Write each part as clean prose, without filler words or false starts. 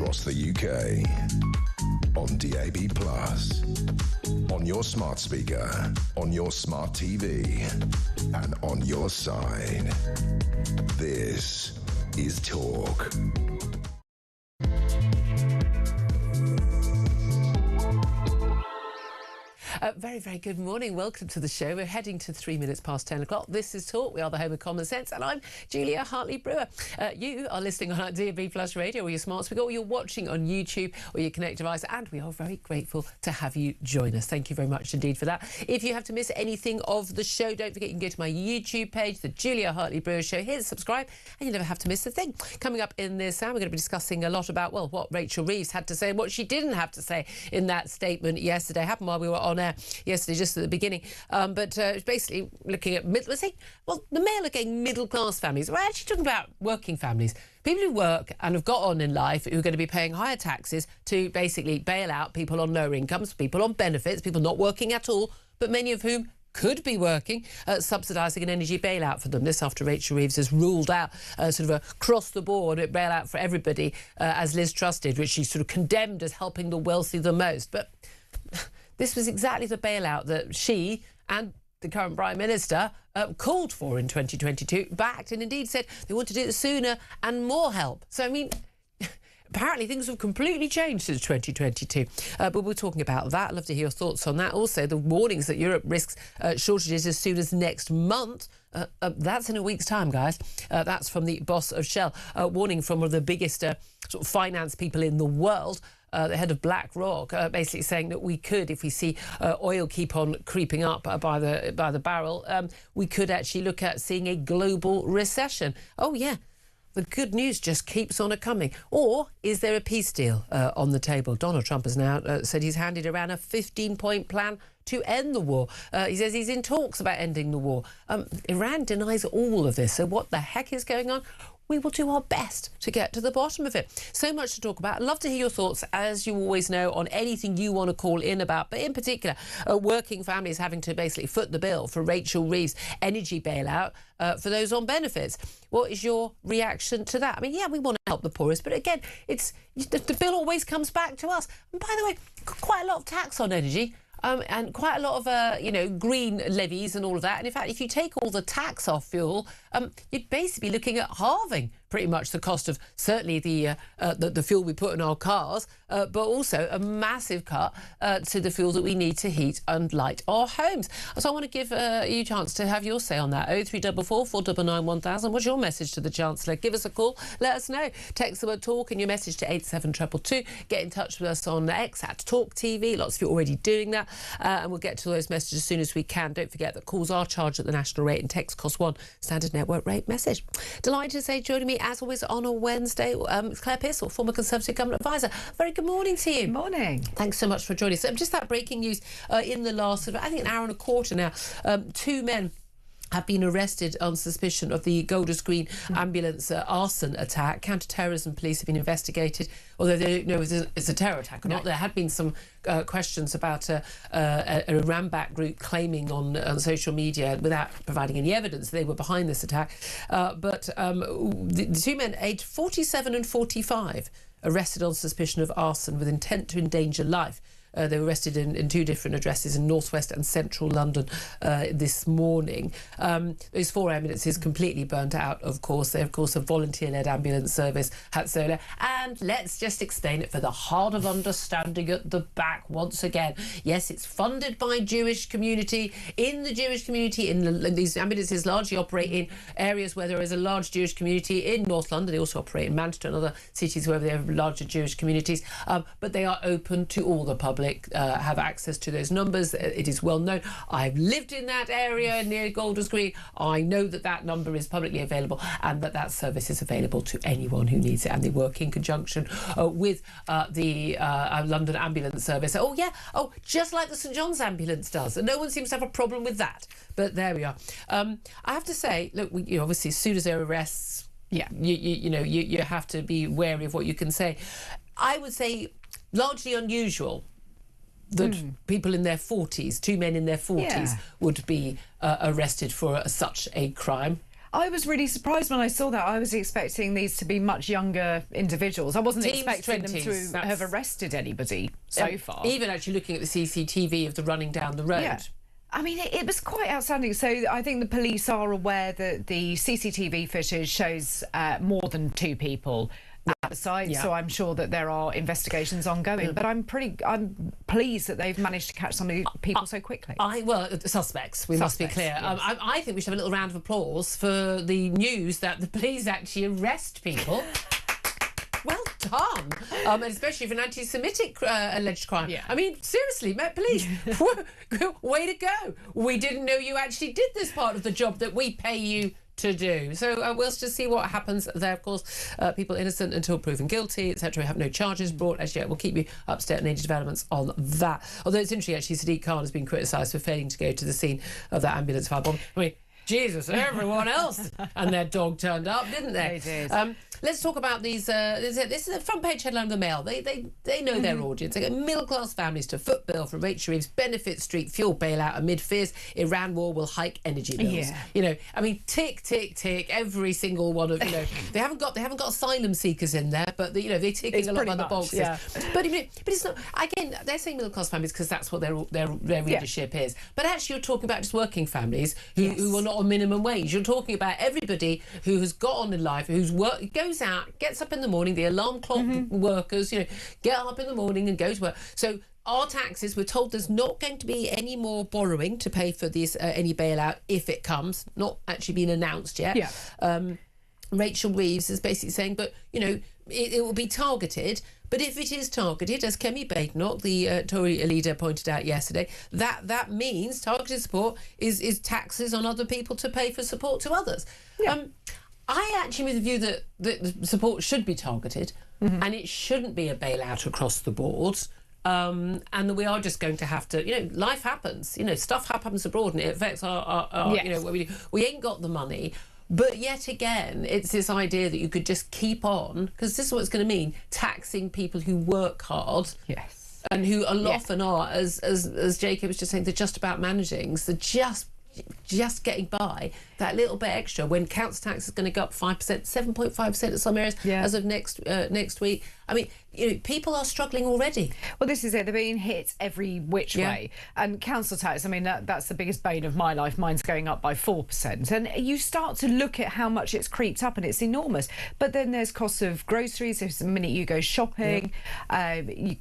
across the UK. On DAB+, on your smart speaker, on your smart TV, and on your side. This is Talk. Very, very good morning. Welcome to the show. We're heading to 3 minutes past 10 o'clock. This is Talk. We are the home of common sense, and I'm Julia Hartley-Brewer. You are listening on our DAB+ radio or your smart speaker, or you're watching on YouTube or your Connect device, and we are very grateful to have you join us. Thank you very much indeed for that. If you have to miss anything of the show, don't forget you can go to my YouTube page, the Julia Hartley-Brewer Show. Hit subscribe, and you never have to miss a thing. Coming up in this hour, we're going to be discussing a lot about, well, what Rachel Reeves had to say and what she didn't have to say in that statement yesterday. Happened while we were on air yesterday, just at the beginning. But basically looking at the Mail are getting middle-class families. We're actually talking about working families. People who work and have got on in life who are going to be paying higher taxes to basically bail out people on lower incomes, people on benefits, people not working at all, but many of whom could be working, subsidising an energy bailout for them. This after Rachel Reeves has ruled out sort of a across-the-board bailout for everybody, as Liz Truss did, which she sort of condemned as helping the wealthy the most. But this was exactly the bailout that she and the current Prime Minister called for in 2022, backed, and indeed said they want to do it sooner and more help. So, I mean, apparently things have completely changed since 2022. But we're talking about that. I'd love to hear your thoughts on that. Also, the warnings that Europe risks shortages as soon as next month. That's in a week's time, guys. That's from the boss of Shell. Warning from one of the biggest sort of finance people in the world. The head of BlackRock, basically saying that we could, if we see oil keep on creeping up by the barrel, we could actually look at seeing a global recession. Oh, yeah. The good news just keeps on coming. Or is there a peace deal on the table? Donald Trump has now said he's handed around a 15-point plan to end the war. He says he's in talks about ending the war. Iran denies all of this. So what the heck is going on? We will do our best to get to the bottom of it. So much to talk about. I'd love to hear your thoughts, as you always know, on anything you want to call in about, but in particular, working families having to basically foot the bill for Rachel Reeves' energy bailout for those on benefits. What is your reaction to that? I mean, yeah, we want to help the poorest, but again, the bill always comes back to us. And by the way, quite a lot of tax on energy. And quite a lot of, green levies and all of that. And in fact, if you take all the tax off fuel, you'd basically be looking at halving pretty much the cost of certainly the fuel we put in our cars, but also a massive cut to the fuel that we need to heat and light our homes. So I want to give you a chance to have your say on that. 0344 499 1000. What's your message to the Chancellor? Give us a call. Let us know. Text the word TALK and your message to 87222. Get in touch with us on X at talkTV. Lots of you are already doing that. And we'll get to those messages as soon as we can. Don't forget that calls are charged at the national rate and text costs one standard network rate message. Delighted to say, joining me as always on a Wednesday, Claire Pearsall, former Conservative Government Advisor. Very good morning to you. Good morning. Thanks so much for joining us. Just that breaking news in the last, I think, an hour and a quarter now. Two men have been arrested on suspicion of the Golders Green ambulance arson attack. Counter-terrorism police have been investigated, although they don't know if it's a terror attack or not. There had been some questions about a Iran-backed group claiming on social media, without providing any evidence, they were behind this attack. But the two men, aged 47 and 45, arrested on suspicion of arson with intent to endanger life. They were arrested in two different addresses in northwest and central London this morning. Those four ambulances completely burnt out, of course. They're, of course, a volunteer-led ambulance service, Hatsola. And let's just explain it for the heart of understanding at the back once again. Yes, it's funded by Jewish community. In the Jewish community, these ambulances largely operate in areas where there is a large Jewish community. In North London, they also operate in Manchester and other cities where they have larger Jewish communities. But they are open to all the public. Have access to those numbers. It is well known. I've lived in that area near Golders Green. I know that number is publicly available and that service is available to anyone who needs it. And they work in conjunction with the London Ambulance Service. Oh, yeah. Oh, just like the St John's Ambulance does. And no one seems to have a problem with that. But there we are. I have to say, look, obviously, as soon as there are arrests, you have to be wary of what you can say. I would say largely unusual that people in their 40s, two men in their 40s, would be arrested for such a crime. I was really surprised when I saw that. I was expecting these to be much younger individuals. I wasn't expecting them to have arrested anybody so far. Even actually looking at the CCTV of the running down the road. Yeah. I mean, it was quite outstanding. So I think the police are aware that the CCTV footage shows more than 2 people at the site, so I'm sure that there are investigations ongoing. But I'm pleased that they've managed to catch some of these people so quickly. Suspects. We must be clear. Yes. I think we should have a little round of applause for the news that the police actually arrest people. Well done, and especially for an anti-Semitic alleged crime. Yeah. I mean, seriously, Met Police, way to go. We didn't know you actually did this part of the job that we pay you to do. So we'll just see what happens there. Of course, people innocent until proven guilty, etc. We have no charges brought as yet. We'll keep you up to date on any developments on that. Although it's interesting, actually, Sadiq Khan has been criticised for failing to go to the scene of that ambulance fire bomb. I mean, Jesus, everyone else and their dog turned up, didn't they? They did. Let's talk about these. This is a front page headline of the Mail. They know their audience. They get middle class families to foot bill for Rachel Reeves' benefit street fuel bailout amid fears Iran war will hike energy bills. Yeah. You know, I mean, tick tick tick. Every single one of they haven't got asylum seekers in there, but they're ticking a lot of other boxes. Yeah. But it's not. Again, they're saying middle class families because that's what their readership is. But actually, you're talking about just working families who are not on minimum wage. You're talking about everybody who has got on in life, goes out, gets up in the morning, the alarm clock workers, get up in the morning and go to work. So our taxes, we're told there's not going to be any more borrowing to pay for this any bailout if it comes. Not actually been announced yet. Yeah. Rachel Reeves is basically saying, but it will be targeted. But if it is targeted, as Kemi Badenoch, the Tory leader, pointed out yesterday, that means targeted support is taxes on other people to pay for support to others. Yeah. I actually with the view that the support should be targeted and it shouldn't be a bailout across the board. And that we are just going to have to, life happens, stuff happens abroad and it affects our what we do. We ain't got the money. But yet again, it's this idea that you could just keep on, because this is what it's going to mean, taxing people who work hard. Yes. And who often are, as Jacob was just saying, they're just about managing. So just getting by that little bit extra when council tax is going to go up 5%, 7.5% in some areas as of next week. I mean, people are struggling already. Well, this is it. They're being hit every which way. And council tax, I mean, that's the biggest bane of my life. Mine's going up by 4%. And you start to look at how much it's creeped up and it's enormous. But then there's costs of groceries. There's the minute you go shopping,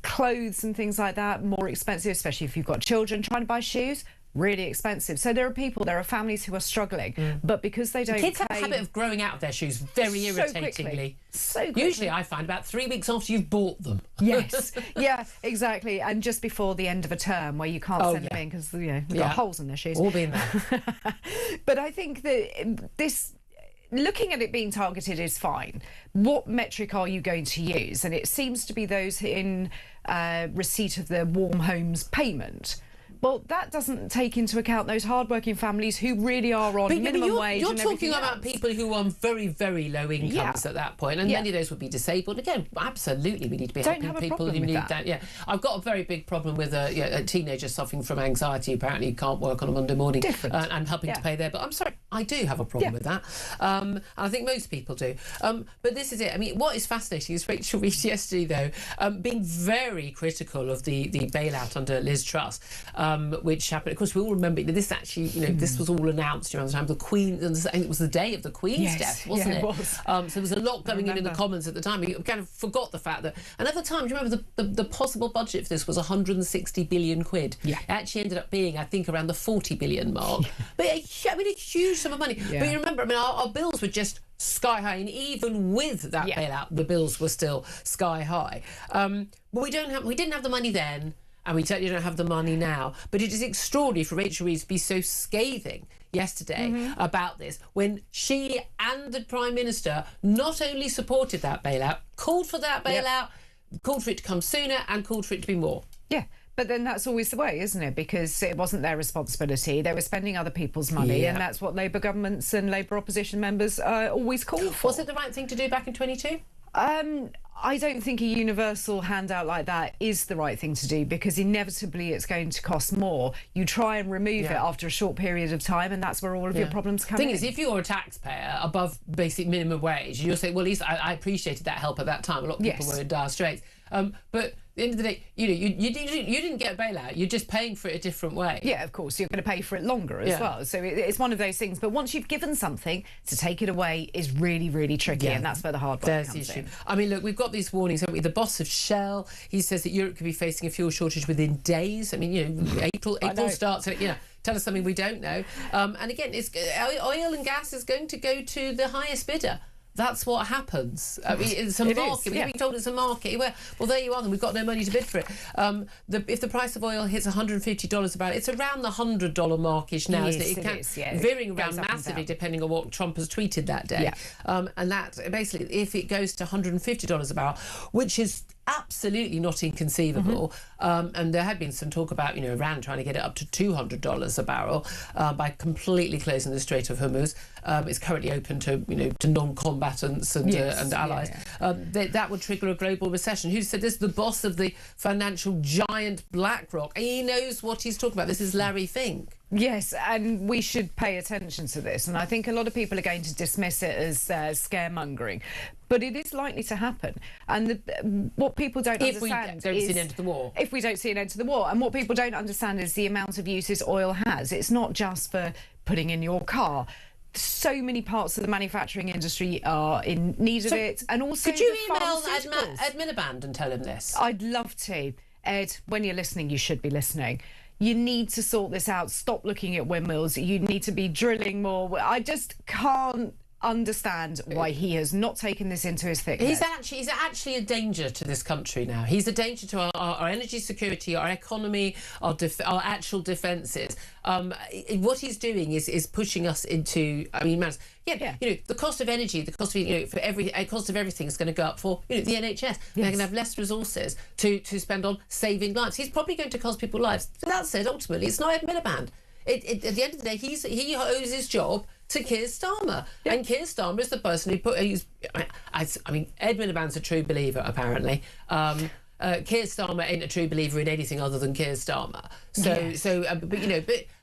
clothes and things like that, more expensive, especially if you've got children trying to buy shoes. Really expensive. So there are families who are struggling, but because they don't kids have a habit of growing out of their shoes very irritatingly. So quickly. Usually I find about 3 weeks after you've bought them. Yes. Yeah, exactly. And just before the end of a term where you can't send them in because they've got holes in their shoes. All been there. But I think that looking at it being targeted is fine. What metric are you going to use? And it seems to be those in receipt of the Warm Homes payment. Well, that doesn't take into account those hardworking families who really are on minimum wage. You're talking about people who are on very, very low incomes at that point, and many of those would be disabled. Again, absolutely, we need to be helping people who need that. Yeah, I've got a very big problem with a teenager suffering from anxiety. Apparently, can't work on a Monday morning and helping to pay their bill. I'm sorry, I do have a problem with that. And I think most people do. But this is it. I mean, what is fascinating is Rachel Reeves yesterday, though, being very critical of the bailout under Liz Truss. Which happened. Of course, we all remember this actually, this was all announced around the time of the Queen, and it was the day of the Queen's death, wasn't it? It was. So there was a lot going in the Commons at the time. We kind of forgot the fact that, and at the time, do you remember the possible budget for this was 160 billion quid? Yeah. It actually ended up being, I think, around the 40 billion mark. But a huge sum of money. Yeah. But you remember, I mean, our bills were just sky high, and even with that bailout, the bills were still sky high. But we didn't have the money then. And we certainly don't have the money now. But it is extraordinary for Rachel Reeves to be so scathing yesterday about this, when she and the Prime Minister not only supported that bailout, called for that bailout, called for it to come sooner, and called for it to be more. Yeah. But then that's always the way, isn't it? Because it wasn't their responsibility. They were spending other people's money, and that's what Labour governments and Labour opposition members always call for. Was it the right thing to do back in 22? I don't think a universal handout like that is the right thing to do, because inevitably it's going to cost more. You try and remove it after a short period of time, and that's where all of your problems come in. The thing is, if you're a taxpayer above basic minimum wage, you'll say, well, at least I appreciated that help at that time. A lot of people were in dire straits. But at the end of the day, you didn't get a bailout. You're just paying for it a different way. Yeah, of course, you're going to pay for it longer as well. So it's one of those things. But once you've given something, to take it away is really, really tricky, and that's where the hard work comes in. I mean, look, we've got these warnings, haven't we? The boss of Shell, he says that Europe could be facing a fuel shortage within days. I mean, April starts. Tell us something we don't know. And again, oil and gas is going to go to the highest bidder. That's what happens. I mean, it's a market. We're being told it's a market. Well, there you are, then we've got no money to bid for it. If the price of oil hits $150 a barrel, it's around the $100 markish now, isn't it? It can veering around massively depending on what Trump has tweeted that day. And that basically, if it goes to $150 a barrel, which is absolutely not inconceivable. And there had been some talk about, Iran trying to get it up to $200 a barrel by completely closing the Strait of Hormuz. It's currently open to, to non-combatants and allies. That would trigger a global recession. Who said this? The boss of the financial giant BlackRock. He knows what he's talking about. This is Larry Fink. Yes, and we should pay attention to this. And I think a lot of people are going to dismiss it as scaremongering. But it is likely to happen. And what people don't understand if we don't see an end to the war. If we don't see an end to the war. And what people don't understand is the amount of uses oil has. It's not just for putting in your car. So many parts of the manufacturing industry are in need of it. And also, could you email Ed Miliband and tell him this? I'd love to. Ed, when you're listening, you should be listening. You need to sort this out. Stop looking at windmills. You need to be drilling more. I just can't understand why he has not taken this into his thick head. He's actually a danger to this country now. He's a danger to our energy security, our economy, our actual defences. What he's doing is pushing us into. I mean, the cost of energy, the cost of cost of everything is going to go up for the NHS. They're going to have less resources to spend on saving lives. He's probably going to cost people lives. But that said, ultimately, it's not Ed Miliband. At the end of the day, he owes his job to Keir Starmer, and Keir Starmer is the person who Ed Miliband's a true believer, apparently. Keir Starmer ain't a true believer in anything other than Keir Starmer.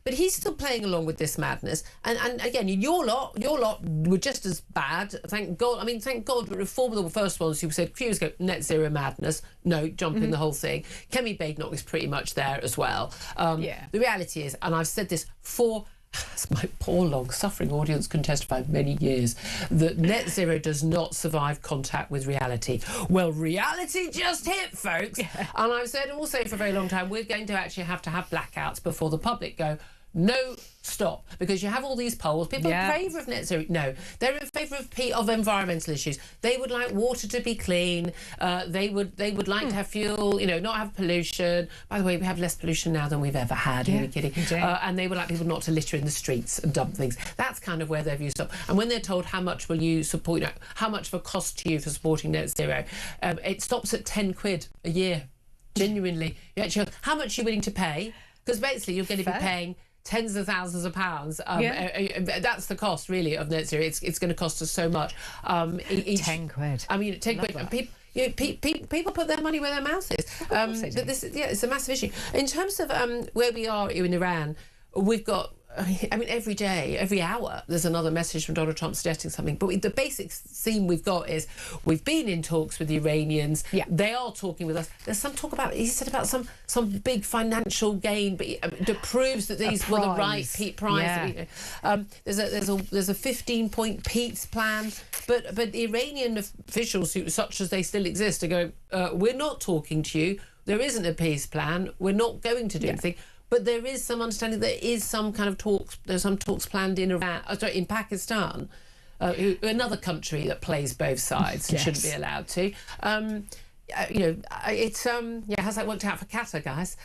But he's still playing along with this madness. And again, your lot were just as bad. Thank God. I mean, thank God. But Reform were the first ones who said, "Few years ago, net zero madness. No, jump in the whole thing." Kemi Badenoch is pretty much there as well. The reality is, and I've said this as my poor long-suffering audience can testify many years, that net zero does not survive contact with reality. Well, reality just hit, folks. And I've said also for a very long time, we're going to actually have blackouts before the public go, no, stop, because you have all these polls. People are in favour of net zero. No, they're in favour of environmental issues. They would like water to be clean. They would like to have fuel, not have pollution. By the way, we have less pollution now than we've ever had. Are you kidding? And they would like people not to litter in the streets and dump things. That's kind of where their views stop. And when they're told how much will you support, how much of a cost to you for supporting net zero, it stops at £10 a year. Genuinely, how much are you willing to pay? Because basically, you're going to be paying tens of thousands of pounds. That's the cost, really, of net zero. It's going to cost us so much. £10. I mean, £10. People put their money where their mouth is. But it's a massive issue. In terms of where we are in Iran, we've got. I mean, every day, every hour, there's another message from Donald Trump suggesting something. But the basic theme we've got is we've been in talks with the Iranians. They are talking with us. There's some talk about, he said about some big financial gain, but that proves that these were the right prize. There's a 15-point peace plan, but the Iranian officials, such as they still exist, are going, we're not talking to you. There isn't a peace plan. We're not going to do anything. But there is some understanding there is some kind of talks. There's some talks planned in in Pakistan, another country that plays both sides and shouldn't be allowed to. How's that worked out for Qatar, guys?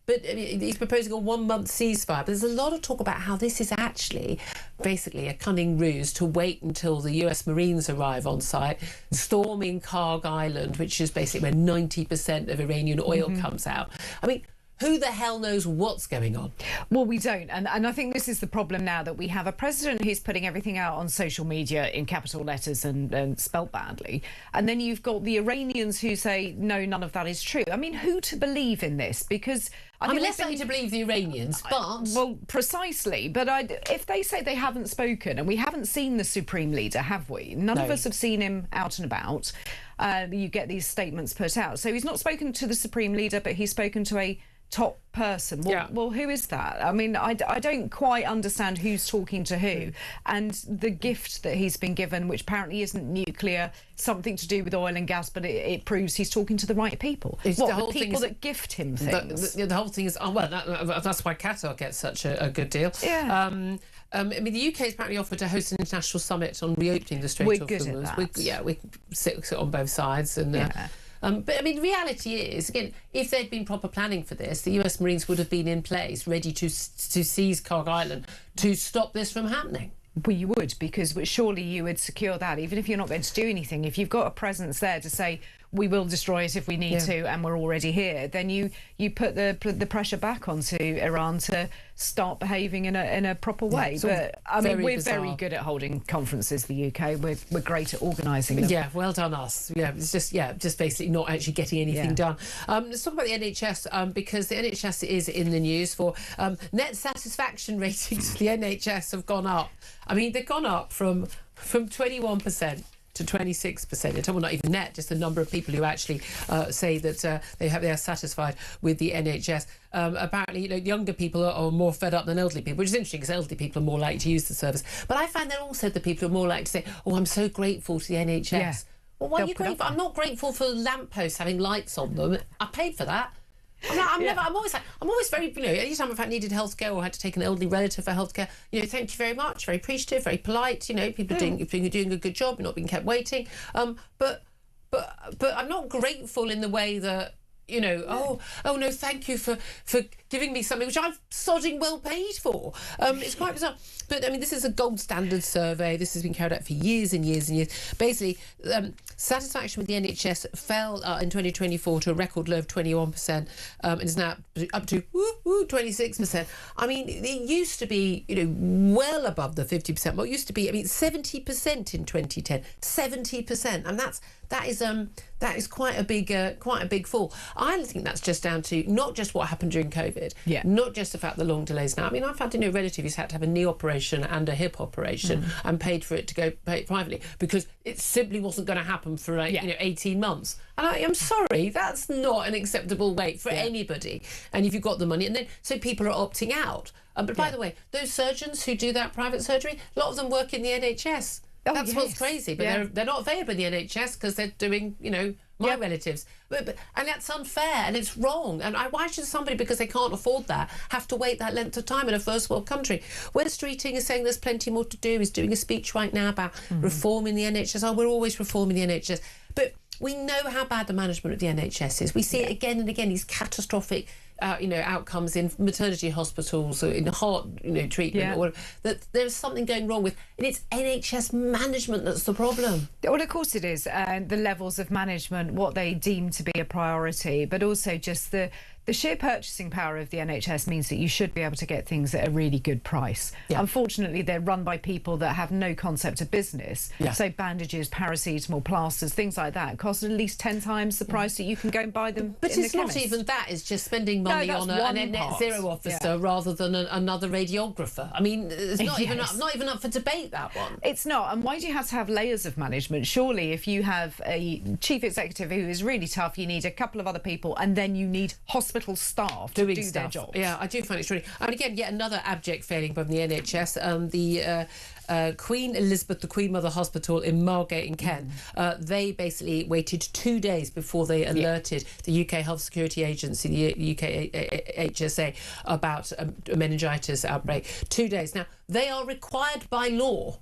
But he's proposing a 1-month ceasefire. But there's a lot of talk about how this is actually basically a cunning ruse to wait until the US Marines arrive on site, storming Karg Island, which is basically where 90% of Iranian oil comes out. I mean, who the hell knows what's going on? Well, we don't. And I think this is the problem now, that we have a president who's putting everything out on social media in capital letters and spelt badly. And then you've got the Iranians who say, no, none of that is true. I mean, who to believe in this? Because I'm less likely to believe the Iranians, but... Well, precisely. But if they say they haven't spoken, and we haven't seen the Supreme Leader, have we? None of us have seen him out and about. You get these statements put out. So he's not spoken to the Supreme Leader, but he's spoken to a top person. Well, who is that? I mean, I don't quite understand who's talking to who. And the gift that he's been given, which apparently isn't nuclear, something to do with oil and gas, but it proves he's talking to the right people. The people that gift him things? The whole thing is, that's why Qatar gets such a good deal. Yeah. I mean, the UK has apparently offered to host an international summit on reopening the Strait of Hormuz. We sit on both sides. And but I mean, the reality is, again, if there'd been proper planning for this, the US Marines would have been in place, ready to seize Carg Island to stop this from happening. Well, you would, because surely you would secure that, even if you're not going to do anything. If you've got a presence there to say, we will destroy it if we need to, and we're already here, then you put the pressure back onto Iran to start behaving in a proper way. But I mean, we're very good at holding conferences, the UK. We're great at organising them. Yeah, well done us. Yeah, it's just basically not actually getting anything done. Let's talk about the NHS, because the NHS is in the news for net satisfaction ratings for the NHS have gone up. I mean, they've gone up from 21% to 26%. Well, not even net, just the number of people who actually say that they are satisfied with the NHS. Apparently, younger people are more fed up than elderly people, which is interesting because elderly people are more likely to use the service. But I find they're also the people who are more likely to say, "Oh, I'm so grateful to the NHS." Yeah. Well, why are you grateful? I'm not grateful for lampposts having lights on them. I paid for that. I'm always very, anytime I've needed healthcare or had to take an elderly relative for healthcare, thank you very much, very appreciative, very polite, people are doing a good job, you're not being kept waiting. But I'm not grateful in the way that, oh no, thank you for giving me something which I've sodding well paid for. It's quite bizarre. But I mean, this is a gold standard survey. This has been carried out for years and years and years. Basically, satisfaction with the NHS fell in 2024 to a record low of 21%, and is now up to 26%. I mean, it used to be, well above the 50%. What used to be, 70% in 2010, 70%, and that is quite a big fall. I think that's just down to not just what happened during COVID, not just the fact the long delays now. I mean, I've had a relative who's had to have a knee operation and a hip operation and paid for it to go pay privately because it simply wasn't going to happen for 18 months. And I am sorry, that's not an acceptable wait for anybody. And if you've got the money, and then so people are opting out. But by the way, those surgeons who do that private surgery, a lot of them work in the NHS. That's what's crazy, but they're not available in the NHS because they're doing, my relatives. And that's unfair and it's wrong. And why should somebody, because they can't afford that, have to wait that length of time in a first world country? Wes Streeting is saying there's plenty more to do. He's doing a speech right now about reforming the NHS. Oh, we're always reforming the NHS. But we know how bad the management of the NHS is. We see it again and again, these catastrophic outcomes in maternity hospitals or in heart treatment, or that there's something going wrong with, and it's NHS management that's the problem. Well, of course it is, the levels of management, what they deem to be a priority, but also just the sheer purchasing power of the NHS means that you should be able to get things at a really good price. Unfortunately, they're run by people that have no concept of business. So bandages, paracetamol, plasters, things like that cost at least 10 times the price that you can go and buy them. But in it's the not even that. It's just spending money on a net zero officer rather than another radiographer. I mean, it's not even up for debate, that one. It's not. And why do you have to have layers of management? Surely, if you have a chief executive who is really tough, you need a couple of other people, and then you need hospital staff to do their job. Yeah, I do find it extraordinary. And again, yet another abject failing from the NHS. The Queen Elizabeth, the Queen Mother Hospital in Margate in Kent, they basically waited 2 days before they alerted the UK Health Security Agency, the UK HSA, about a meningitis outbreak. 2 days. Now, they are required by law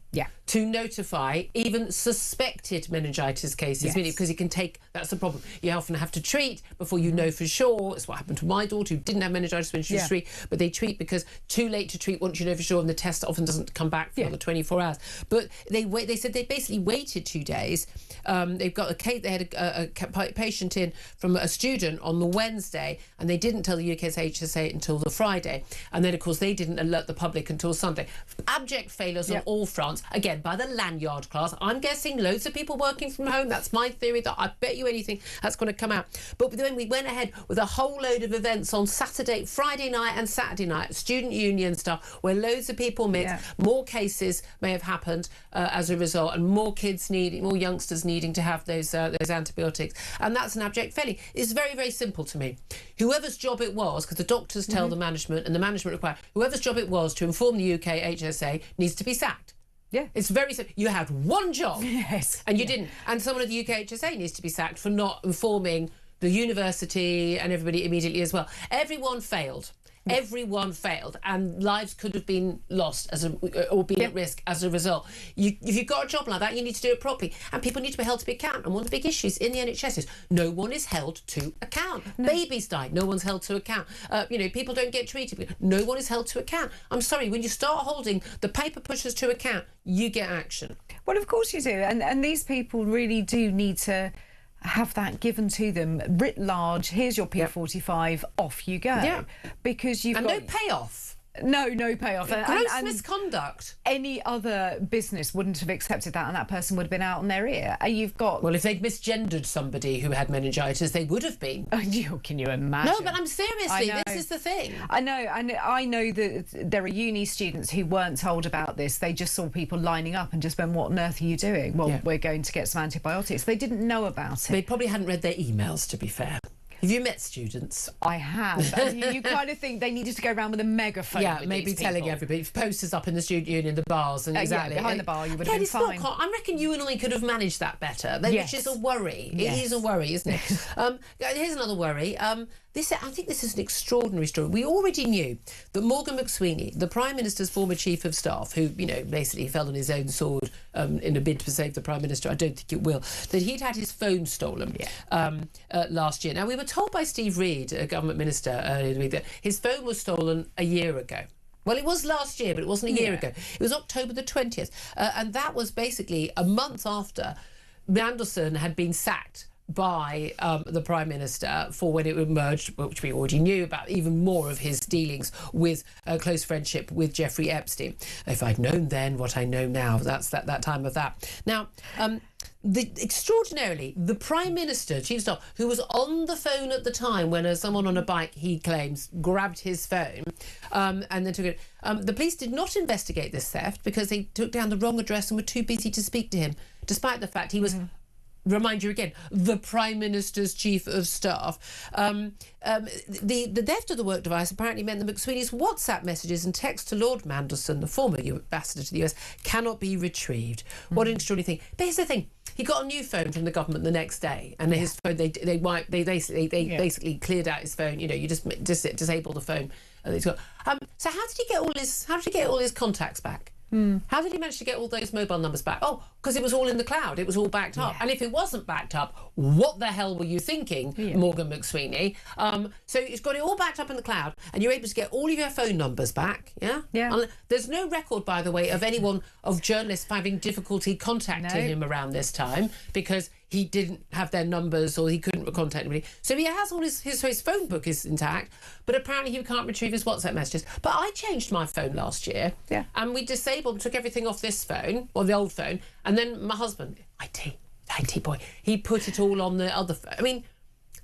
to notify even suspected meningitis cases, because you can take, that's the problem. You often have to treat before you know for sure. It's what happened to my daughter who didn't have meningitis when she was 3, but they treat because too late to treat once you know for sure, and the test often doesn't come back for another 20 24 hours. But they said they basically waited 2 days. They've got a case. They had a patient in from a student on the Wednesday, and they didn't tell the UKHSA until the Friday. And then, of course, they didn't alert the public until Sunday. Abject failures on all fronts. Again, by the lanyard class. I'm guessing loads of people working from home. That's my theory. That I bet you anything that's going to come out. But then we went ahead with a whole load of events on Friday night and Saturday night, student union stuff, where loads of people mixed. Yeah. More cases may have happened as a result, and more youngsters needing to have those antibiotics. And that's an abject failure. It's very, very simple to me. Whoever's job it was, because the doctors tell the management, and the management require, whoever's job it was to inform the UK HSA needs to be sacked. Yeah. It's very simple. You had one job. Yes. And you didn't. And someone at the UK HSA needs to be sacked for not informing the university and everybody immediately as well. Everyone failed. Everyone failed, and lives could have been lost or be at risk as a result. If you've got a job like that, you need to do it properly, and people need to be held to account. And one of the big issues in the NHS is no one is held to account. No. Babies die, no one's held to account. People don't get treated, no one is held to account. I'm sorry, when you start holding the paper pushers to account, you get action. Well, of course you do, and these people really do need to have that given to them writ large. Here's your P45, off you go. Because you've got no payoff. No payoff. Gross misconduct. Any other business wouldn't have accepted that, and that person would have been out on their ear. You've got... Well, if they'd misgendered somebody who had meningitis, they would have been. Can you imagine? No, but I'm seriously, this is the thing. I know, and I know that there are uni students who weren't told about this. They just saw people lining up and just went, what on earth are you doing? Well, we're going to get some antibiotics. They didn't know about it. They probably hadn't read their emails, to be fair. Have you met students? I have. And you kind of think they needed to go around with a megaphone. Yeah, maybe telling everybody. Posters up in the student union, the bars, and exactly behind the bar, you would have been fine. I reckon you and I could have managed that better, which is a worry. It is a worry, isn't it? Here's another worry. I think this is an extraordinary story. We already knew that Morgan McSweeny, the Prime Minister's former Chief of Staff, who, basically fell on his own sword in a bid to save the Prime Minister, I don't think it will, that he'd had his phone stolen last year. Now, we were told by Steve Reid, a government minister, earlier in the week, that his phone was stolen a year ago. Well, it was last year, but it wasn't a year ago. It was October the 20th. And that was basically a month after Mandelson had been sacked by the Prime Minister for when it emerged, which we already knew about, even more of his dealings with a close friendship with Jeffrey Epstein. If I'd known then what I know now, that's that time of that. Now, extraordinarily, the Prime Minister, Chief of Staff, who was on the phone at the time when someone on a bike, he claims, grabbed his phone and then took it. The police did not investigate this theft because they took down the wrong address and were too busy to speak to him, despite the fact he was... Remind you again, the Prime Minister's Chief of Staff. The theft of the work device apparently meant that McSweeney's WhatsApp messages and texts to Lord Mandelson, the former ambassador to the US, cannot be retrieved. What an extraordinary thing. But here's the thing. He got a new phone from the government the next day, and his phone they basically cleared out his phone. You just disable the phone. So how did he get all his contacts back? How did he manage to get all those mobile numbers back? Oh, because it was all in the cloud. It was all backed up. And if it wasn't backed up, what the hell were you thinking, Morgan McSweeny? So it's got it all backed up in the cloud, and you're able to get all of your phone numbers back. Yeah. There's no record, by the way, of journalists having difficulty contacting him around this time because he didn't have their numbers or he couldn't contact anybody. So he has all his phone book is intact, but apparently he can't retrieve his WhatsApp messages. But I changed my phone last year, and we took everything off this phone, or the old phone, and then my husband, IT boy, he put it all on the other phone.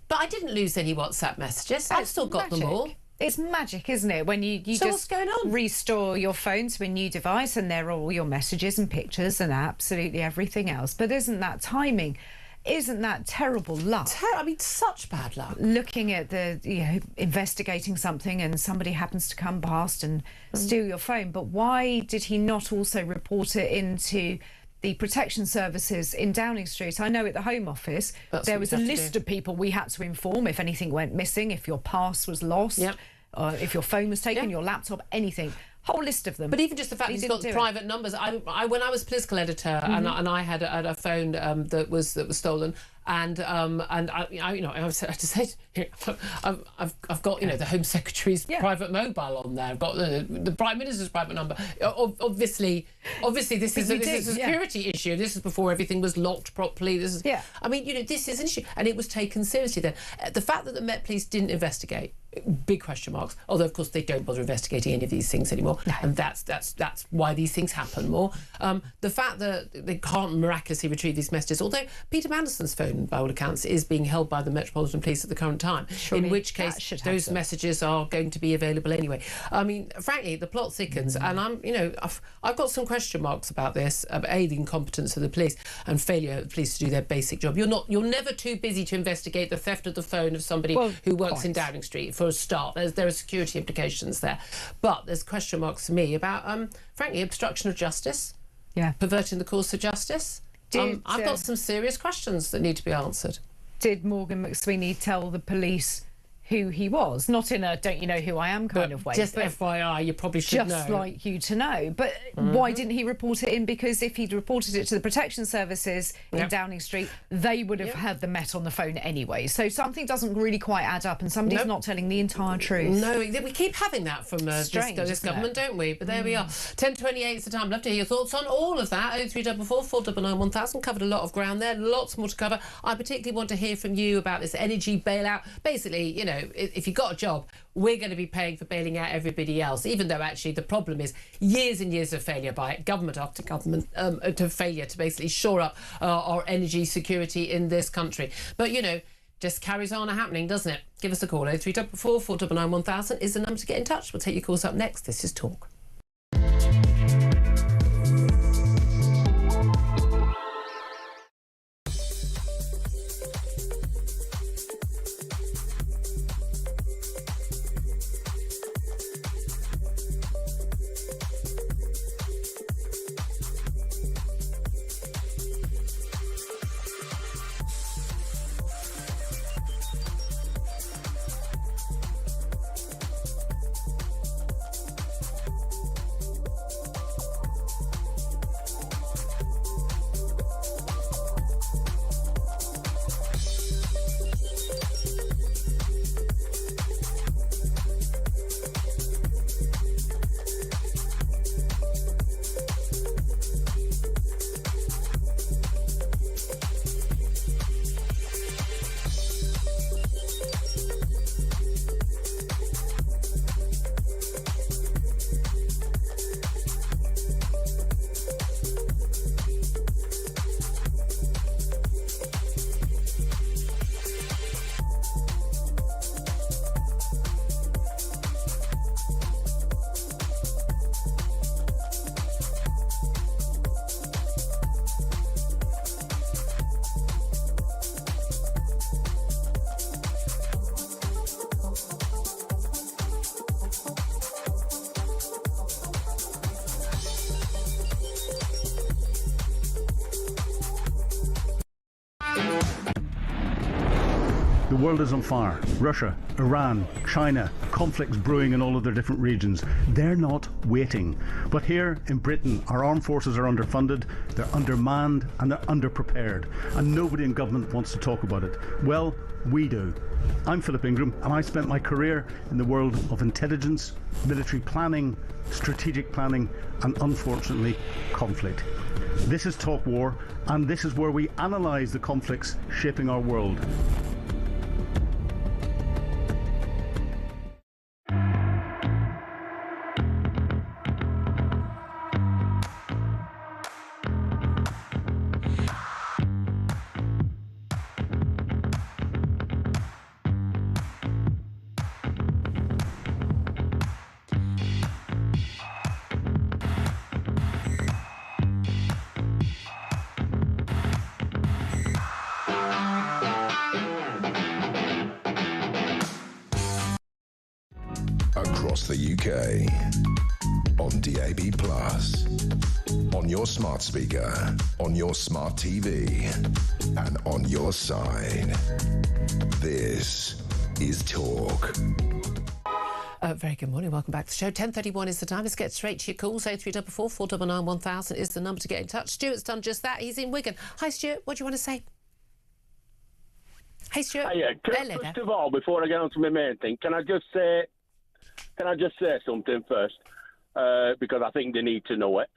But I didn't lose any WhatsApp messages. I've still got them all. It's magic, isn't it? When you so what's just going on? Restore your phone to a new device and there are all your messages and pictures and absolutely everything else. But isn't that timing? Isn't that terrible luck? Such bad luck. Looking at investigating something and somebody happens to come past and steal your phone. But why did he not also report it into the protection services in Downing Street? I know at the Home Office there was a list of people we had to inform if anything went missing, if your pass was lost, if your phone was taken, your laptop, anything. Whole list of them. But even just the fact he's got private numbers. When I was political editor and I had a phone that was stolen, and I had to say, I've got the Home Secretary's private mobile on there. I've got the Prime Minister's private number. Obviously, this is a security issue. This is before everything was locked properly. This is, I mean, this is an issue, and it was taken seriously then. The fact that the Met Police didn't investigate, big question marks. Although of course they don't bother investigating any of these things anymore, and that's why these things happen more. The fact that they can't miraculously retrieve these messages, although Peter Manderson's phone, by all accounts, is being held by the Metropolitan Police at the current time. Surely, in which case those messages are going to be available anyway. I mean, frankly, the plot thickens, and I've got some question marks about this, the incompetence of the police and failure of the police to do their basic job. You're never too busy to investigate the theft of the phone of somebody who works in Downing Street. For a start, there are security implications there, but there's question marks for me about, frankly, obstruction of justice, perverting the course of justice. I've got some serious questions that need to be answered. Did Morgan McSweeny tell the police who he was? Not in a "don't you know who I am" kind of way. Just FYI, you probably should know. Just like you to know. But why didn't he report it in? Because if he'd reported it to the protection services in Downing Street, they would have had the Met on the phone anyway. So something doesn't really quite add up, and somebody's not telling the entire truth. No, we keep having that from this government, don't we? But there we are. 10:28 is the time. Love to hear your thoughts on all of that. 0344 499 1000. Covered a lot of ground there. Lots more to cover. I particularly want to hear from you about this energy bailout. Basically, if you've got a job, we're going to be paying for bailing out everybody else, even though actually the problem is years and years of failure by government after government to failure to basically shore up our energy security in this country. But, just carries on happening, doesn't it? Give us a call. 0344 499 1000 is the number to get in touch. We'll take your calls up next. This is Talk. The world is on fire. Russia, Iran, China, conflicts brewing in all of their different regions. They're not waiting. But here in Britain, our armed forces are underfunded, they're undermanned, and they're underprepared. And nobody in government wants to talk about it. Well, we do. I'm Philip Ingram, and I spent my career in the world of intelligence, military planning, strategic planning, and unfortunately, conflict. This is Talk War, and this is where we analyse the conflicts shaping our world. Across the UK, on DAB+, on your smart speaker, on your smart TV, and on your side. This is Talk. Very good morning. Welcome back to the show. 10:31 is the time. Let's get straight to your calls. 0344 499 1000 is the number to get in touch. Stuart's done just that. He's in Wigan. Hi, Stuart. What do you want to say? Hey, Stuart. First of all, before I get on to my main thing, can I just say something first? Because I think they need to know it.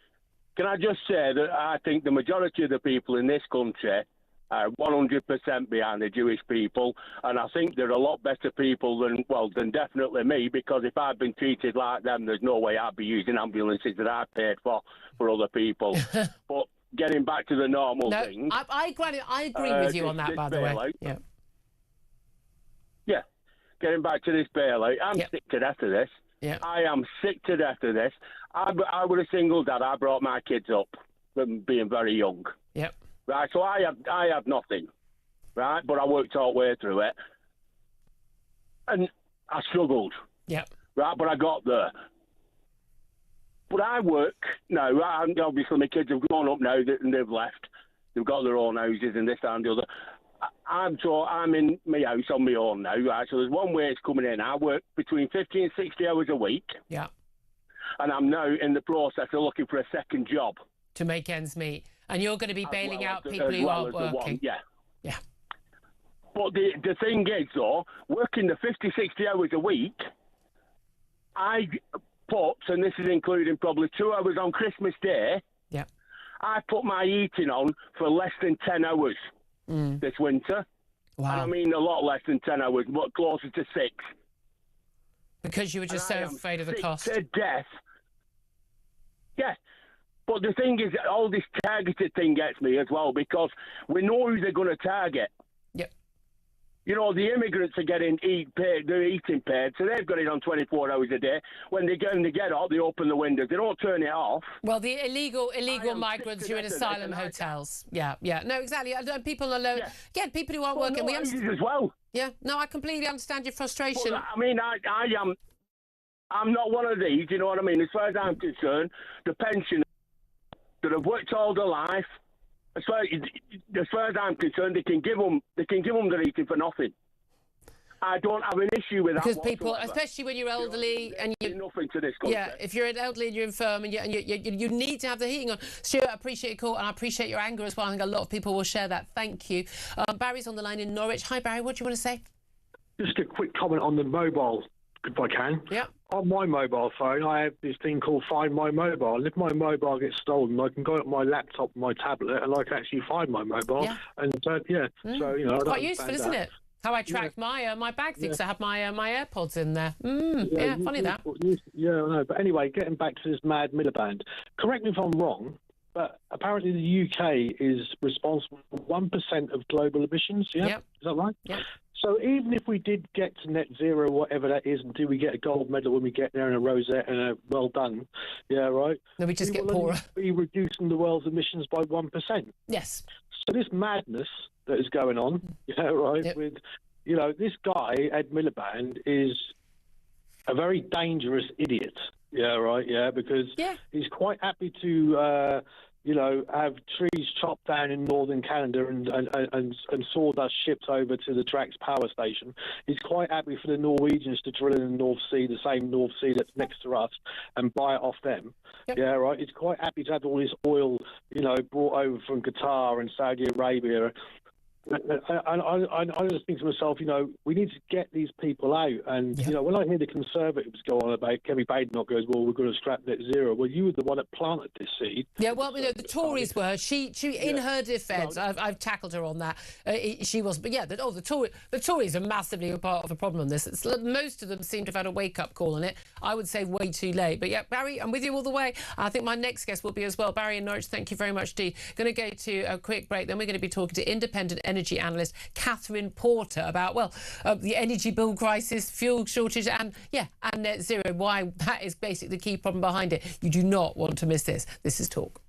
Can I just say that I think the majority of the people in this country are 100% behind the Jewish people, and I think they're a lot better people than definitely me, because if I'd been treated like them, there's no way I'd be using ambulances that I paid for other people. But getting back to the normal things... I agree with you on that, by the way. Yeah. Getting back to this bailout, I'm sick to death of this. Yeah. I am sick to death of this. I was a single dad. I brought my kids up from being very young. Yep. Right, so I have nothing, right? But I worked all the way through it, and I struggled. Yep. Right, but I got there. But I work now. Obviously, my kids have grown up now and they've left. They've got their own houses and this and the other. I'm in my house on my own now, right? So there's one wage coming in. I work between 50 and 60 hours a week. Yeah. And I'm now in the process of looking for a second job. To make ends meet. And you're going to be bailing out people who aren't working. Yeah. But the thing is, though, working the 50, 60 hours a week, I put, and this is including probably 2 hours on Christmas Day, I put my heating on for less than 10 hours this winter. Wow. And I mean a lot less than 10 hours, but closer to 6. Because you were just so afraid of the cost. To death. Yeah. But the thing is, all this targeted thing gets me as well, because we know who they're going to target. Yep. You know, the immigrants are getting they're eating paid, so they've got it on 24 hours a day. When they get out, they open the windows. They don't turn it off. Well, the illegal migrants who are in asylum hotels. Yeah. No, exactly. People alone. Again, people who aren't working. We understand as well. Yeah. No, I completely understand your frustration. But, I mean, I'm not one of these. You know what I mean? As far as I'm concerned, the pensioners that have worked all their life, as far as I'm concerned, they can give them their eating for nothing. I don't have an issue with that. Because people, especially when you're elderly and you nothing to this country. Yeah, if you're an elderly and you're infirm and you need to have the heating on. Stuart, I appreciate your call and I appreciate your anger as well. I think a lot of people will share that. Thank you. Barry's on the line in Norwich. Hi, Barry. What do you want to say? Just a quick comment on the mobile, if I can. Yeah. On my mobile phone, I have this thing called Find My Mobile. And if my mobile gets stolen, I can go at my laptop, my tablet, and I can actually find my mobile. Yeah. And so, it's quite useful, isn't it? How I track my bag things. I have my AirPods in there. Funny that. Yeah, I know. But anyway, getting back to this mad Miliband. Correct me if I'm wrong, but apparently the UK is responsible for 1% of global emissions. Yeah, Yep. Is that right? Yeah. So even if we did get to net zero, whatever that is, and do we get a gold medal when we get there and a rosette and a well done? Yeah, right. Then we just get poorer. Be reducing the world's emissions by 1%. Yes. So this madness that is going on, Yep. with, this guy, Ed Miliband, is a very dangerous idiot. Yeah, right. Yeah, because he's quite happy to, have trees chopped down in northern Canada and sawdust shipped over to the Drax power station. He's quite happy for the Norwegians to drill in the North Sea, the same North Sea that's next to us, and buy it off them. Yep. Yeah, right. He's quite happy to have all this oil, brought over from Qatar and Saudi Arabia. I just think to myself, we need to get these people out. And, when I hear the Conservatives go on about Kevin Badenoch goes, well, we're going to scrap net zero. Well, you were the one that planted this seed. Yeah, well, the Tories were. She in her defence, I've tackled her on that. She was. But, the Tories are massively a part of the problem on this. Most of them seem to have had a wake-up call on it. I would say way too late. But, Barry, I'm with you all the way. I think my next guest will be as well. Barry in Norwich, thank you very much, Dee. Going to go to a quick break. Then we're going to be talking to independent energy analyst Catherine Porter about the energy bill crisis, fuel shortage and net zero, why that is basically the key problem behind it. You do not want to miss this. This is Talk.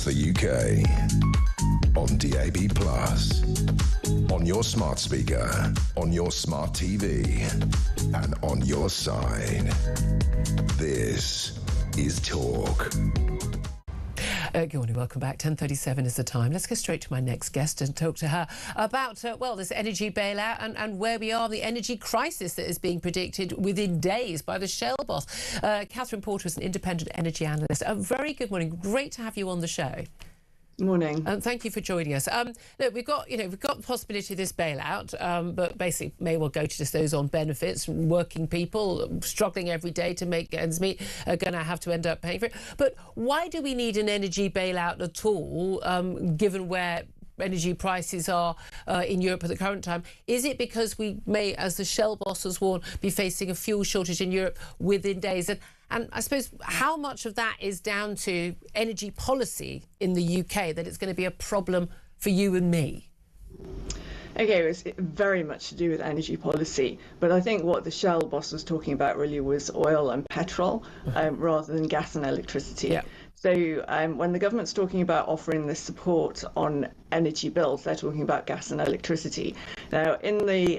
the UK. On DAB+, on your smart speaker, on your smart TV, and on your side. This is Talk. Good morning, welcome back. 10:37 is the time. Let's go straight to my next guest and talk to her about, this energy bailout and where we are, the energy crisis that is being predicted within days by the Shell boss. Catherine Porter is an independent energy analyst. A very good morning. Great to have you on the show. Morning. Thank you for joining us. Look, we've got the possibility of this bailout, but basically may well go to just those on benefits, working people struggling every day to make ends meet are going to have to end up paying for it. But why do we need an energy bailout at all, given where energy prices are in Europe at the current time? Is it because we may, as the Shell boss has warned, be facing a fuel shortage in Europe within days? And I suppose how much of that is down to energy policy in the UK, that it's going to be a problem for you and me? Okay, it was very much to do with energy policy, but I think what the Shell boss was talking about really was oil and petrol rather than gas and electricity. Yeah. So when the government's talking about offering this support on energy bills, they're talking about gas and electricity. Now, in the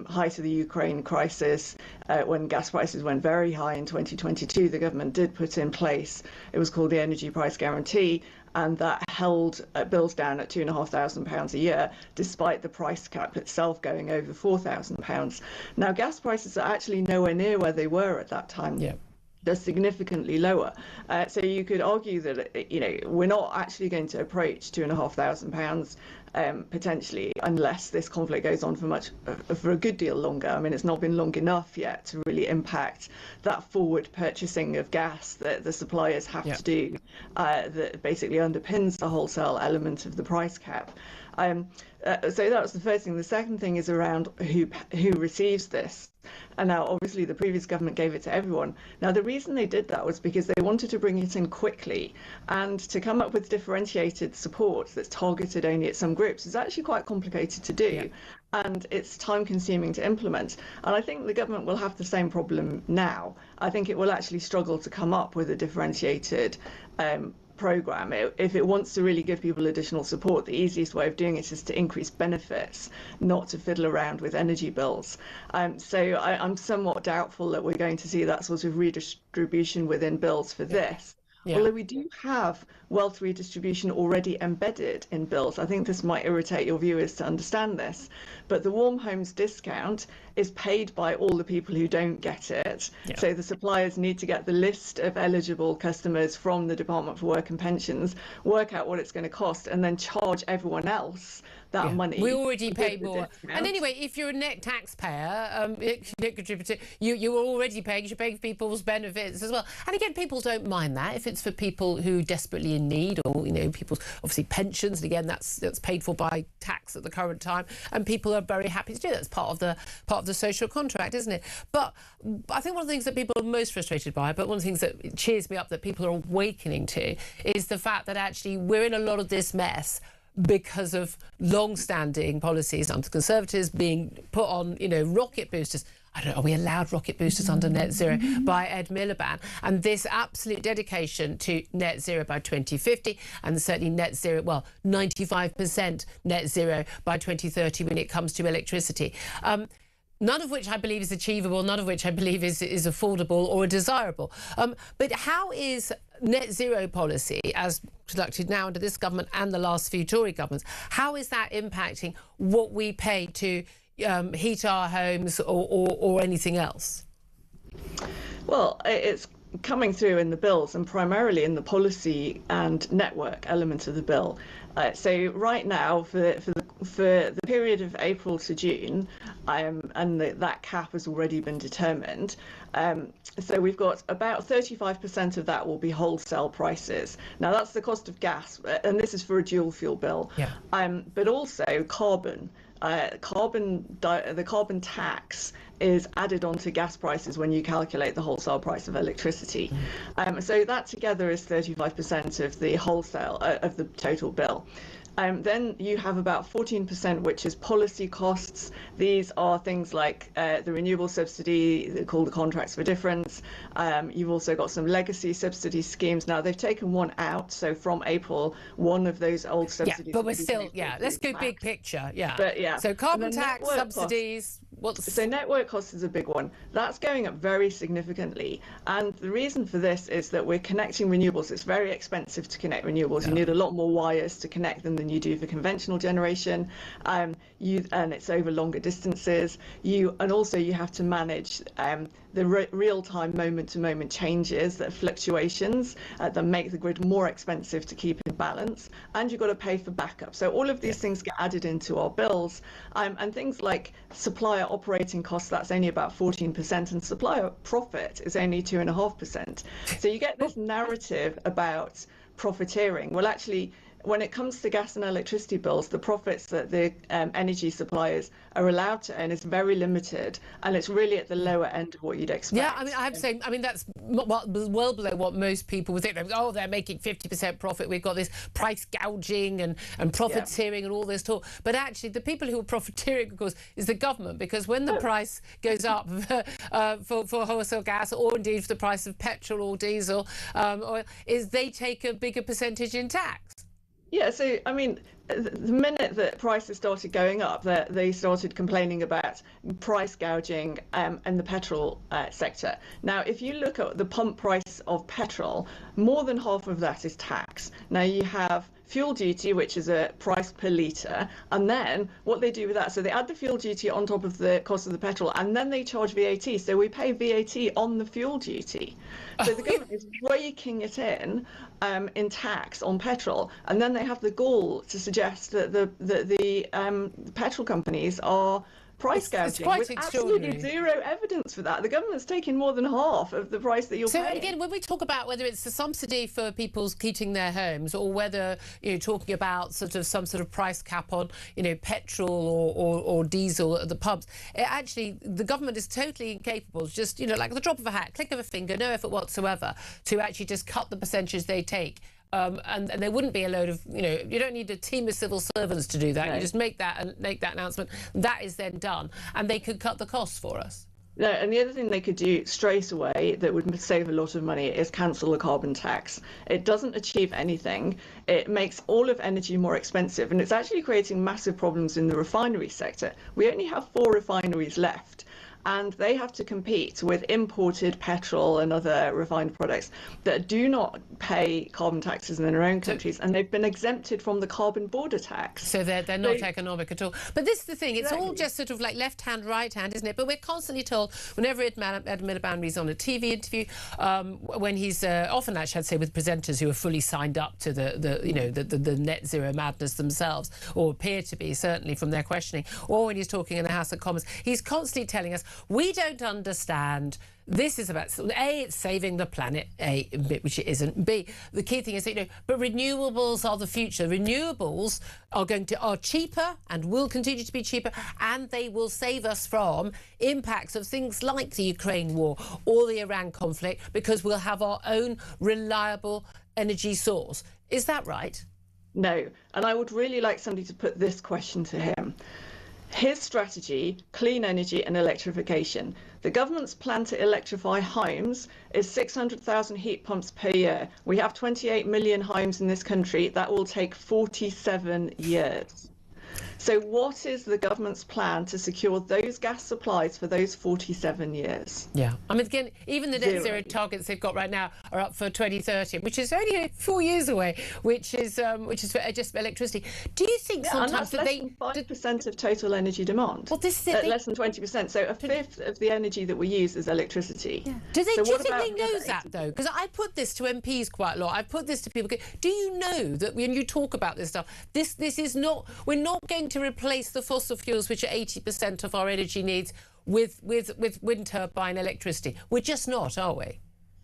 height of the Ukraine crisis, when gas prices went very high in 2022, the government did put in place, it was called the Energy Price Guarantee, and that held bills down at £2,500 a year, despite the price cap itself going over £4,000. Now, gas prices are actually nowhere near where they were at that time. Yeah. They're significantly lower. So you could argue that, we're not actually going to approach £2,500 potentially, unless this conflict goes on for a good deal longer. I mean, it's not been long enough yet to really impact that forward purchasing of gas that the suppliers have to do, that basically underpins the wholesale element of the price cap. So that was the first thing. The second thing is around who receives this. And now, obviously, the previous government gave it to everyone. Now, the reason they did that was because they wanted to bring it in quickly, and to come up with differentiated support that's targeted only at some groups is actually quite complicated to do, and it's time-consuming to implement. And I think the government will have the same problem now. I think it will actually struggle to come up with a differentiated programme. If it wants to really give people additional support, the easiest way of doing it is to increase benefits, not to fiddle around with energy bills. So I'm somewhat doubtful that we're going to see that sort of redistribution within bills for this. Although we do have wealth redistribution already embedded in bills. I think this might irritate your viewers to understand this, but the Warm Homes discount is paid by all the people who don't get it. So the suppliers need to get the list of eligible customers from the Department for Work and Pensions, work out what it's going to cost, and then charge everyone else that money. We already pay more. And anyway, if you're a net taxpayer, net contributor, you're already paying. You're paying for people's benefits as well. And again, people don't mind that if it's for people who are desperately in need, or people's obviously pensions. And again, that's paid for by tax at the current time, and people are very happy to do that. That's part of the social contract, isn't it? But I think one of the things that people are most frustrated by, but one of the things that cheers me up that people are awakening to, is the fact that actually we're in a lot of this mess because of long-standing policies under Conservatives being put on, rocket boosters. I don't know, are we allowed rocket boosters under net zero by Ed Miliband? And this absolute dedication to net zero by 2050, and certainly net zero, 95% net zero by 2030 when it comes to electricity. None of which I believe is achievable, none of which I believe is affordable or desirable. But how is net zero policy, as conducted now under this government and the last few Tory governments, how is that impacting what we pay to heat our homes or anything else? Well, it's coming through in the bills, and primarily in the policy and network element of the bill. So right now, for the period of April to June, and that cap has already been determined. So we've got about 35% of that will be wholesale prices. Now that's the cost of gas, and this is for a dual fuel bill. But also carbon. The carbon tax is added onto gas prices when you calculate the wholesale price of electricity. So that together is 35% of the wholesale of the total bill. Then you have about 14%, which is policy costs. These are things like the renewable subsidy, called the Contracts for Difference. You've also got some legacy subsidy schemes. Now, they've taken one out. So from April, one of those old subsidies... Yeah, but we're still... let's go big picture. Yeah. But, yeah. So carbon tax, subsidies... So network cost is a big one. That's going up very significantly. And the reason for this is that we're connecting renewables. It's very expensive to connect renewables. You need a lot more wires to connect them than you do for conventional generation. And it's over longer distances. And also you have to manage the real-time moment-to-moment changes, that fluctuations that make the grid more expensive to keep in balance. And you've got to pay for backup. So all of these things get added into our bills. And things like supplier operating costs, that's only about 14%, and supplier profit is only 2.5%. So you get this narrative about profiteering. Well, actually, when it comes to gas and electricity bills, the profits that the energy suppliers are allowed to earn is very limited, and it's really at the lower end of what you'd expect. Yeah, I mean, I have to say, that's well below what most people would think. Oh, they're making 50% profit. We've got this price gouging and profiteering and all this talk. But actually, the people who are profiteering, of course, is the government, because when the price goes up for wholesale gas, or indeed for the price of petrol or diesel, oil, is they take a bigger percentage in tax. Yeah, so, I mean, the minute that prices started going up, they started complaining about price gouging in the petrol sector. Now, if you look at the pump price of petrol, more than half of that is tax. Now, you have fuel duty, which is a price per litre, and then what they do with that, so they add the fuel duty on top of the cost of the petrol, and then they charge VAT, so we pay VAT on the fuel duty. So the government is raking it in tax on petrol, and then they have the gall to suggest that the petrol companies are price gouging with absolutely zero evidence for that. The government's taking more than half of the price that you're paying. So again, when we talk about whether it's a subsidy for people heating their homes, or whether you're talking about some sort of price cap on petrol or diesel at the pubs, actually the government is totally incapable, just like the drop of a hat, click of a finger, no effort whatsoever, to actually just cut the percentage they take. And there wouldn't be a load of, you don't need a team of civil servants to do that. No. You just make that announcement. That is then done, and they could cut the costs for us. No, and the other thing they could do straight away that would save a lot of money is cancel the carbon tax. It doesn't achieve anything. It makes all of energy more expensive, and it's actually creating massive problems in the refinery sector. We only have 4 refineries left, and they have to compete with imported petrol and other refined products that do not pay carbon taxes in their own countries, and they've been exempted from the carbon border tax. So they're not economic at all. But this is the thing, it's all just sort of like left hand, right hand, isn't it? But we're constantly told, whenever Ed Miliband is on a TV interview, when he's often, actually, I'd say, with presenters who are fully signed up to the net zero madness themselves, or appear to be, certainly from their questioning, or when he's talking in the House of Commons, he's constantly telling us, we don't understand. This is about, A, it's saving the planet, A, which it isn't. B, the key thing is, but renewables are the future. Renewables are cheaper and will continue to be cheaper, and they will save us from impacts of things like the Ukraine war or the Iran conflict, because we'll have our own reliable energy source. Is that right? No, and I would really like somebody to put this question to him. His strategy, clean energy and electrification. The government's plan to electrify homes is 600,000 heat pumps per year. We have 28 million homes in this country. That will take 47 years. So what is the government's plan to secure those gas supplies for those 47 years? Yeah. I mean, again, even the net zero targets they've got right now are up for 2030, which is only 4 years away, which is for just electricity. Do you think sometimes that they... 5% of total energy demand. Well, this is less than 20%. So a fifth of the energy that we use is electricity. Yeah. Do you think they know that, though? Because I put this to MPs quite a lot. I put this to people. Do you know that when you talk about this stuff, this is not... We're not going to replace the fossil fuels, which are 80% of our energy needs, with wind turbine electricity. We're just not, are we?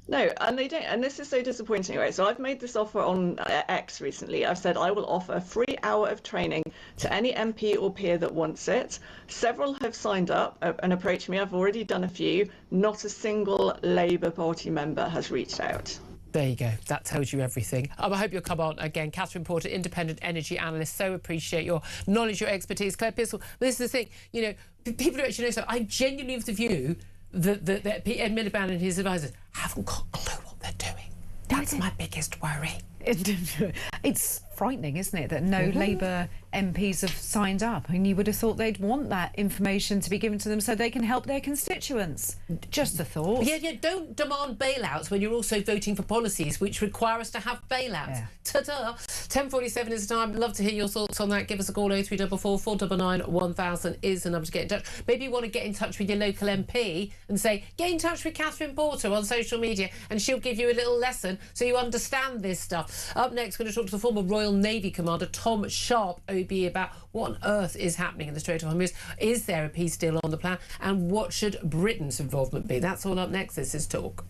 No, and they don't, and this is so disappointing, right? So I've made this offer on X recently. I've said I will offer a free hour of training to any MP or peer that wants it. Several have signed up and approached me. I've already done a few. Not a single Labour Party member has reached out. There you go. That tells you everything. I hope you'll come on again. Catherine Porter, independent energy analyst. So appreciate your knowledge, your expertise. Claire Pistol. This is the thing. You know, people don't actually know. So I genuinely have the view that Ed Miliband and his advisors haven't got a clue what they're doing. That's my biggest worry. It's frightening, isn't it, that no Labour MPs have signed up? I mean, you would have thought they'd want that information to be given to them so they can help their constituents. Just a thought. Yeah, don't demand bailouts when you're also voting for policies which require us to have bailouts. Yeah. Ta-da! 10:47 is the time. Love to hear your thoughts on that. Give us a call. 0344 499 1000 is the number to get in touch. Maybe you want to get in touch with your local MP and say, get in touch with Catherine Porter on social media and she'll give you a little lesson so you understand this stuff. Up next, we're going to talk to the former Royal Navy Commander Tom Sharp, OBE, about what on earth is happening in the Strait of Hormuz. Is there a peace deal on the plan? And what should Britain's involvement be? That's all up next. This is Talk.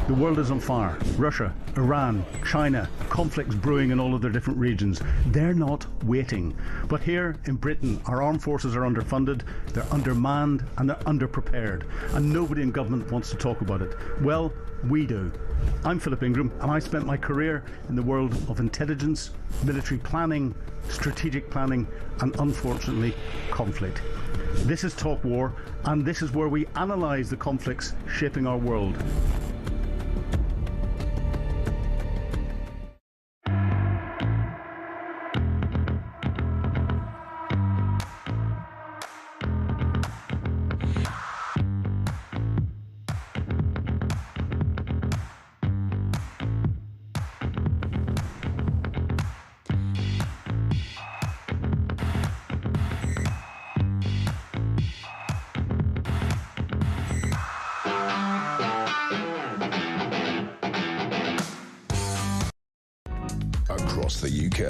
The world is on fire. Russia, Iran, China, conflicts brewing in all of their different regions. They're not waiting. But here in Britain, our armed forces are underfunded, they're undermanned and they're underprepared. And nobody in government wants to talk about it. Well, we do. I'm Philip Ingram and I spent my career in the world of intelligence, military planning, strategic planning and unfortunately conflict. This is Talk War and this is where we analyse the conflicts shaping our world. Across the UK,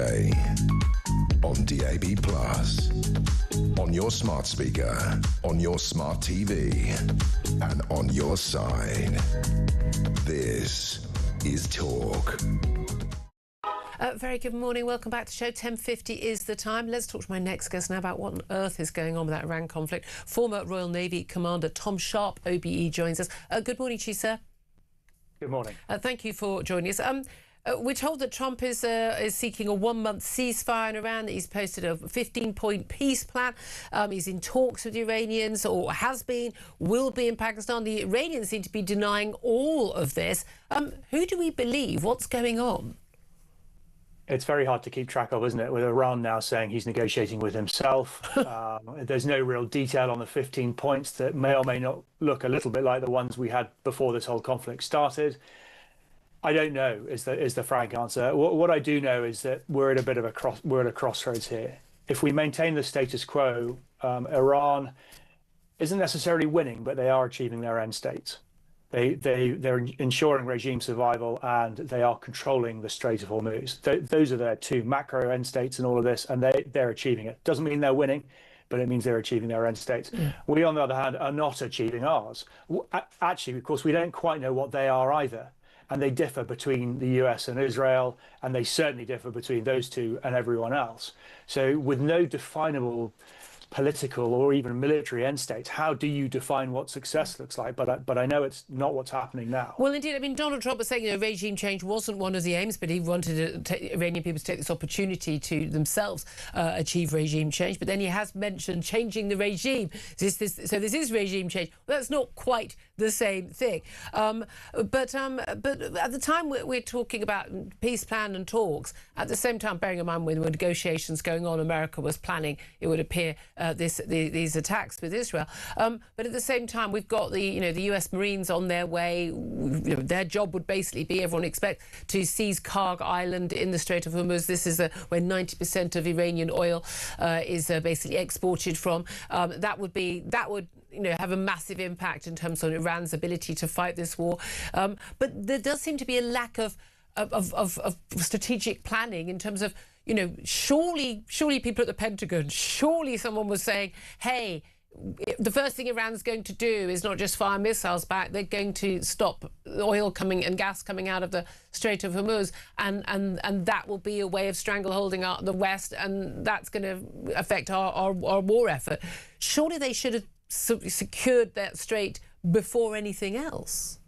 on DAB+, on your smart speaker, on your smart TV, and on your side. This is Talk. Very good morning. Welcome back to the show. 10:50 is the time. Let's talk to my next guest now about what on earth is going on with that Iran conflict. Former Royal Navy Commander Tom Sharp, OBE, joins us. Good morning to you, sir. Good morning. Thank you for joining us. We're told that Trump is seeking a one-month ceasefire in Iran, that he's posted a 15-point peace plan. He's in talks with the Iranians, or has been, will be in Pakistan. The Iranians seem to be denying all of this. Who do we believe? What's going on? It's very hard to keep track of, isn't it? With Iran now saying he's negotiating with himself. There's no real detail on the 15 points that may or may not look a little bit like the ones we had before this whole conflict started. I don't know is the frank answer. What I do know is that we're at a bit of a crossroads here. If we maintain the status quo, Iran isn't necessarily winning, but they are achieving their end state. They're ensuring regime survival and they are controlling the Strait of Hormuz. Those are their two macro end states in all of this, and they're achieving it. Doesn't mean they're winning, but it means they're achieving their end states. Yeah. We, on the other hand, are not achieving ours. Actually, of course, we don't quite know what they are either. And they differ between the US and Israel, and they certainly differ between those two and everyone else. So with no definable political or even military end states. How do you define what success looks like? But I know it's not what's happening now. Well, indeed, I mean, Donald Trump was saying, regime change wasn't one of the aims, but he wanted Iranian people to take this opportunity to themselves achieve regime change. But then he has mentioned changing the regime. So this is regime change. Well, that's not quite the same thing. But at the time we're talking about peace plan and talks, at the same time, bearing in mind when there were negotiations going on, America was planning, it would appear, these attacks with Israel. But at the same time, we've got the US Marines on their way. Their job would basically be, everyone expects, to seize Karg Island in the Strait of Hormuz. This is where 90% of Iranian oil is basically exported from. That would have a massive impact in terms of Iran's ability to fight this war. But there does seem to be a lack of strategic planning in terms of, surely people at the Pentagon, surely someone was saying, hey, the first thing Iran's going to do is not just fire missiles back, they're going to stop oil coming and gas coming out of the Strait of Hormuz, and that will be a way of strangleholding the West, and that's going to affect our war effort. Surely they should have secured that strait before anything else.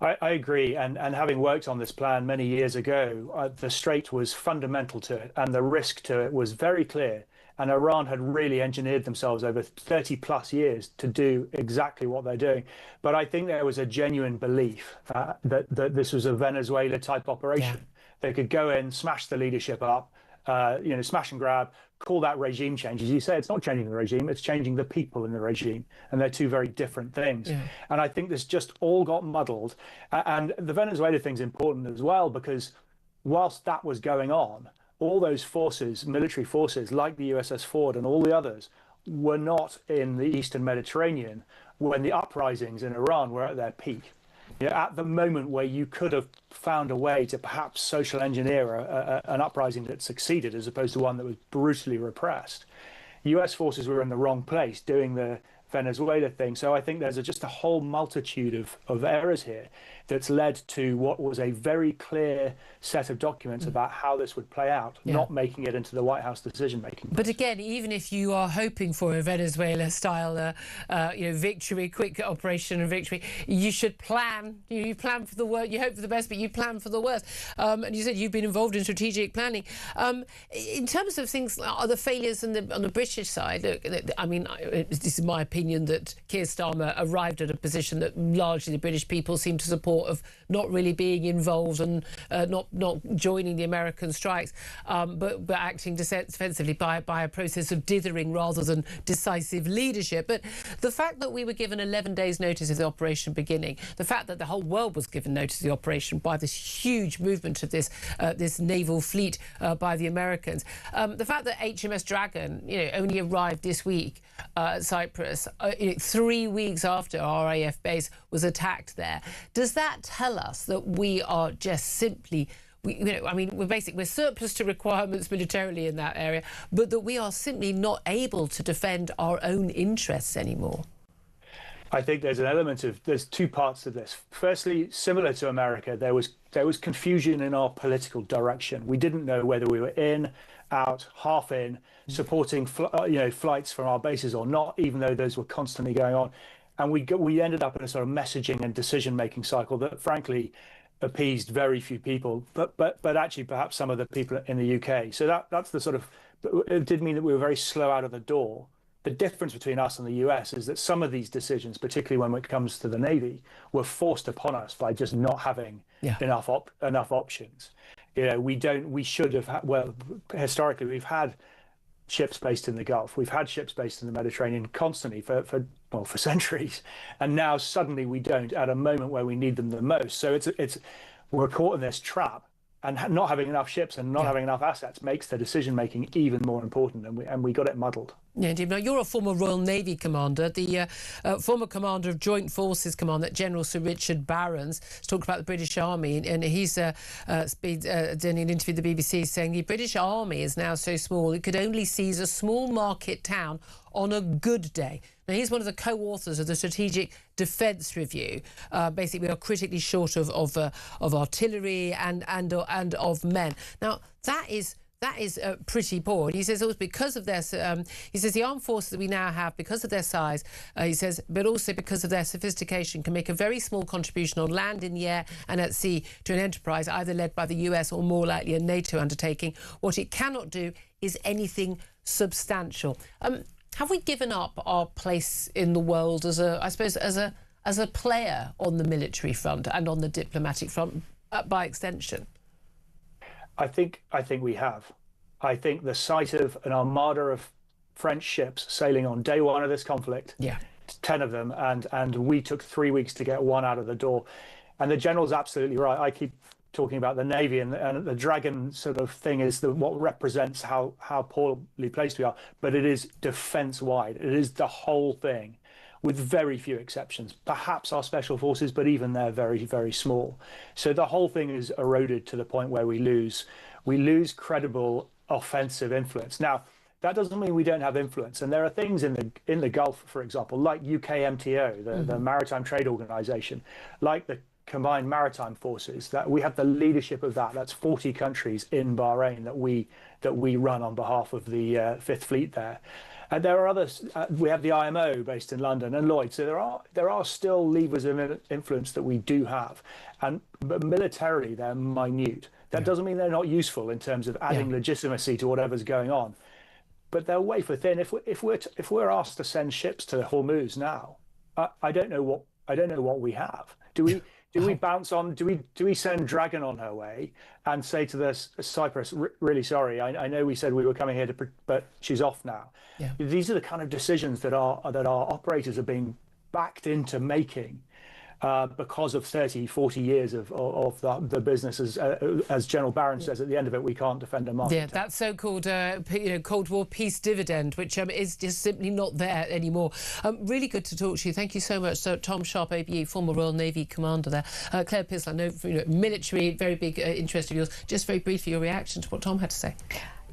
I agree, and having worked on this plan many years ago, the strait was fundamental to it, and the risk to it was very clear. And Iran had really engineered themselves over 30 plus years to do exactly what they're doing. But I think there was a genuine belief that this was a Venezuela type operation. Yeah. They could go in, smash the leadership up, smash and grab, call that regime change. As you say, it's not changing the regime, it's changing the people in the regime. And they're two very different things. Yeah. And I think this just all got muddled. And the Venezuela thing's important as well, because whilst that was going on, all those forces, military forces like the USS Ford and all the others, were not in the Eastern Mediterranean when the uprisings in Iran were at their peak. At the moment where you could have found a way to perhaps social engineer an uprising that succeeded as opposed to one that was brutally repressed, US forces were in the wrong place doing the Venezuela thing. So I think there's just a whole multitude of errors here that's led to what was a very clear set of documents about how this would play out, not making it into the White House decision-making. But again, even if you are hoping for a Venezuela-style, victory, quick operation and victory, you should plan. You plan for the worst. You hope for the best, but you plan for the worst. And you said you've been involved in strategic planning. In terms of things, are the failures on the British side? I mean, this is my opinion that Keir Starmer arrived at a position that largely the British people seem to support, of not really being involved and not joining the American strikes, but acting defensively by a process of dithering rather than decisive leadership. But the fact that we were given 11 days notice of the operation beginning, the fact that the whole world was given notice of the operation by this huge movement of this naval fleet by the Americans, the fact that HMS Dragon only arrived this week at Cyprus 3 weeks after our RAF base was attacked there, does that tell us that we are just simply, we're surplus to requirements militarily in that area, but that we are simply not able to defend our own interests anymore? I think there's two parts to this. Firstly, similar to America, there was confusion in our political direction. We didn't know whether we were in, out, half in, supporting flights from our bases or not, even though those were constantly going on. And we ended up in a sort of messaging and decision-making cycle that, frankly, appeased very few people, but actually perhaps some of the people in the UK. So that's the sort of, it did mean that we were very slow out of the door. The difference between us and the US is that some of these decisions, particularly when it comes to the Navy, were forced upon us by just not having enough options. We should have had, well, historically we've had ships based in the Gulf, we've had ships based in the Mediterranean constantly for centuries, and now suddenly we don't at a moment where we need them the most. So we're caught in this trap, and not having enough ships and not having enough assets makes the decision making even more important, and we got it muddled. Yeah, indeed. Now, you're a former Royal Navy commander. The former commander of Joint Forces Command, General Sir Richard Barrons, has talked about the British Army, and he's done an interview with the BBC saying the British Army is now so small it could only seize a small market town on a good day. Now, he's one of the co-authors of the Strategic Defence Review. Basically, we are critically short of artillery and of men. Now, that is That is pretty poor. And he says also because of their, he says the armed forces that we now have, because of their size, he says, but also because of their sophistication, can make a very small contribution on land, in the air and at sea to an enterprise either led by the US or more likely a NATO undertaking. What it cannot do is anything substantial. Have we given up our place in the world as a, I suppose, as a player on the military front and on the diplomatic front by extension? I think we have. I think the sight of an armada of French ships sailing on day one of this conflict, 10 of them, and we took 3 weeks to get one out of the door. And the general's absolutely right. I keep talking about the Navy, and the Dragon sort of thing is what represents how poorly placed we are. But it is defence-wide. It is the whole thing, with very few exceptions. Perhaps our special forces, but even they're very, very small. So the whole thing is eroded to the point where we lose credible offensive influence. Now, that doesn't mean we don't have influence. And there are things in the Gulf, for example, like UKMTO, the Maritime Trade Organization, like the Combined Maritime Forces, that we have the leadership of that. That's 40 countries in Bahrain that we run on behalf of the Fifth Fleet there. And there are others. We have the IMO based in London and Lloyd. So there are still levers of influence that we do have, but militarily they're minute. That doesn't mean they're not useful in terms of adding legitimacy to whatever's going on, but they're wafer thin. If we're asked to send ships to Hormuz now, I don't know what we have. Do we bounce on? Do we send Dragon on her way and say to the Cyprus, really sorry, I know we said we were coming here but she's off now. Yeah. These are the kind of decisions that our operators are being backed into making because of 30, 40 years of the business. As General Barron says, at the end of it, we can't defend a market. Yeah, that so-called Cold War peace dividend, which is just simply not there anymore. Really good to talk to you. Thank you so much. So Tom Sharp, ABE, former Royal Navy commander there. Claire Pissler, I know, military, very big interest of yours. Just very briefly, your reaction to what Tom had to say.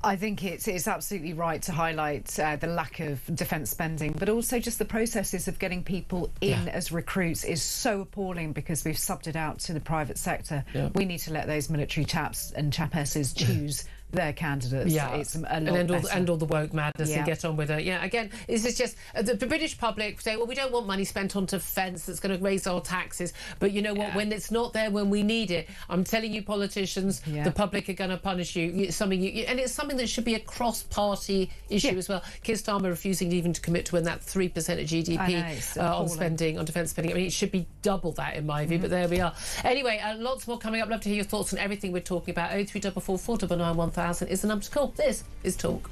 I think it's absolutely right to highlight the lack of defence spending, but also just the processes of getting people in as recruits is so appalling because we've subbed it out to the private sector. Yeah. We need to let those military chaps and chapesses choose their candidates. Yeah, it's a lot and all the woke madness and get on with it. Yeah, again, this is just the British public say, well, we don't want money spent on defence that's going to raise our taxes. But you know what? When it's not there when we need it, I'm telling you, politicians, the public are going to punish you. And it's something that should be a cross-party issue as well. Keir Starmer refusing even to commit to that 3% of GDP on spending, on defence spending. I mean, it should be double that in my view. But there we are. Anyway, lots more coming up. Love to hear your thoughts on everything we're talking about. 0344 499 1000 is the number to call. This is Talk.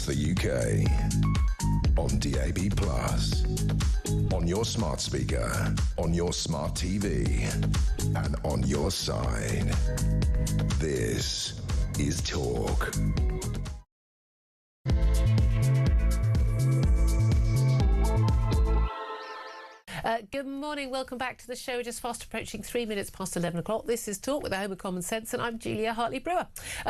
the UK. On DAB+, on your smart speaker, on your smart TV, and on your side. This is Talk. Good morning, welcome back to the show. Just fast approaching 3 minutes past 11 o'clock. This is Talk with the Home of Common Sense, and I'm Julia Hartley-Brewer.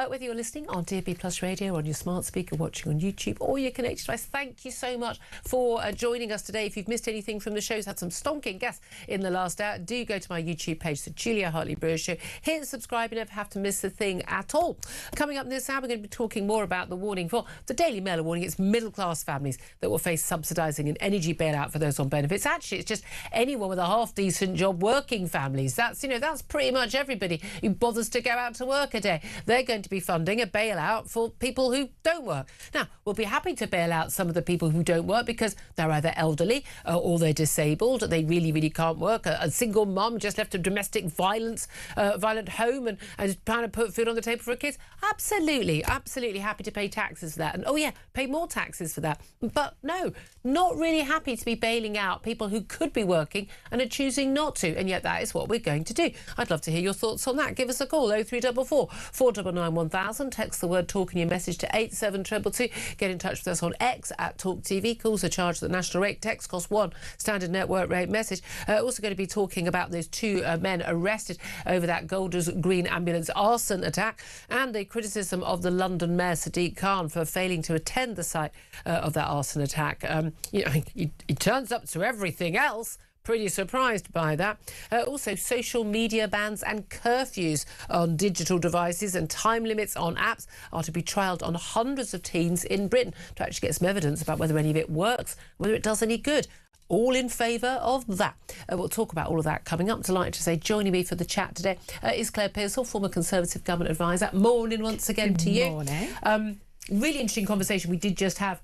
Whether you're listening on DAB+ radio, on your smart speaker, watching on YouTube, or your connected device, thank you so much for joining us today. If you've missed anything from the shows, had some stonking guests in the last hour, do go to my YouTube page, the Julia Hartley-Brewer Show. Hit subscribe, you never have to miss a thing at all. Coming up in this hour, we're going to be talking more about the warning for the Daily Mail, warning it's middle-class families that will face subsidising an energy bailout for those on benefits. Actually, it's just anyone with a half-decent job, working families. That's pretty much everybody who bothers to go out to work a day. They're going to be funding a bailout for people who don't work. Now, we'll be happy to bail out some of the people who don't work because they're either elderly or they're disabled. They really, really can't work. A single mum just left a domestic violent home and trying to put food on the table for her kids. Absolutely, absolutely happy to pay taxes for that. And, oh, yeah, pay more taxes for that. But, no, not really happy to be bailing out people who could be working and are choosing not to, and yet that is what we're going to do. I'd love to hear your thoughts on that. Give us a call, 0344 499 1000. Text the word Talk in your message to 87222. Get in touch with us on X at talkTV. Calls are charged at the national rate. Text costs £1. Standard network rate message. Also going to be talking about those two men arrested over that Golders Green ambulance arson attack and the criticism of the London Mayor Sadiq Khan for failing to attend the site of that arson attack. He turns up to everything else. Pretty surprised by that. Also, social media bans and curfews on digital devices and time limits on apps are to be trialled on hundreds of teens in Britain to actually get some evidence about whether any of it works, whether it does any good. All in favour of that. We'll talk about all of that coming up. Delighted to say joining me for the chat today is Claire Pearsall, former Conservative Government Advisor. Morning once again to you. Morning. Really interesting conversation we did just have,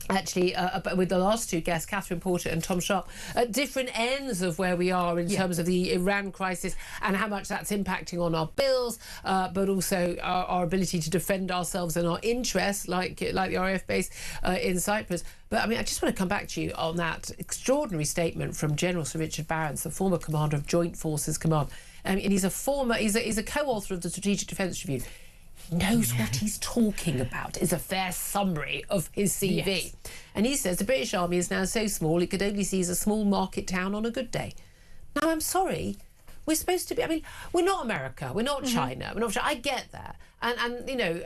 actually, with the last two guests, Catherine Porter and Tom Sharp, at different ends of where we are in terms of the Iran crisis and how much that's impacting on our bills, but also our ability to defend ourselves and our interests, like the RAF base in Cyprus. But, I mean, I just want to come back to you on that extraordinary statement from General Sir Richard Barrons, the former commander of Joint Forces Command. And he's a co-author of the Strategic Defence Review. Knows what he's talking about is a fair summary of his CV. Yes. And he says the British Army is now so small it could only seize a small market town on a good day. Now, I'm sorry, we're supposed to be, I mean, we're not America, we're not China, we're not China. I get that. And you know,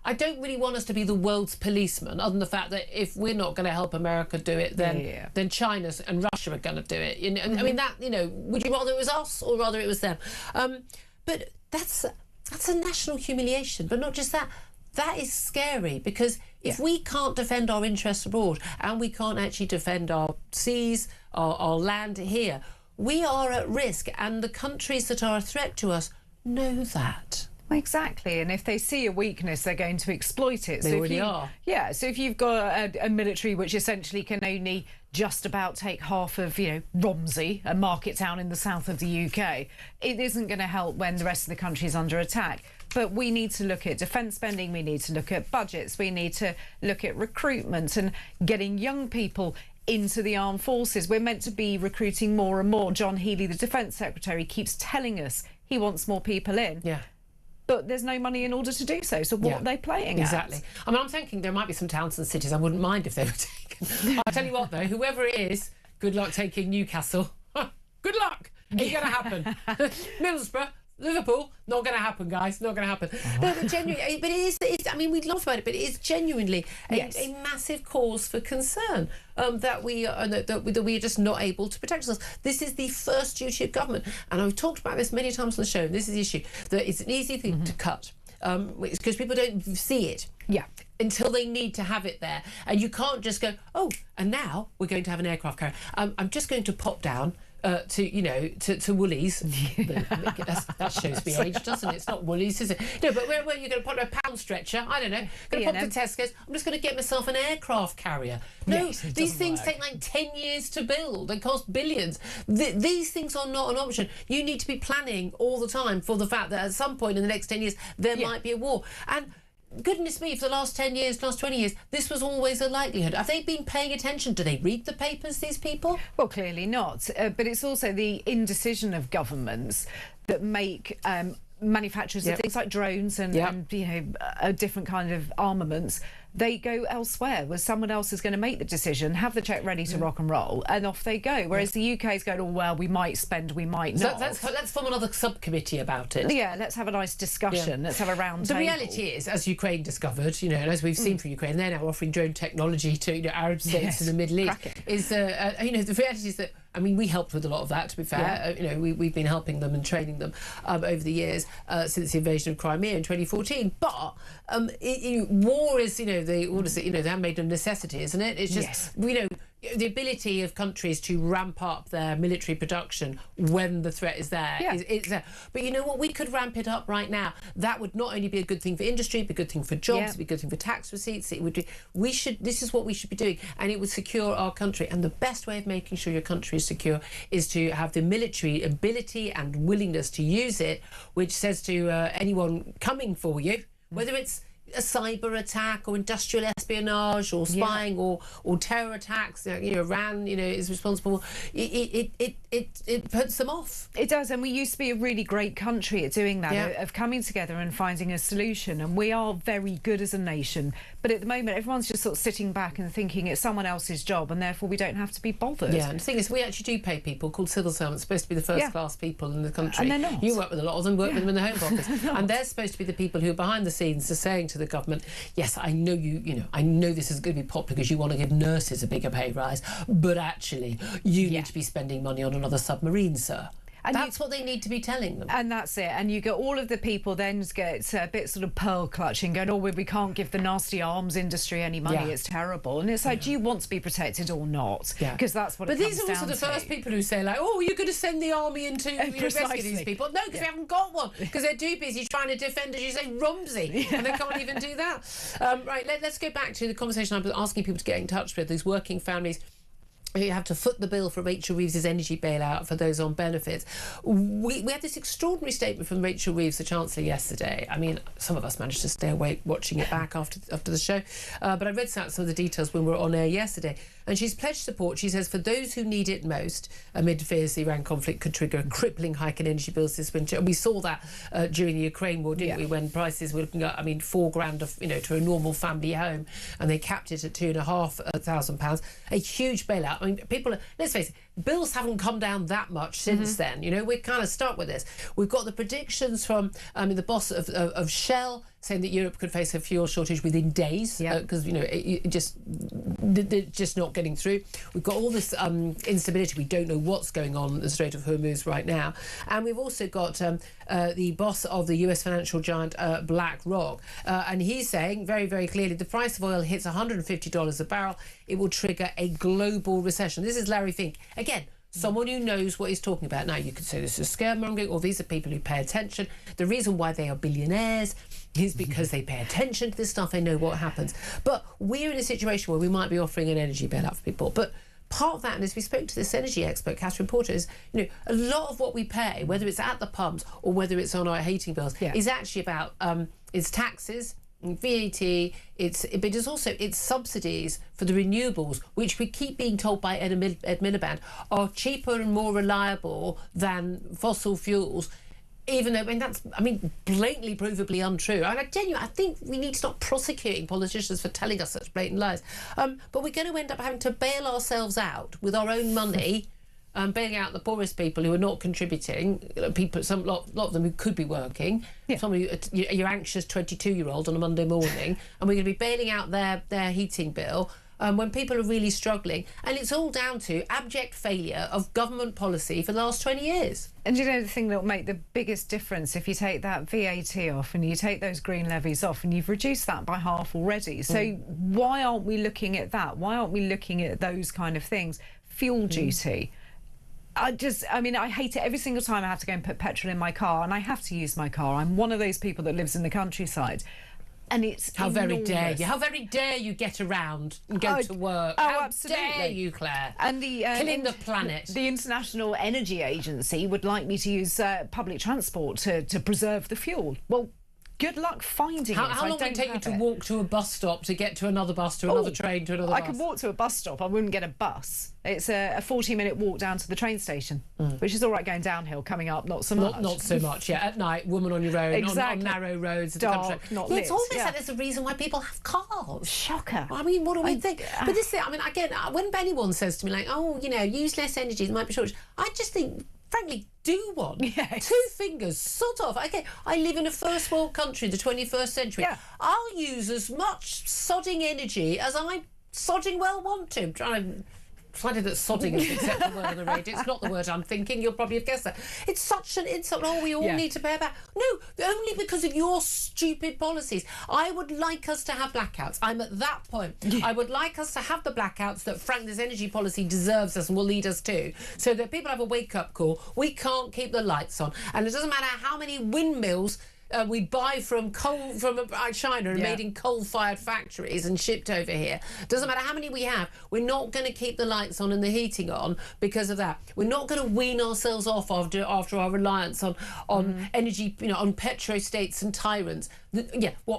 I don't really want us to be the world's policeman, other than the fact that if we're not going to help America do it, then China and Russia are going to do it. I mean, that, you know, would you rather it was us or rather it was them? But that's a national humiliation. But not just that. That is scary, because if we can't defend our interests abroad and we can't actually defend our seas, our land here, we are at risk, and the countries that are a threat to us know that. Exactly, and if they see a weakness, they're going to exploit it. They already are. Yeah, so if you've got a military which essentially can only just about take half of, you know, Romsey, a market town in the south of the UK, it isn't going to help when the rest of the country is under attack. But we need to look at defence spending, we need to look at budgets, we need to look at recruitment and getting young people into the armed forces. We're meant to be recruiting more and more. John Healey, the Defence Secretary, keeps telling us he wants more people in. Yeah. But there's no money in order to do so. So what are they playing Exactly. at? I mean, I'm thinking there might be some towns and cities I wouldn't mind if they were taken. I'll tell you what, though, whoever it is, good luck taking Newcastle. Good luck. Ain't going to happen. Middlesbrough, Liverpool, not going to happen, guys. Not going to happen. No, but genuinely, but it is. I mean, we laugh about it, but it is genuinely a massive cause for concern that we are just not able to protect ourselves. This is the first duty of government, and I've talked about this many times on the show. And this is the issue, that it's an easy thing to cut because people don't see it. Yeah. Until they need to have it there, and you can't just go, oh, and now we're going to have an aircraft carrier. I'm just going to pop down to Woolies. That shows me age, doesn't it? It's not Woolies, is it? No, but where are you going to put a pound stretcher? I don't know. Going to pop to Tesco's. I'm just going to get myself an aircraft carrier. No, these things take like 10 years to build. They cost billions. These things are not an option. You need to be planning all the time for the fact that at some point in the next 10 years there might be a war. And goodness me, for the last 10 years, last 20 years, this was always a likelihood. Have they been paying attention? Do they read the papers, these people? Well, clearly not. But it's also the indecision of governments that make manufacturers of things like drones and you know, a different kind of armaments. They go elsewhere where someone else is going to make the decision, have the cheque ready to rock and roll, and off they go. Whereas the UK is going, oh, well, we might spend, we might not. Let's form another subcommittee about it. Yeah, let's have a nice discussion. Let's have a round table. The reality is, as Ukraine discovered, you know, and as we've seen from Ukraine, they're now offering drone technology to, you know, Arab states in the Middle East. Is you know, the reality is that, I mean, we helped with a lot of that, to be fair. You know, we've been helping them and training them over the years since the invasion of Crimea in 2014. But war is, you know, the handmaid of necessity, isn't it? It's just, you know, the ability of countries to ramp up their military production when the threat is there. Is there. But you know what? We could ramp it up right now. That would not only be a good thing for industry, it'd be a good thing for jobs, it'd be a good thing for tax receipts. It would do. This is what we should be doing, and it would secure our country. And the best way of making sure your country is secure is to have the military ability and willingness to use it, which says to anyone coming for you, whether it's a cyber attack or industrial espionage or spying or terror attacks, you know, Iran, you know, is responsible. It puts them off. It does, and we used to be a really great country at doing that, of coming together and finding a solution, and we are very good as a nation. But at the moment, everyone's just sort of sitting back and thinking it's someone else's job, and therefore we don't have to be bothered. Yeah, and the thing is, we actually do pay people called civil servants, supposed to be the first-class people in the country. And they're not. You work with a lot of them, work with them in the Home Office, and they're supposed to be the people who are behind the scenes are saying to the government, yes, I know I know this is going to be popular because you want to give nurses a bigger pay rise, but actually you need to be spending money on another submarine, sir. And that's what they need to be telling them. And that's it. And you get all of the people then get a bit sort of pearl clutching, going, oh, we can't give the nasty arms industry any money. It's terrible. And it's like, do you want to be protected or not? Because that's what it comes down to. But these are also the first people who say, like, oh, you're going to send the army in to rescue these people. No, because we haven't got one. Because they're too busy trying to defend, as you say, Rumsey. And they can't even do that. Right, let's go back to the conversation I was asking people to get in touch with, these working families who have to foot the bill for Rachel Reeves's energy bailout for those on benefits. We had this extraordinary statement from Rachel Reeves, the Chancellor, yesterday. I mean, some of us managed to stay awake watching it back after the show, but I read some of the details when we were on air yesterday. And she's pledged support, she says, for those who need it most amid fears the Iran conflict could trigger a crippling hike in energy bills this winter. And we saw that during the Ukraine war, didn't we, when prices were looking at, I mean, £4,000 to a normal family home, and they capped it at £2,500. A huge bailout. I mean, people, let's face it, bills haven't come down that much since then. You know, we're kind of stuck with this. We've got the predictions from the boss of Shell saying that Europe could face a fuel shortage within days because, you know, they're just not getting through. We've got all this instability. We don't know what's going on at the Strait of Hormuz right now. And we've also got the boss of the US financial giant BlackRock. And he's saying very, very clearly, the price of oil hits $150 a barrel, it will trigger a global recession. This is Larry Fink. Again, someone who knows what he's talking about. Now, you could say this is scaremongering, or these are people who pay attention. The reason why they are billionaires is because they pay attention to this stuff. They know what happens. But we're in a situation where we might be offering an energy bailout for people. But part of that, and as we spoke to this energy expert, Catherine Porter, is, you know, a lot of what we pay, whether it's at the pumps or whether it's on our heating bills, is actually about it's taxes, VAT, but it's also it's subsidies for the renewables, which we keep being told by Ed Miliband are cheaper and more reliable than fossil fuels, even though, that's blatantly provably untrue. And I think we need to stop prosecuting politicians for telling us such blatant lies. But we're going to end up having to bail ourselves out with our own money. Bailing out the poorest people who are not contributing, people, a lot of them who could be working, your anxious 22-year-old on a Monday morning, and we're going to be bailing out their heating bill when people are really struggling. And it's all down to abject failure of government policy for the last 20 years. And you know the thing that will make the biggest difference, if you take that VAT off and you take those green levies off, and you've reduced that by half already. So why aren't we looking at that? Why aren't we looking at those kind of things? Fuel duty. I hate it every single time I have to go and put petrol in my car, and I have to use my car. I'm one of those people that lives in the countryside. And it's How very dare you? How very dare you get around and go to work? Oh, How absolutely. dare you, Claire? And the killing the planet. The International Energy Agency would like me to use public transport to preserve the fuel. Well, Good luck finding it. How long would it take you to walk to a bus stop to get to another bus, to another train, to another bus? I could walk to a bus stop. I wouldn't get a bus. It's a 40-minute walk down to the train station, which is all right going downhill. Coming up, not so much. Not so much, yeah. At night, woman on your own, exactly. on narrow roads. Dark, not lit. It's almost like there's a reason why people have cars. Shocker. I mean, what do we think? But this thing, I mean, again, when anyone says to me, like, oh, you know, use less energy, it might be short, I just think, frankly, do one. Yes. 2 fingers, sort of. Okay, I live in a first world country, the 21st century. Yeah. I'll use as much sodding energy as I sodding well want to. Decided that sodding is the acceptable word on the radio. It's not the word I'm thinking. You'll probably have guessed that. It's such an insult. Oh, we all need to pay back. No, only because of your stupid policies. I would like us to have blackouts. I'm at that point. I would like us to have the blackouts that, frankly, this energy policy deserves us and will lead us to, so that people have a wake-up call. We can't keep the lights on. And it doesn't matter how many windmills we buy from China and made in coal-fired factories and shipped over here. Doesn't matter how many we have. We're not going to keep the lights on and the heating on because of that. We're not going to wean ourselves off after our reliance on energy, you know, on petrostates and tyrants.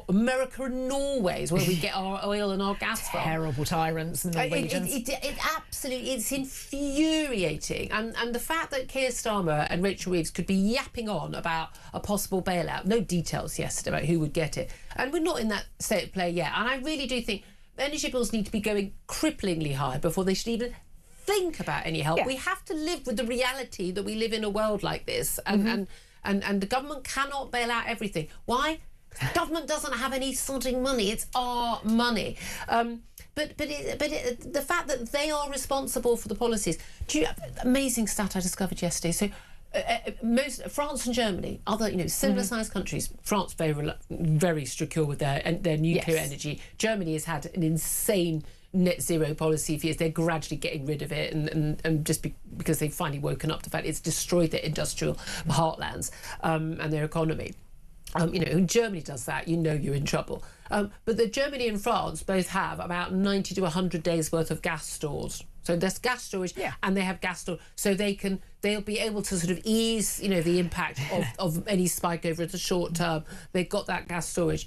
America and Norway is where we get our oil and our gas from. Terrible tyrants, the Norwegians. It absolutely, it's infuriating. And the fact that Keir Starmer and Rachel Reeves could be yapping on about a possible bailout, no details yesterday about who would get it, and we're not in that state of play yet. And I really do think energy bills need to be going cripplingly high before they should even think about any help. We have to live with the reality that we live in a world like this, and the government cannot bail out everything. Why? Government doesn't have any sodding money. It's our money. But the fact that they are responsible for the policies. Amazing stat I discovered yesterday. So France and Germany, other similar-sized countries. France very secure with their nuclear energy. Germany has had an insane net zero policy for years. They're gradually getting rid of it, and just because they've finally woken up to the fact it's destroyed their industrial heartlands and their economy. When Germany does that, you're in trouble. But Germany and France both have about 90 to 100 days worth of gas stores. So there's gas storage, and they have gas storage, so they'll be able to sort of ease, the impact of any spike over the short term. They've got that gas storage.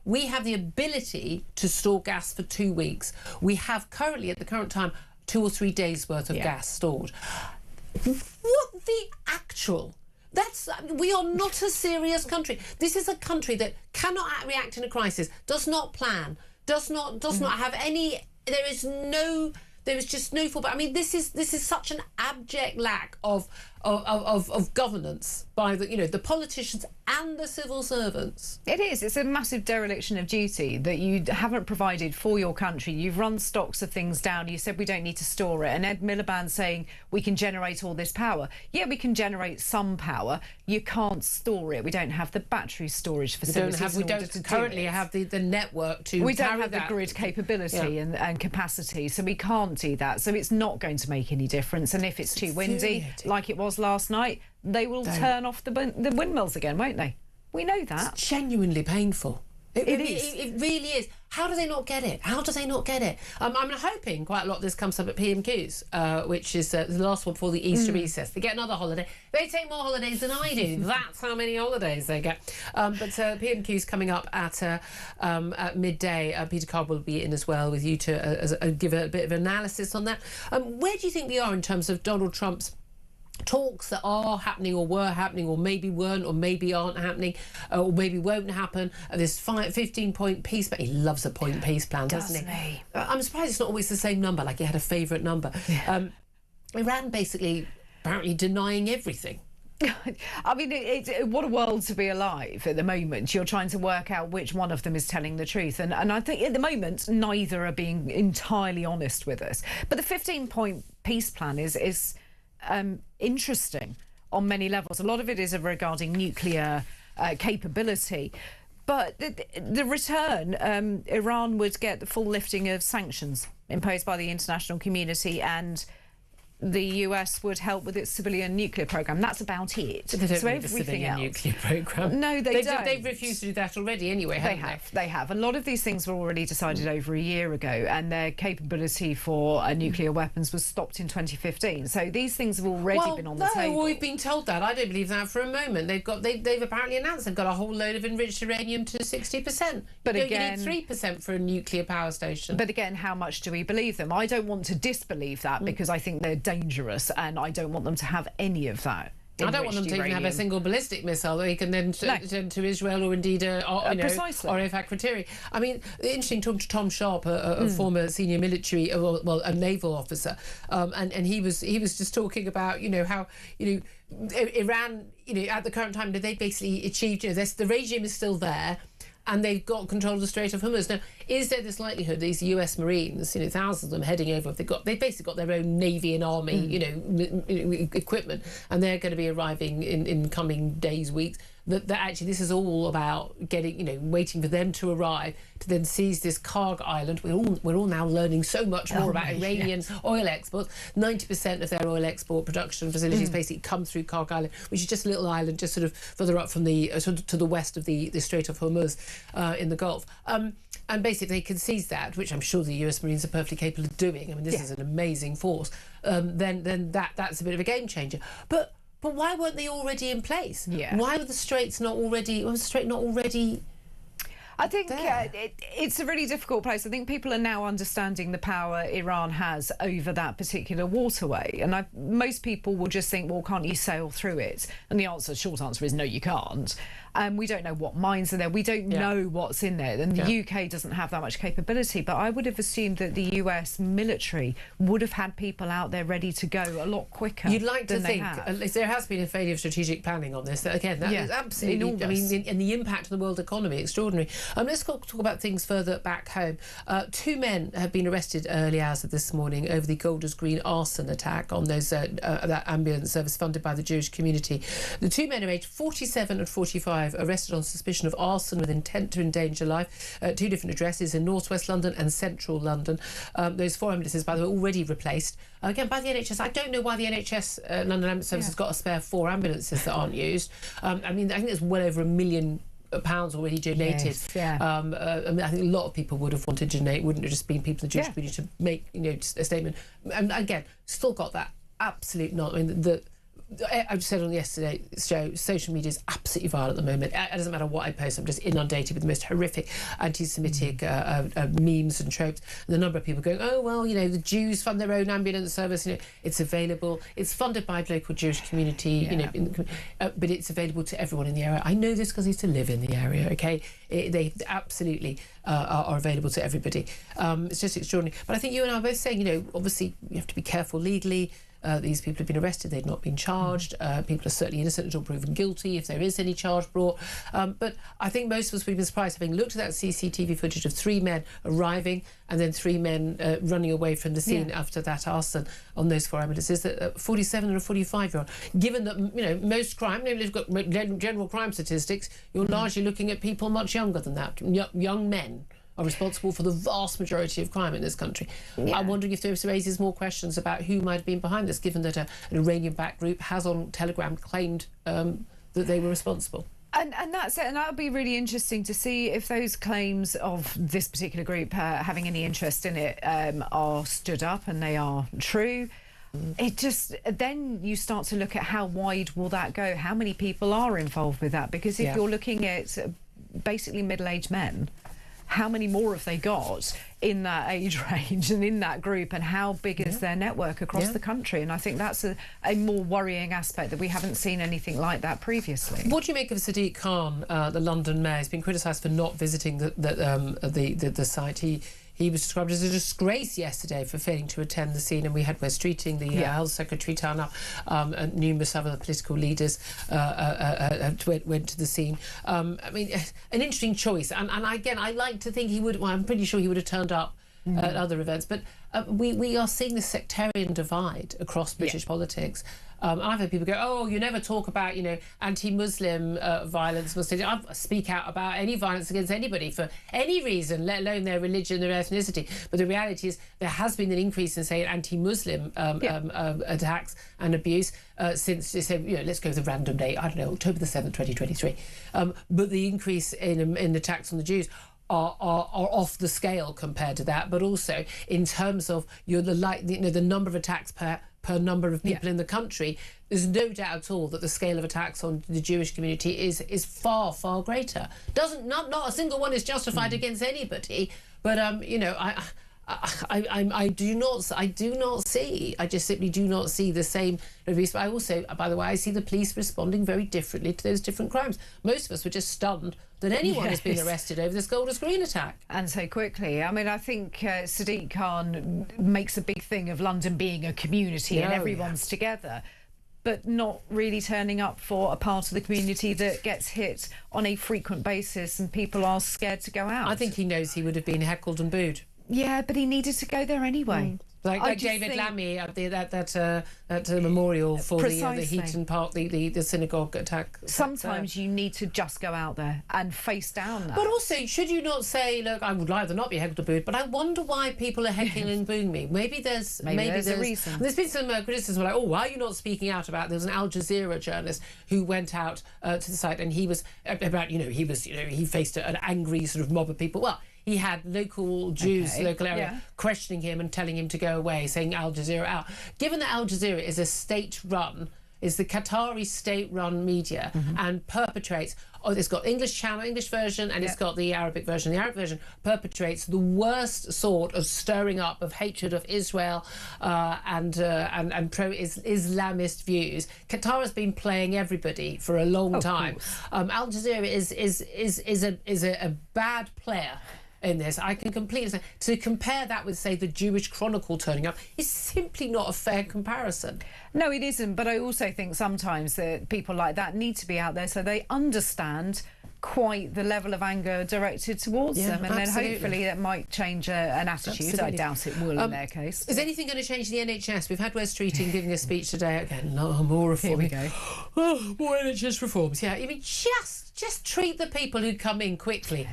We have the ability to store gas for 2 weeks. We have currently, at the current time, 2 or 3 days worth of gas stored. What the actual? We are not a serious country. This is a country that cannot react in a crisis, does not plan, does not have any. There is just no fallback. I mean, this is such an abject lack of governance by the politicians and the civil servants. It is. It's a massive dereliction of duty that you haven't provided for your country. You've run stocks of things down. You said we don't need to store it. And Ed Miliband saying we can generate all this power. Yeah, we can generate some power. You can't store it. We don't have the battery storage facilities. We don't currently have the network to. We don't have the grid capability and capacity, so we can't do that. So it's not going to make any difference. And if it's too windy, like it was last night, they will turn off the windmills again, won't they? We know that. It's genuinely painful. It is. It really is. How do they not get it? I'm hoping quite a lot of this comes up at PMQs, which is the last one before the Easter recess. They get another holiday. They take more holidays than I do. That's how many holidays they get. But PMQs coming up at midday. Peter Card will be in as well with you to give a bit of analysis on that. Where do you think we are in terms of Donald Trump's talks that are happening or were happening or maybe weren't or maybe aren't happening or maybe won't happen? This 15-point peace plan. He loves a point peace plan, doesn't he? I'm surprised it's not always the same number, like he had a favourite number. Iran basically apparently denying everything. I mean, what a world to be alive at the moment. You're trying to work out which one of them is telling the truth. And I think at the moment, neither are being entirely honest with us. But the 15-point peace plan is interesting on many levels. A lot of it is regarding nuclear capability. But the return, Iran would get the full lifting of sanctions imposed by the international community, and the US would help with its civilian nuclear program. That's about it. But they don't so need a civilian nuclear program. No, they don't. They've refused to do that already anyway, haven't they? They have. A lot of these things were already decided over a year ago, and their capability for nuclear weapons was stopped in 2015. So these things have already been on the table. Well, we've been told that. I don't believe that for a moment. They've apparently announced they've got a whole load of enriched uranium to 60%. But you again, need 3% for a nuclear power station. But again, how much do we believe them? I don't want to disbelieve that because I think they're dangerous, and I don't want them to have any of that. I don't want them to even have a single ballistic missile that they can then send to Israel or indeed RFA Qatari. I mean, interesting talking to Tom Sharp, a former senior military, a naval officer, and he was just talking about how Iran at the current time they basically achieved the regime is still there. And they've got control of the Strait of Hormuz. Now, is there this likelihood these US Marines, thousands of them heading over, they've basically got their own Navy and Army, equipment, and they're going to be arriving in coming days, weeks, that actually this is all about getting, waiting for them to arrive to then seize this Karg island. We're all now learning so much more about Iranian oil exports. 90% of their oil export production facilities basically come through Karg Island, which is just a little island just sort of further up from the to the west of the Strait of Hormuz in the Gulf. And basically they can seize that, which I'm sure the US Marines are perfectly capable of doing. I mean, this is an amazing force. Then that's a bit of a game changer. But why weren't they already in place? Yeah. Why were the Straits not already? Was the Strait not already? I think it's a really difficult place. I think people are now understanding the power Iran has over that particular waterway. And most people will just think, well, can't you sail through it? And the short answer is no, you can't. We don't know what mines are there. We don't know what's in there. And the UK doesn't have that much capability. But I would have assumed that the US military would have had people out there ready to go a lot quicker. You'd like to think there has been a failure of strategic planning on this. That is absolutely enormous. I mean, and the impact on the world economy, extraordinary. Let's talk about things further back home. 2 men have been arrested early hours of this morning over the Golders Green arson attack on those that ambulance service funded by the Jewish community. The 2 men are aged 47 and 45. Arrested on suspicion of arson with intent to endanger life. 2 different addresses in northwest London and central London. Those 4 ambulances, by the way, already replaced again by the NHS. I don't know why the NHS London Ambulance Service has got a spare 4 ambulances that aren't used. I mean, I think there's well over £1 million already donated. I mean, I think a lot of people would have wanted to donate. Wouldn't have just been people in the Jewish community to make just a statement. And again, still got that absolute not. I mean, I've said on yesterday's show, social media is absolutely vile at the moment. It doesn't matter what I post, I'm just inundated with the most horrific anti-Semitic memes and tropes. And the number of people going, oh, well, the Jews fund their own ambulance service. It's available. It's funded by the local Jewish community, but it's available to everyone in the area. I know this because I used to live in the area, OK? They absolutely are available to everybody. It's just extraordinary. But I think you and I are both saying, obviously, you have to be careful legally. These people have been arrested, they've not been charged. People are certainly innocent until proven guilty if there is any charge brought. But I think most of us would be surprised, having looked at that CCTV footage of 3 men arriving and then 3 men running away from the scene after that arson on those 4 ambulances, that 47 and a 45-year-old. Given that, most crime, we've got general crime statistics, you're largely looking at people much younger than that, young men. Are responsible for the vast majority of crime in this country. I'm wondering if this raises more questions about who might have been behind this, given that an Iranian-backed group has on Telegram claimed that they were responsible. And that's it, and that'll be really interesting to see if those claims of this particular group having any interest in it are stood up and they are true. Then you start to look at how wide will that go, how many people are involved with that, because if you're looking at basically middle-aged men, how many more have they got in that age range and in that group, and how big is their network across the country? And I think that's a more worrying aspect, that we haven't seen anything like that previously. What do you make of Sadiq Khan, the London mayor? He's been criticised for not visiting the site. He was described as a disgrace yesterday for failing to attend the scene, and we had West Streeting, the Health Secretary, turn up, and numerous other political leaders went to the scene. I mean, an interesting choice, and again, I like to think he would. Well, I'm pretty sure he would have turned up at other events, but we are seeing this sectarian divide across British politics. I've heard people go, oh, you never talk about, anti-Muslim violence. I speak out about any violence against anybody for any reason, let alone their religion, their ethnicity. But the reality is there has been an increase in, say, anti-Muslim attacks and abuse since, let's go with a random date, I don't know, October the 7th, 2023. But the increase in attacks on the Jews are off the scale compared to that, but also in terms of the number of attacks per number of people in the country, there's no doubt at all that the scale of attacks on the Jewish community is far, far greater. Not a single one is justified against anybody, but I just simply do not see the same abuse. But I also, by the way, I see the police responding very differently to those different crimes. Most of us were just stunned that anyone has been arrested over this Golders Green attack. And so quickly. I mean, I think Sadiq Khan makes a big thing of London being a community and everyone's together, but not really turning up for a part of the community that gets hit on a frequent basis and people are scared to go out. I think he knows he would have been heckled and booed. Yeah, but he needed to go there anyway. Like David Lammy at that memorial for the Heaton Park, the synagogue attack. Sometimes you need to just go out there and face down that. But also, should you not say, look, I would rather not be heckled or booed, but I wonder why people are heckling and booing me. Maybe there's a reason. There's been some criticism like, why are you not speaking out about? There was an Al Jazeera journalist who went out to the site and he was he faced an angry sort of mob of people. Well, he had local Jews, local area, questioning him and telling him to go away, saying Al Jazeera out. Given that Al Jazeera is a state-run, is the Qatari state-run media and perpetrates, it's got English channel, English version, and it's got the Arabic version. The Arabic version perpetrates the worst sort of stirring up of hatred of Israel and pro-Islamist views. Qatar has been playing everybody for a long time. Al Jazeera is a bad player in this. I can completely say, to compare that with, say, the Jewish Chronicle turning up is simply not a fair comparison. No, it isn't, but I also think sometimes that people like that need to be out there so they understand quite the level of anger directed towards them, and then hopefully that might change an attitude. I doubt it will in their case. Is anything going to change the NHS? We've had Wes Streeting giving a speech today. Again, more reform. Here we go. Oh, more NHS reforms. Yeah, I mean, just treat the people who come in quickly.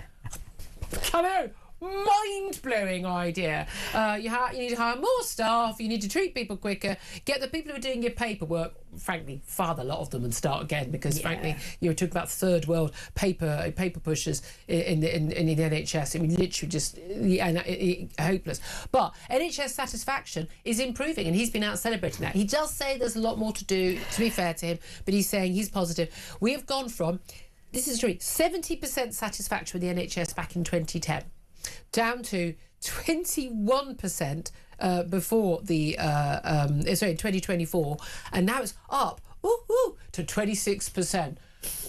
Come on. Mind-blowing idea. You need to hire more staff, you need to treat people quicker, get the people who are doing your paperwork, frankly, fire a lot of them and start again, because frankly, you're talking about third world paper pushers in the NHS. I mean, literally just hopeless. But NHS satisfaction is improving, and he's been out celebrating that. He does say there's a lot more to do, to be fair to him, but he's saying he's positive. We have gone from, this is true, 70% satisfaction with the NHS back in 2010, down to 21% before the 2024, and now it's up to 26%.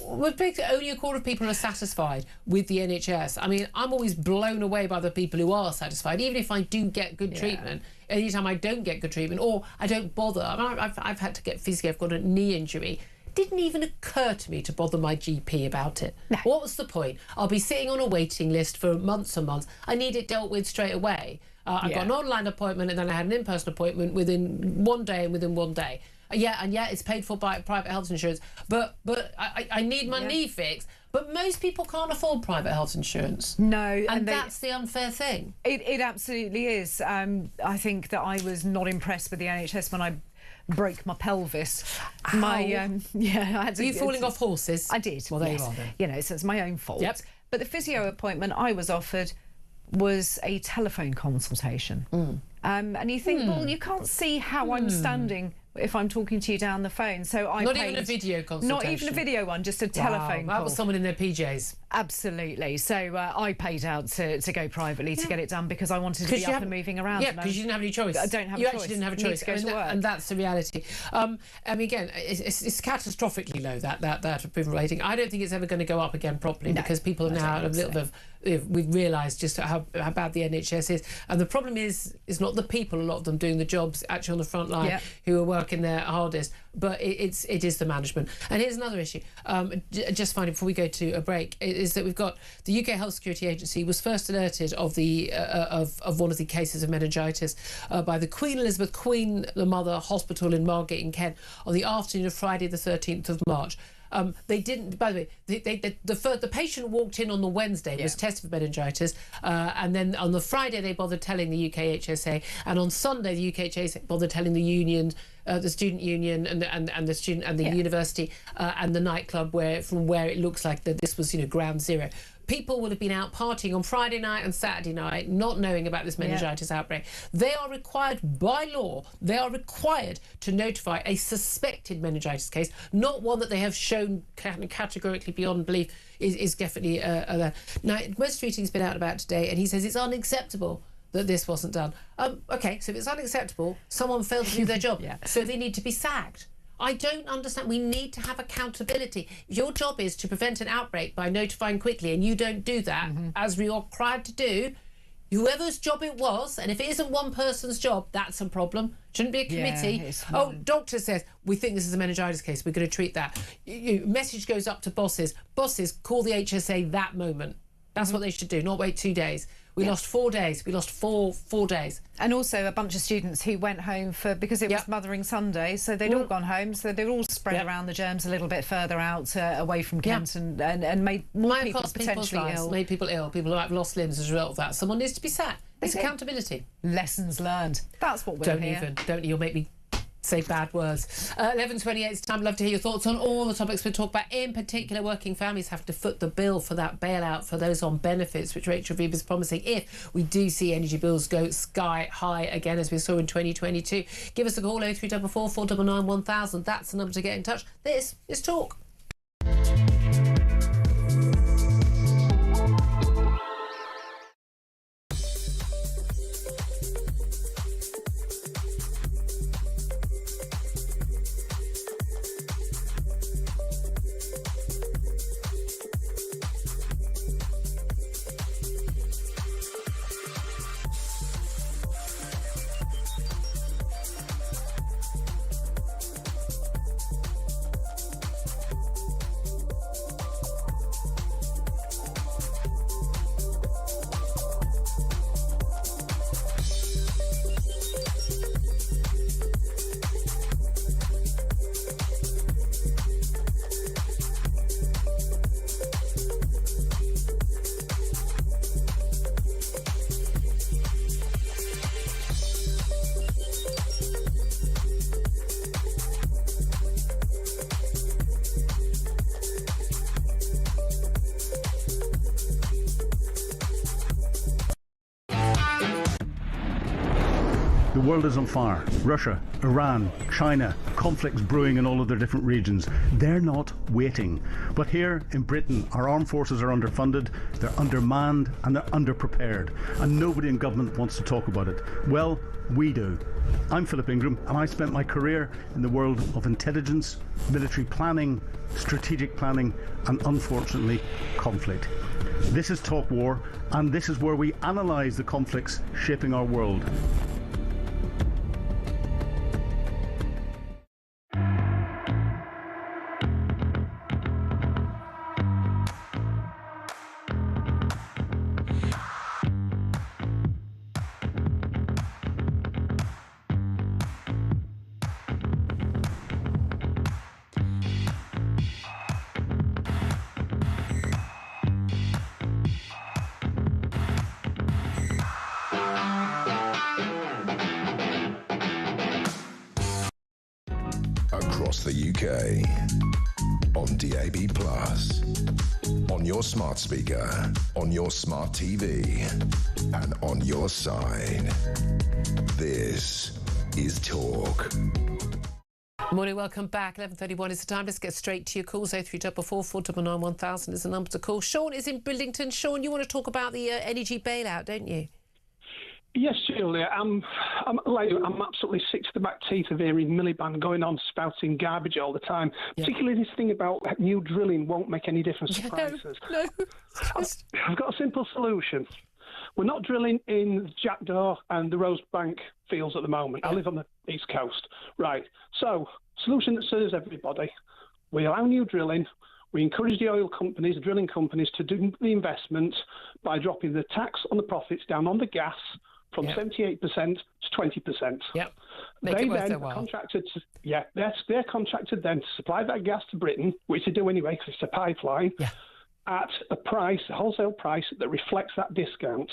Only a quarter of people are satisfied with the NHS. I mean, I'm always blown away by the people who are satisfied, even if I do get good treatment. Anytime I don't get good treatment or I don't bother, I mean, I've had to get physio, I've got a knee injury. Didn't even occur to me to bother my GP about it. No. What was the point? I'll be sitting on a waiting list for months and months. I need it dealt with straight away. I got an online appointment, and then I had an in-person appointment within one day and within 1 day. It's paid for by private health insurance, but I need my knee fixed. But most people can't afford private health insurance. No, and that's the unfair thing. It absolutely is. I think that I was not impressed with the NHS when I broke my pelvis. Ow. I had. Were you falling off horses? I did. Well, there you are then. So it's my own fault. Yep. But the physio appointment I was offered was a telephone consultation. And you think, well, you can't see how I'm standing if I'm talking to you down the phone. So I not even a video consultation. Not even a video one, just a telephone call. That was someone in their PJs. Absolutely. So I paid out to go privately to get it done because I wanted to be up and moving around. Yeah, because you didn't have any choice. I don't have a choice. You actually didn't have a choice. Need to go to work. And that's the reality. I mean, again, it's catastrophically low, that approval rating. I don't think it's ever going to go up again properly because people are now a little bit. We've realised just how bad the NHS is, and the problem is not the people, a lot of them doing the jobs actually on the front line who are working their hardest, but it is the management. And here's another issue. Just finally, before we go to a break, is that we've got the UK Health Security Agency was first alerted of the of one of the cases of meningitis by the Queen Elizabeth the Mother Hospital in Margate in Kent on the afternoon of Friday the 13th of March. They didn't, by the way, the patient walked in on the Wednesday, was tested for meningitis, and then on the Friday they bothered telling the UK HSA, and on Sunday the UK HSA bothered telling the union, the student union and the student and the university and the nightclub from where it looks like that this was ground zero. People would have been out partying on Friday night and Saturday night, not knowing about this meningitis outbreak. They are required by law, they are required to notify a suspected meningitis case, not one that they have shown categorically beyond belief is definitely there. Now, Wes Streeting's been out about today, and he says it's unacceptable that this wasn't done. OK, so if it's unacceptable, someone failed to do their job, so they need to be sacked. I don't understand. We need to have accountability. If your job is to prevent an outbreak by notifying quickly and you don't do that, as we are required to do, whoever's job it was, and if it isn't one person's job, that's a problem. Shouldn't be a committee. Doctor says, we think this is a meningitis case, we're going to treat that. Message goes up to bosses. Bosses, call the HSA that moment. That's what they should do, not wait 2 days. We lost 4 days. We lost four days. And also a bunch of students who went home because it was Mothering Sunday, so they'd all gone home, so they'd all spread around the germs a little bit further out, away from Kent, and made more people potentially ill. Made people ill. People might have lost limbs as a result of that. Someone needs to be sacked. It's accountability. Lessons learned. That's what we're here. Don't you'll make me say bad words. 11:28 is time. I'd love to hear your thoughts on all the topics we talk about. In particular, working families have to foot the bill for that bailout for those on benefits, which Rachel Reeves is promising if we do see energy bills go sky high again, as we saw in 2022. Give us a call, 0344 499 1000. That's the number to get in touch. This is Talk. The world is on fire. Russia, Iran, China, conflicts brewing in all of their different regions. They're not waiting. But here in Britain, our armed forces are underfunded, they're undermanned, and they're underprepared. And nobody in government wants to talk about it. Well, we do. I'm Philip Ingram, and I spent my career in the world of intelligence, military planning, strategic planning, and unfortunately, conflict. This is Talk War, and this is where we analyse the conflicts shaping our world. Across the UK, on DAB+, on your smart speaker, on your smart TV, and on your side. This is Talk. Morning, welcome back. 11:31 is the time. Let's get straight to your calls. 0344 499 1000 is the number to call. Sean is in Bridlington. Sean, you want to talk about the energy bailout, don't you? Yes, Julia. I'm absolutely sick to the back teeth of hearing Miliband going on spouting garbage all the time. Yeah. Particularly this thing about new drilling won't make any difference to prices. No. I've got a simple solution. We're not drilling in Jackdaw and the Rosebank fields at the moment. I live on the East Coast. Right. So, solution that serves everybody. We allow new drilling. We encourage the oil companies, the drilling companies, to do the investment by dropping the tax on the profits down on the gas from 78% to 20%. Yep. They then are contracted to, they're contracted then to supply that gas to Britain, which they do anyway because it's a pipeline, at a price, a wholesale price that reflects that discount.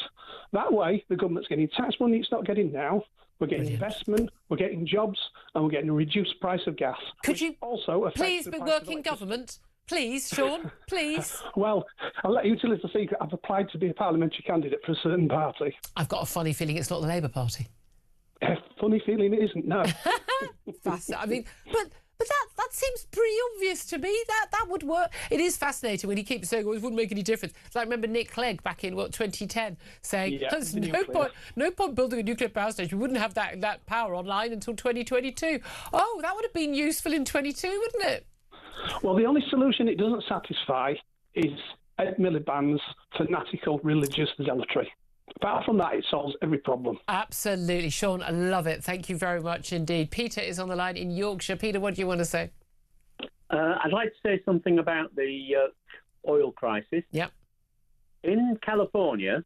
That way, the government's getting tax money it's not getting now. We're getting investment, we're getting jobs, and we're getting a reduced price of gas. Could you also please be working government? Please, Sean, please. Well, I'll let you tell us the secret. I've applied to be a parliamentary candidate for a certain party. I've got a funny feeling it's not the Labour Party. Funny feeling it isn't, no. I mean, but that seems pretty obvious to me. That would work. It is fascinating when he keeps saying, well, it wouldn't make any difference. It's like, remember Nick Clegg back in, 2010, saying, there's no point building a nuclear power station. We wouldn't have that power online until 2022. Oh, that would have been useful in 22, wouldn't it? Well, the only solution it doesn't satisfy is Ed Miliband's fanatical religious zealotry. Apart from that, it solves every problem. Absolutely. Sean, I love it. Thank you very much indeed. Peter is on the line in Yorkshire. Peter, what do you want to say? I'd like to say something about the oil crisis. Yep. In California,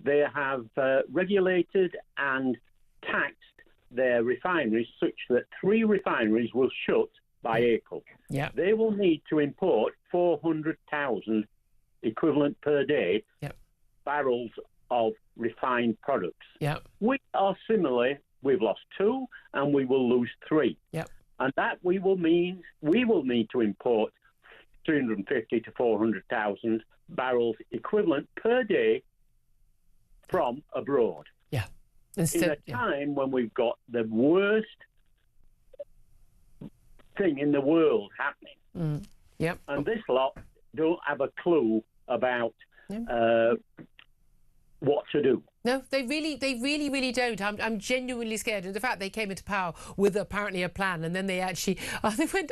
they have regulated and taxed their refineries such that 3 refineries will shut by April. Yeah. They will need to import 400,000 equivalent per day barrels of refined products. Yep. We are similarly, we've lost 2 and we will lose 3. Yep. And that we will need to import 350 to 400,000 barrels equivalent per day from abroad. Yeah. In a time when we've got the worst thing in the world happening. Yep. And this lot don't have a clue about what to do. No, they really don't. I'm genuinely scared. And the fact they came into power with apparently a plan, and then they went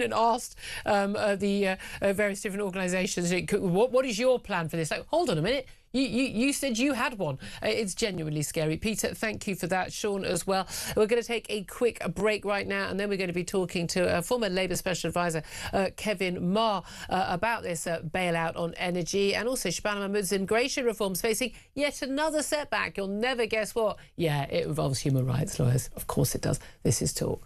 and asked the various different organisations, what is your plan for this? Like, hold on a minute. You said you had one. It's genuinely scary. Peter, thank you for that. Sean as well. We're going to take a quick break right now, and then we're going to be talking to former Labour Special Advisor Kevin Marr about this bailout on energy, and also Shabana Mahmood's immigration reforms facing yet another setback. You'll never guess what. Yeah, it involves human rights lawyers. Of course it does. This is Talk.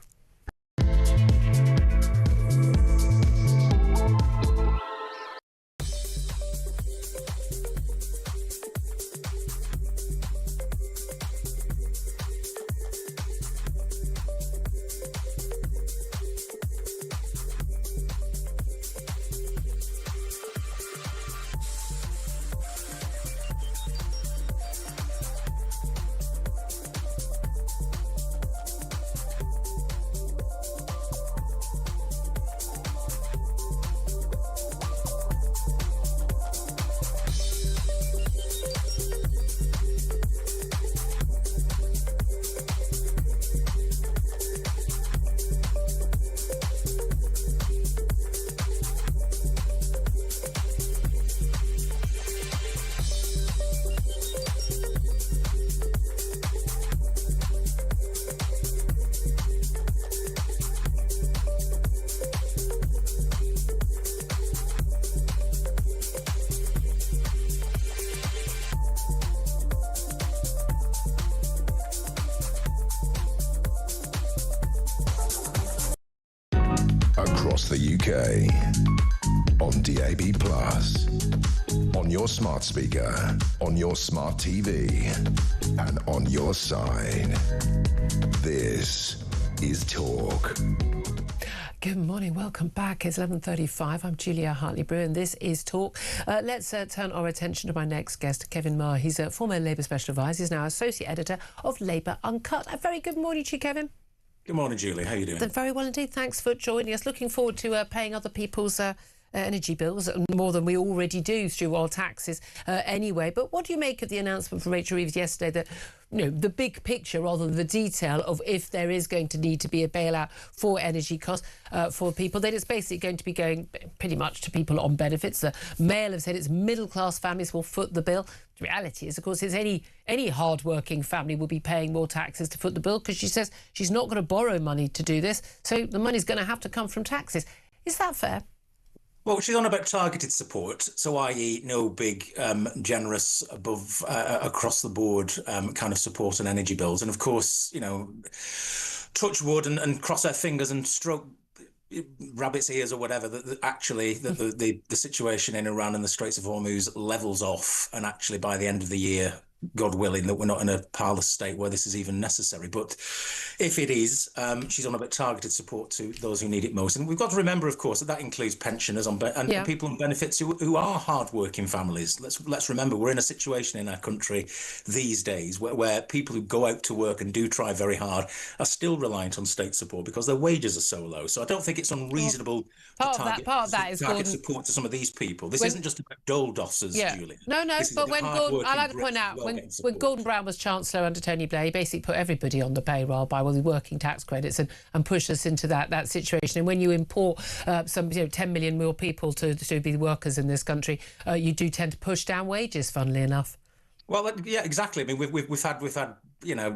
Across the UK, on DAB+, on your smart speaker, on your smart TV, and on your side. This is Talk. Good morning, welcome back. It's 11:35. I'm Julia Hartley-Brewer, and this is Talk. Let's turn our attention to my next guest, Kevin Marr. He's a former Labour Special Advisor. He's now Associate Editor of Labour Uncut. A very good morning to you, Kevin. Good morning, Julie. How are you doing? Very well indeed. Thanks for joining us. Looking forward to paying other people's energy bills more than we already do through our taxes anyway. But what do you make of the announcement from Rachel Reeves yesterday that, the big picture rather than the detail of if there is going to need to be a bailout for energy costs for people, then it's basically going to be going pretty much to people on benefits. The Mail have said it's middle-class families will foot the bill. The reality is, of course, it's any hard-working family will be paying more taxes to foot the bill, because she says she's not going to borrow money to do this, so the money's going to have to come from taxes. Is that fair? Well, she's on about targeted support, so i.e. no big, generous, above, across the board kind of support on energy bills. And of course, touch wood and cross our fingers and stroke rabbit's ears or whatever, that actually the situation in Iran and the Straits of Hormuz levels off, and actually by the end of the year, God willing, that we're not in a parlous state where this is even necessary. But if it is, she's on about targeted support to those who need it most. And we've got to remember, of course, that includes pensioners and people on benefits who are hard-working families. Let's remember, we're in a situation in our country these days where people who go out to work and do try very hard are still reliant on state support because their wages are so low. So I don't think it's unreasonable to target support to some of these people. This isn't just about dole dossers, Julia. No, but when Gordon, I like to point out, when Gordon Brown was Chancellor under Tony Blair, he basically put everybody on the payroll by the working tax credits and pushed us into that situation. And when you import some 10 million more people to be workers in this country, you do tend to push down wages, funnily enough. Well, yeah, exactly. I mean, we've had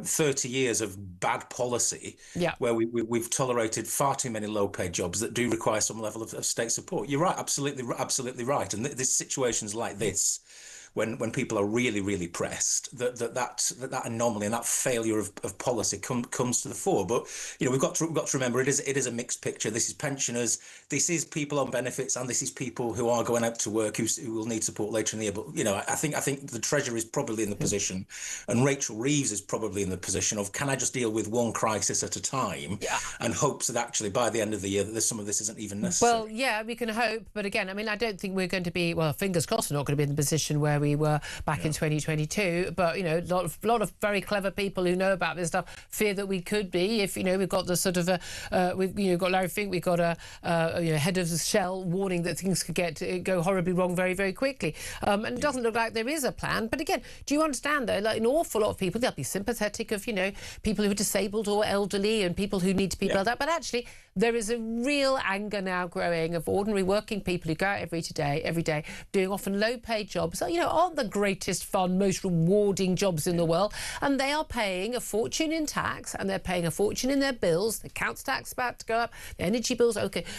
30 years of bad policy where we've tolerated far too many low-paid jobs that do require some level of state support. You're right, absolutely right. And there's situations like this, when people are really, really pressed, that anomaly and that failure of policy comes to the fore. But we've got to remember it is a mixed picture. This is pensioners, this is people on benefits, and this is people who are going out to work who will need support later in the year. But I think the Treasury is probably in the position, and Rachel Reeves is probably in the position of, can I just deal with one crisis at a time, and hopes that actually by the end of the year that some of this isn't even necessary. Well, yeah, we can hope, but again, I mean, I don't think we're going to be, well, fingers crossed, we're not going to be in the position where we were back in 2022. But a lot of very clever people who know about this stuff fear that we could be, if we've got the sort of we've got Larry Fink, we've got a head of Shell warning that things could go horribly wrong very, very quickly. And it doesn't look like there is a plan. But again, do you understand though? Like an awful lot of people, they'll be sympathetic of people who are disabled or elderly and people who need to be bailed out. But actually, there is a real anger now growing of ordinary working people who go out every day, doing often low-paid jobs. Aren't the greatest fun, most rewarding jobs in the world, and they are paying a fortune in tax, and they're paying a fortune in their bills. The council tax is about to go up, the energy bills,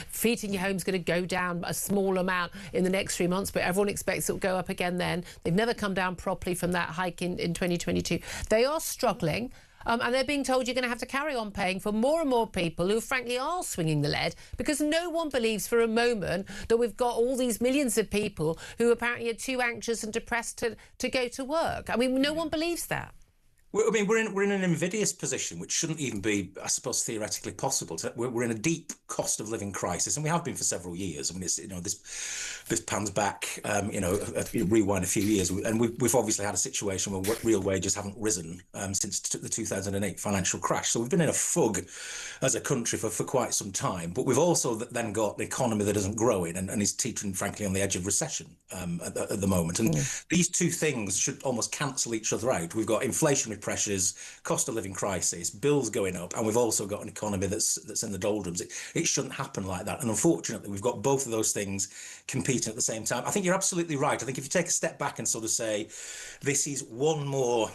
feeding your home is going to go down a small amount in the next 3 months, but everyone expects it will go up again then. They've never come down properly from that hike in 2022. They are struggling. And they're being told you're going to have to carry on paying for more and more people who, frankly, are swinging the lead, because no one believes for a moment that we've got all these millions of people who apparently are too anxious and depressed to go to work. I mean, no one believes that. I mean, we're in an invidious position, which shouldn't even be, I suppose, theoretically possible. We're in a deep cost of living crisis, and we have been for several years. I mean, it's this pans back, rewind a few years, and we've obviously had a situation where real wages haven't risen since the 2008 financial crash. So we've been in a fug as a country for quite some time. But we've also then got an economy that isn't growing and is teetering, frankly, on the edge of recession at the moment. And these two things should almost cancel each other out. We've got inflationary pressures, cost of living crisis, bills going up, and we've also got an economy that's in the doldrums. It shouldn't happen like that. And unfortunately, we've got both of those things competing at the same time. I think you're absolutely right. I think if you take a step back and sort of say, this is one more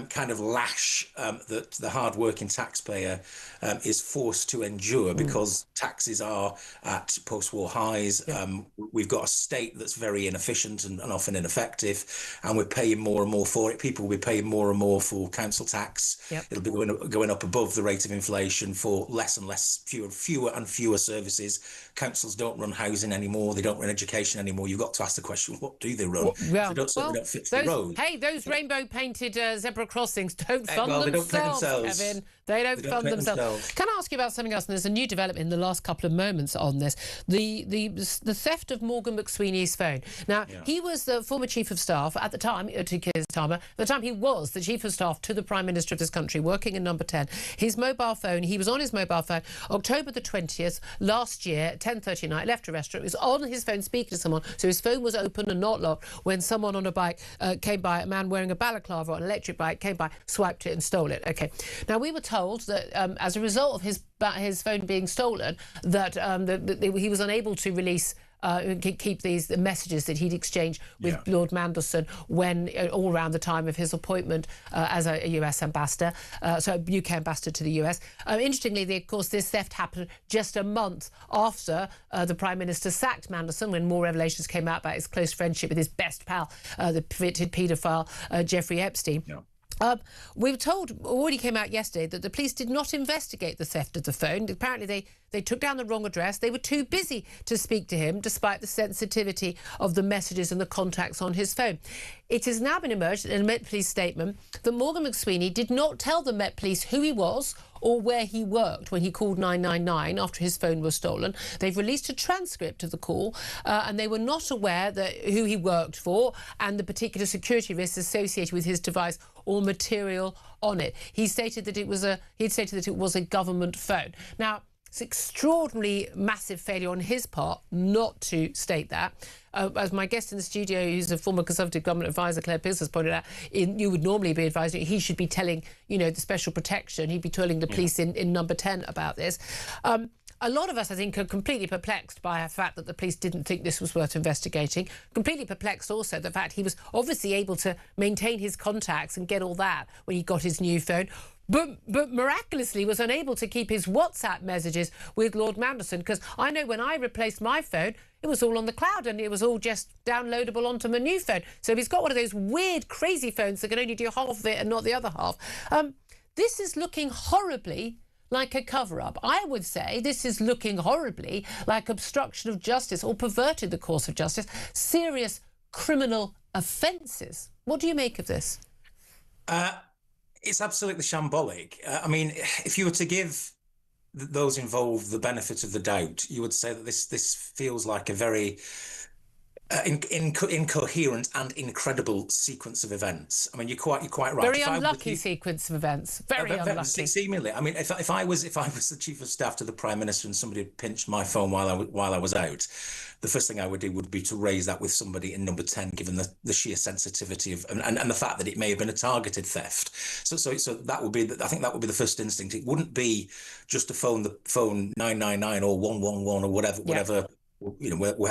kind of lash that the hard-working taxpayer is forced to endure because taxes are at post-war highs. We've got a state that's very inefficient and often ineffective, and we're paying more and more for it. People will be paying more and more for council tax. It'll be going up above the rate of inflation for less and less, fewer and fewer services. Councils don't run housing anymore. They don't run education anymore. You've got to ask the question, what do they run? They don't fix the road. Hey, those rainbow-painted zebra crossings don't fund themselves, Kevin. They don't fund themselves. Can I ask you about something else? And there's a new development in the last couple of moments on this. The theft of Morgan McSweeney's phone. Now, he was the former Chief of Staff at the time, at the time he was the Chief of Staff to the Prime Minister of this country, working in Number 10. His mobile phone, he was on his mobile phone October the 20th last year, 10:30 at night, left a restaurant. It was on his phone speaking to someone, so his phone was open and not locked when someone on a bike came by, a man wearing a balaclava on an electric bike came by, swiped it and stole it. Okay. Now, we were told that as a result of his phone being stolen, that he was unable to release keep the messages that he'd exchanged with Lord Mandelson when all around the time of his appointment as a US ambassador, UK ambassador to the US. Interestingly, of course, this theft happened just a month after the Prime Minister sacked Mandelson, when more revelations came out about his close friendship with his best pal, the convicted paedophile Jeffrey Epstein. We were told, already came out yesterday, that the police did not investigate the theft of the phone. Apparently they took down the wrong address. They were too busy to speak to him, despite the sensitivity of the messages and the contacts on his phone. It has now been emerged in a Met Police statement that Morgan McSweeny did not tell the Met Police who he was or where he worked when he called 999 after his phone was stolen. They've released a transcript of the call, and they were not aware that who he worked for and the particular security risks associated with his device or material on it. He stated that it was a government phone. Now, it's extraordinarily massive failure on his part not to state that. As my guest in the studio, who's a former Conservative government advisor, Claire Pierce, has pointed out, you would normally be advising, he should be telling, the special protection, he'd be telling the police in number 10 about this. A lot of us, I think, are completely perplexed by the fact that the police didn't think this was worth investigating. Completely perplexed also the fact he was obviously able to maintain his contacts and get all that when he got his new phone, but miraculously was unable to keep his WhatsApp messages with Lord Mandelson, because I know when I replaced my phone, it was all on the cloud and it was all just downloadable onto my new phone. So he's got one of those weird, crazy phones that can only do half of it and not the other half. This is looking horribly like a cover-up. I would say this is looking horribly like obstruction of justice or perverted the course of justice, serious criminal offences. What do you make of this? It's absolutely shambolic. I mean, if you were to give those involved the benefit of the doubt, you would say that this feels like a very incoherent and incredible sequence of events. I mean, you're quite right. Very unlucky sequence of events. Very unlucky. Seemingly. I mean, if I was the chief of staff to the Prime Minister and somebody had pinched my phone while I was out, the first thing I would do would be to raise that with somebody in number 10, given the sheer sensitivity of and the fact that it may have been a targeted theft. So that would be, I think that would be the first instinct. It wouldn't be just to phone 999 or 111 or whatever.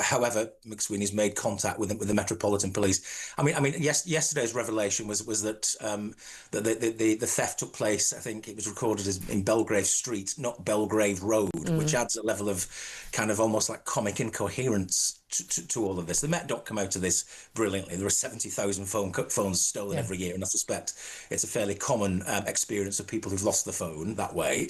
However McSweeney's made contact with the Metropolitan Police. I mean, yesterday's revelation was that the theft took place. I think it was recorded as in Belgrave Street, not Belgrave Road, which adds a level of kind of almost like comic incoherence to all of this. The Met don't come out of this brilliantly. There are 70,000 phones stolen every year, and I suspect it's a fairly common experience of people who've lost the phone that way,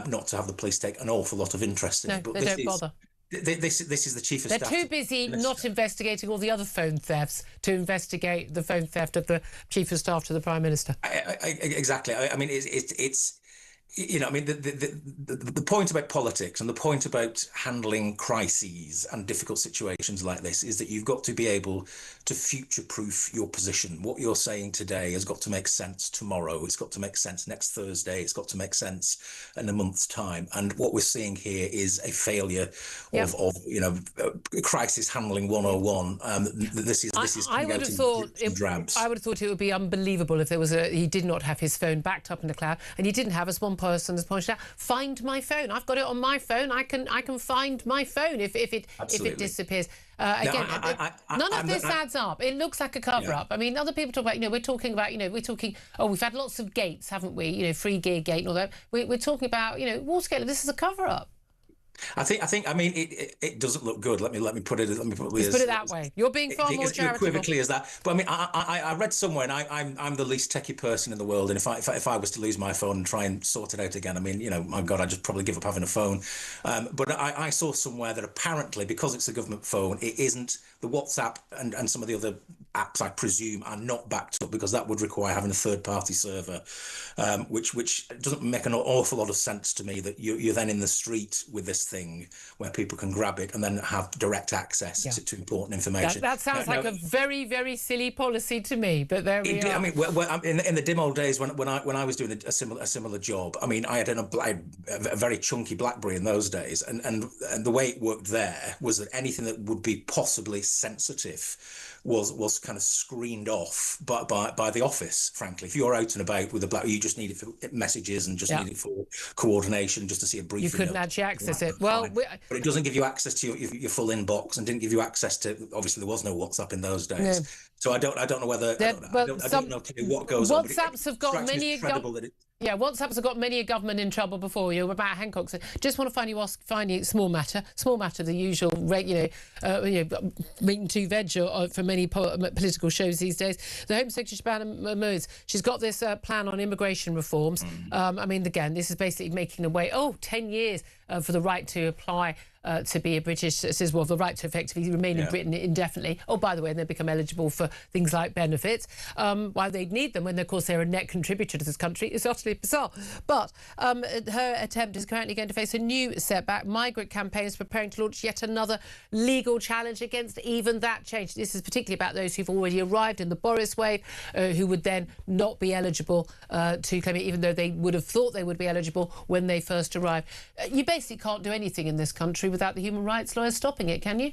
not to have the police take an awful lot of interest in it. But they don't bother. This is the chief of staff. They're too busy not investigating all the other phone thefts to investigate the phone theft of the chief of staff to the Prime Minister. Exactly. I mean, it's I mean, the point about politics and the point about handling crises and difficult situations like this is that you've got to be able to future-proof your position. What you're saying today has got to make sense tomorrow. It's got to make sense next Thursday. It's got to make sense in a month's time. And what we're seeing here is a failure of crisis handling 101. This is I would have thought it would be unbelievable if he did not have his phone backed up in the cloud, and he didn't have, as one person has pointed out, find my phone. I've got it on my phone. I can find my phone if it disappears. Again, none of this adds up. It looks like a cover-up. I mean, other people talk about, we're talking, we've had lots of gates, haven't we? Free gear gate and all that. We're talking about, Watergate. This is a cover-up. I mean, it doesn't look good. Let me put it that way. You're being far more charitable. Equivocally as that. But I mean, I read somewhere, and I'm the least techie person in the world. And if I was to lose my phone and try and sort it out again, I mean, my God, I'd just probably give up having a phone. But I saw somewhere that apparently, because it's a government phone, it isn't. The WhatsApp and some of the other apps, I presume, are not backed up, because that would require having a third-party server, which doesn't make an awful lot of sense to me, that you're then in the street with this thing where people can grab it and then have direct access to important information. That sounds like a very, very silly policy to me, but there we are. I mean, in the dim old days when I was doing a similar job, I mean, I had a very chunky BlackBerry in those days, and the way it worked there was that anything that would be possibly sensitive was kind of screened off by the office, frankly. If you're out and about with a black, you just need it for messages and just need it for coordination, just to see a briefing. You couldn't actually access it. Well, but it doesn't give you access to your full inbox, and didn't give you access to, obviously there was no WhatsApp in those days. No. So I don't know whether, I don't know what goes on. WhatsApps have got many... WhatsApps have got many a government in trouble before you about Hancock. So just want to find you small matter, the usual, meat and two veg for many political shows these days. The Home Secretary, Shabana Mahmood, she's got this plan on immigration reforms. I mean, again, this is basically making the way, 10 years for the right to apply to be a British citizen, well, the right to effectively remain in Britain indefinitely. Oh, by the way, and they become eligible for things like benefits. Why they'd need them when, of course, they're a net contributor to this country is utterly bizarre. But her attempt is currently going to face a new setback. Migrant Campaign is preparing to launch yet another legal challenge against even that change. This is particularly about those who've already arrived in the Boris wave, who would then not be eligible to claim it, even though they would have thought they would be eligible when they first arrived. You basically can't do anything in this country without the human rights lawyers stopping it, can you?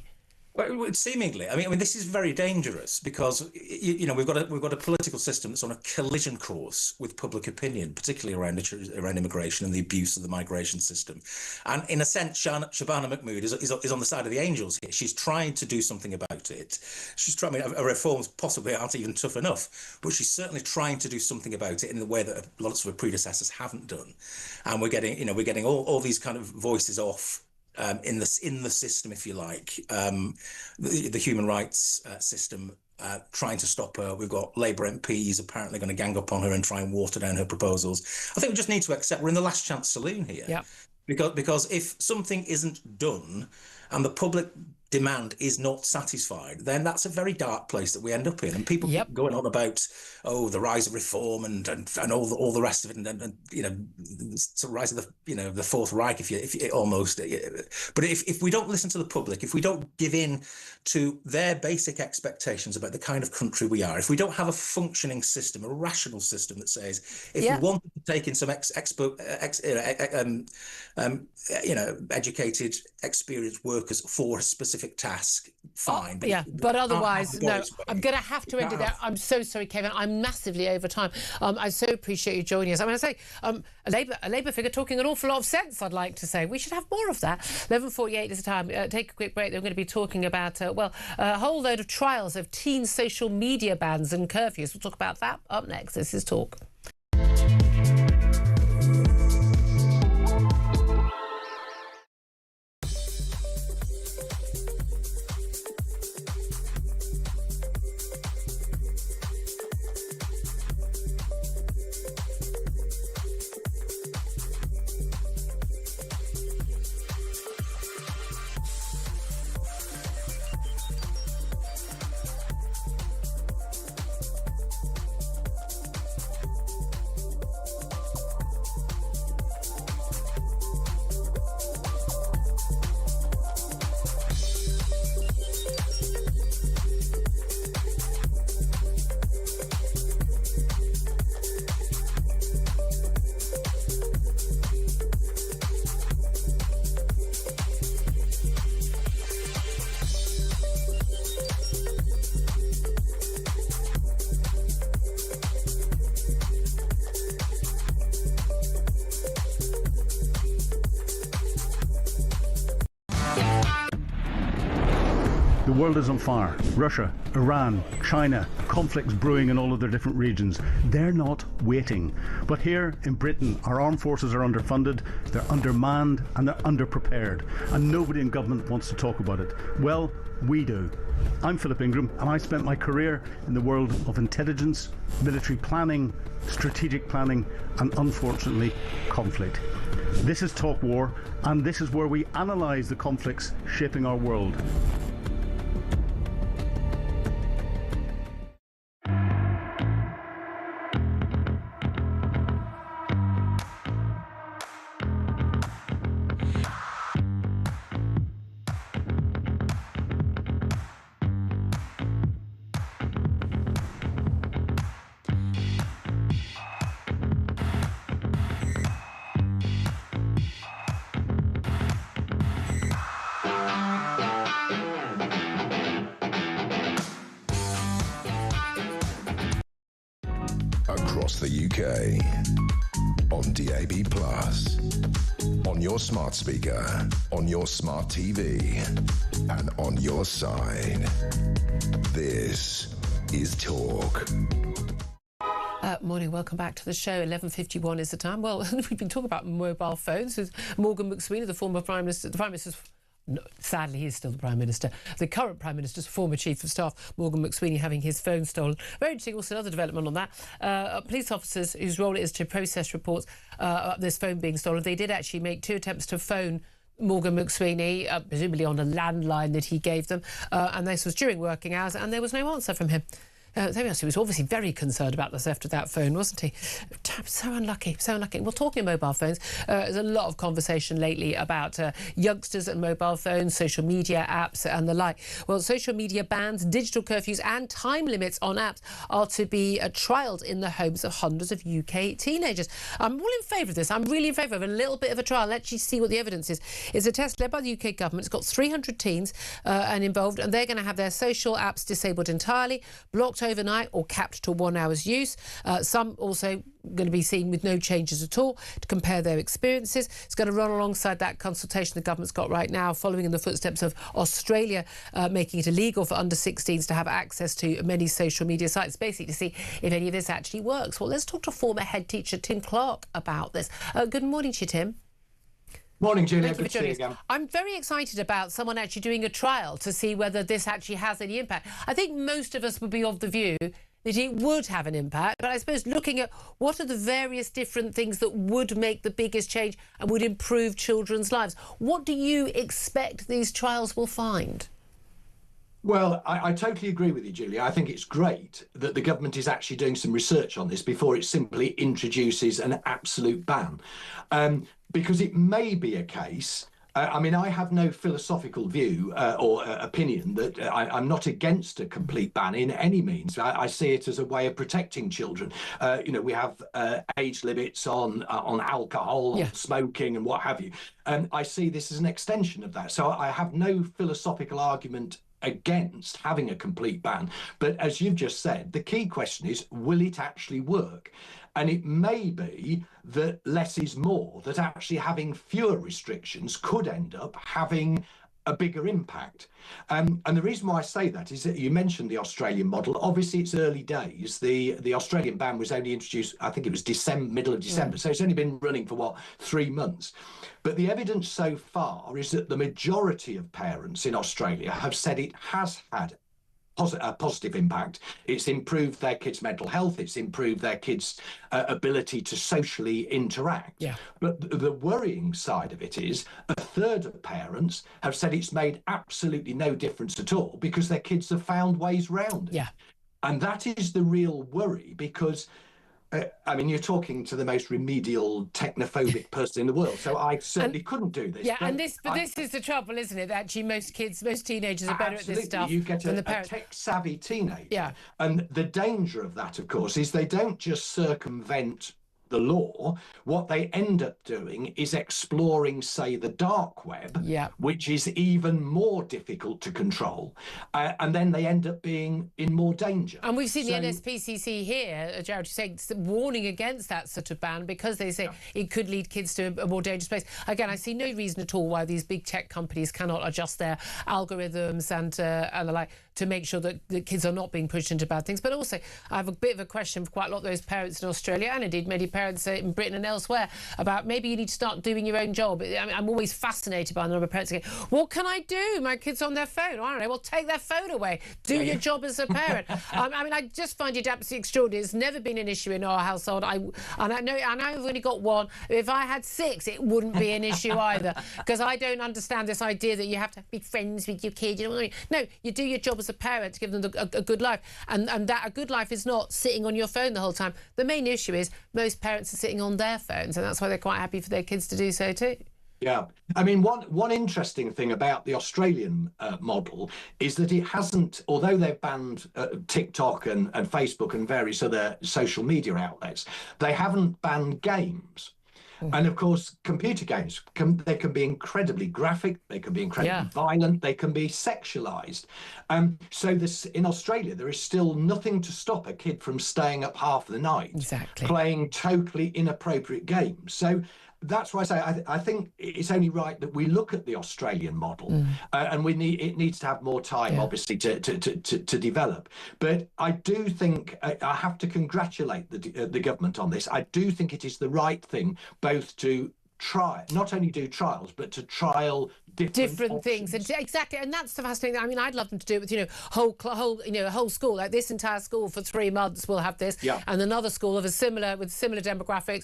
Well, seemingly. I mean, this is very dangerous because we've got a political system that's on a collision course with public opinion, particularly around immigration and the abuse of the migration system. And in a sense, Shabana Mahmood is on the side of the angels here. She's trying to do something about it. She's trying. Her reforms possibly aren't even tough enough, but she's certainly trying to do something about it in the way that lots of her predecessors haven't done. And we're getting all these kind of voices off. In the system, if you like, the human rights system trying to stop her. We've got Labour MPs apparently going to gang up on her and try and water down her proposals. I think we just need to accept we're in the last chance saloon here. Yeah. Because if something isn't done and the public demand is not satisfied, then that's a very dark place that we end up in. And people keep going on about, the rise of reform and all the rest of it, and it's the rise of the Fourth Reich, if you almost. But if we don't listen to the public, if we don't give in to their basic expectations about the kind of country we are, if we don't have a functioning system, a rational system that says if we wanted to take in some educated, experienced workers for a specific task, fine. But otherwise, no. I'm going to have to end it there. I'm so sorry, Kevin. I'm massively over time. I so appreciate you joining us. I mean, I say a Labour figure talking an awful lot of sense, I'd like to say. We should have more of that. 11:48 is the time. Take a quick break. We're going to be talking about, a whole load of trials of teen social media bans and curfews. We'll talk about that up next. This is Talk. The world is on fire. Russia, Iran, China, conflicts brewing in all of their different regions. They're not waiting. But here in Britain, our armed forces are underfunded, they're undermanned, and they're underprepared. And nobody in government wants to talk about it. Well, we do. I'm Philip Ingram, and I spent my career in the world of intelligence, military planning, strategic planning, and unfortunately, conflict. This is Talk War, and this is where we analyse the conflicts shaping our world. across the UK, on DAB+, on your smart speaker, on your smart TV, and on your side. This is Talk. Morning, welcome back to the show. 11:51 is the time. Well, we've been talking about mobile phones with Morgan McSweeny, the former Prime Minister. The Prime Minister's, no, sadly, he is still the Prime Minister. The current Prime Minister's former Chief of Staff, Morgan McSweeny, having his phone stolen. Very interesting. Also, another development on that. Police officers whose role it is to process reports of this phone being stolen. They did actually make 2 attempts to phone Morgan McSweeny, presumably on a landline that he gave them, and this was during working hours, and there was no answer from him. He was obviously very concerned about the theft of that phone, wasn't he? So unlucky, so unlucky. Well, talking of mobile phones, there's a lot of conversation lately about youngsters and mobile phones, social media apps and the like. Well, social media bans, digital curfews and time limits on apps are to be trialled in the homes of hundreds of UK teenagers. I'm all in favour of this. I'm really in favour of a little bit of a trial. Let's just see what the evidence is. It's a test led by the UK government. It's got 300 teens and involved, and they're going to have their social apps disabled entirely, blocked overnight or capped to 1 hour's use. Some also going to be seen with no changes at all to compare their experiences. It's going to run alongside that consultation the government's got right now, following in the footsteps of Australia making it illegal for under 16s to have access to many social media sites, basically to see if any of this actually works. Well, let's talk to former head teacher Tim Clark about this. Good morning to you, Tim. Morning, Julia. Good to see you again. I'm very excited about someone actually doing a trial to see whether this actually has any impact. I think most of us would be of the view that it would have an impact, but I suppose looking at what are the various different things that would make the biggest change and would improve children's lives, what do you expect these trials will find? Well, I totally agree with you, Julia. I think it's great that the government is actually doing some research on this before it simply introduces an absolute ban. Because it may be a case, I mean, I have no philosophical view or opinion that I'm not against a complete ban in any means. I see it as a way of protecting children. You know, we have age limits on alcohol, on smoking and what have you. I see this as an extension of that. So I have no philosophical argument against having a complete ban. But as you've just said, the key question is, will it actually work? And it may be that less is more, that actually having fewer restrictions could end up having a bigger impact. And the reason why I say that is that you mentioned the Australian model. Obviously, it's early days. The Australian ban was only introduced, I think it was middle of December. So it's only been running for, 3 months. But the evidence so far is that the majority of parents in Australia have said it has had a positive impact. It's improved their kids' mental health. It's improved their kids' ability to socially interact. Yeah. But the worrying side of it is a third of parents have said it's made absolutely no difference at all because their kids have found ways round it. Yeah. And that is the real worry because I mean, you're talking to the most remedial, technophobic person in the world, so I certainly couldn't do this. Yeah, but this is the trouble, isn't it? That actually most teenagers are better at this stuff. You get a tech-savvy teenager. Yeah. And the danger of that, of course, is they don't just circumvent the law. What they end up doing is exploring, say, the dark web, which is even more difficult to control, and then they end up being in more danger. And we've seen the NSPCC here, Jared, saying warning against that sort of ban because they say it could lead kids to a more dangerous place. Again, I see no reason at all why these big tech companies cannot adjust their algorithms and the like to make sure that the kids are not being pushed into bad things. But also, I have a bit of a question for quite a lot of those parents in Australia and indeed many parents in Britain and elsewhere about maybe you need to start doing your own job. I mean, I'm always fascinated by the number of parents saying, what can I do? My kid's on their phone. I don't know. Well, take their phone away. Do your job as a parent. I mean, I just find it absolutely extraordinary. It's never been an issue in our household. I know I've only got one. If I had 6, it wouldn't be an issue either because I don't understand this idea that you have to be friends with your kid. You know what I mean? No, you do your job as a parent to give them a good life. And that a good life is not sitting on your phone the whole time. The main issue is most parents are sitting on their phones, and that's why they're quite happy for their kids to do so too. Yeah, I mean, one interesting thing about the Australian model is that it hasn't, although they've banned TikTok and Facebook and various other social media outlets, they haven't banned games. And of course, computer games, they can be incredibly graphic, they can be incredibly violent, they can be sexualized. So in Australia, there is still nothing to stop a kid from staying up half the night playing totally inappropriate games. So that's why I say I think it's only right that we look at the Australian model, and it needs to have more time, obviously, to develop. But I do think I have to congratulate the government on this. I do think it is the right thing both to not only do trials, but to trial different things. And exactly, and that's the fascinating thing. I mean, I'd love them to do it with whole school, like this entire school for 3 months will have this, and another school with similar demographics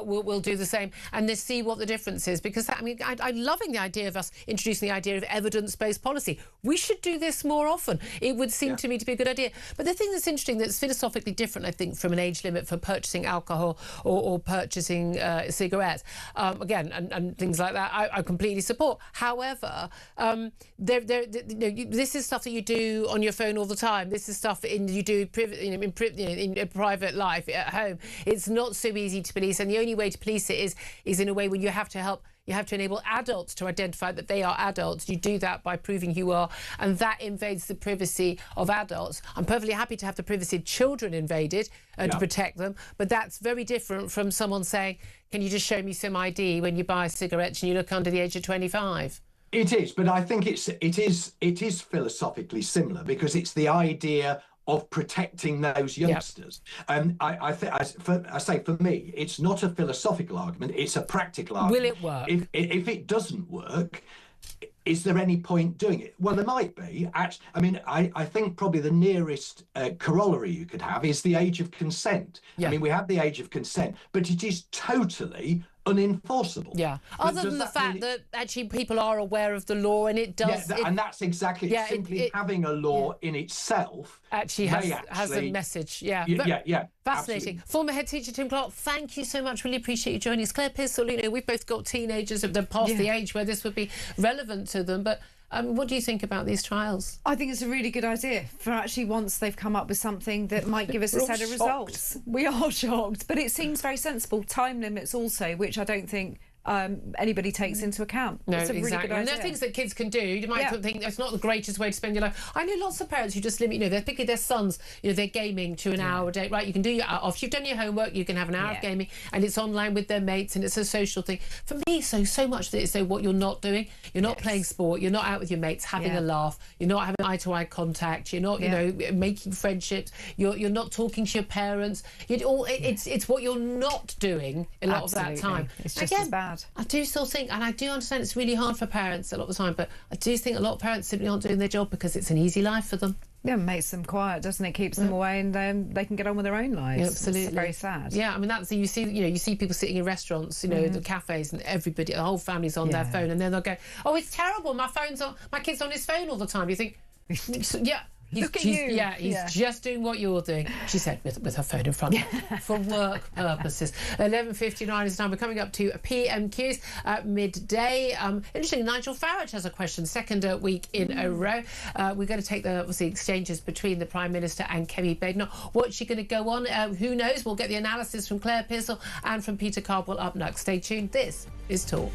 will do the same, and they see what the difference is. Because I'm loving the idea of us introducing the idea of evidence-based policy. We should do this more often. It would seem to me to be a good idea. But the thing that's interesting, that's philosophically different, I think, from an age limit for purchasing alcohol or purchasing cigarettes, again, and things like that, I completely support. However, this is stuff that you do on your phone all the time. This is stuff you do in private life at home. It's not so easy to police, and the only way to police it is in a way where you have to enable adults to identify that they are adults. You do that by proving you are, and that invades the privacy of adults. I'm perfectly happy to have the privacy of children invaded to protect them, but that's very different from someone saying, can you just show me some ID when you buy cigarettes and you look under the age of 25? It is, but I think it is philosophically similar, because it's the idea of protecting those youngsters. And I say for me, it's not a philosophical argument, it's a practical argument. Will it work? If it doesn't work, is there any point doing it? Well, there might be. Actually, I mean, I think probably the nearest corollary you could have is the age of consent. I mean, we have the age of consent, but it is totally unenforceable. Other than the fact that actually people are aware of the law, and it does. And that's exactly simply having a law in itself actually has a message. Fascinating. Absolutely. Former head teacher Tim Clark, thank you so much. Really appreciate you joining us. Claire Pearsall, we've both got teenagers that are past the age where this would be relevant to them, but what do you think about these trials? I think it's a really good idea for actually once they've come up with something that might give us a set of results. We are shocked, but it seems very sensible. Time limits also, which I don't think anybody takes into account. No, it's a really good idea. And there are things that kids can do. You might think it's not the greatest way to spend your life. I know lots of parents who just limit, they're picking their sons, they're gaming to an hour a day. Right, you can do your off. You've done your homework, you can have an hour of gaming, and it's online with their mates, and it's a social thing. For me, so much that it's what you're not doing. You're not playing sport. You're not out with your mates having a laugh. You're not having eye-to-eye contact. You're not, making friendships. You're not talking to your parents. It's what you're not doing a lot of that time. It's just as bad. I do still think, and I do understand it's really hard for parents a lot of the time, but I do think a lot of parents simply aren't doing their job because it's an easy life for them. Yeah, it makes them quiet, doesn't it? Keeps them away, and they can get on with their own lives. Yeah, absolutely. It's very sad. Yeah, I mean that's you see people sitting in restaurants, the cafes, and everybody, the whole family's on their phone, and then they'll go, "Oh, it's terrible. My kid's on his phone all the time." You think, yeah. Look at you. Yeah, he's just doing what you're doing, she said, with her phone in front of her, for work purposes. 11:59 is time. We're coming up to PMQs at midday. Interesting, Nigel Farage has a question, second week in a row. We're going to take the exchanges between the Prime Minister and Kemi Badenoch. What's she going to go on? Who knows? We'll get the analysis from Claire Pearsall and from Peter Cardwell up next. Stay tuned. This is Talk.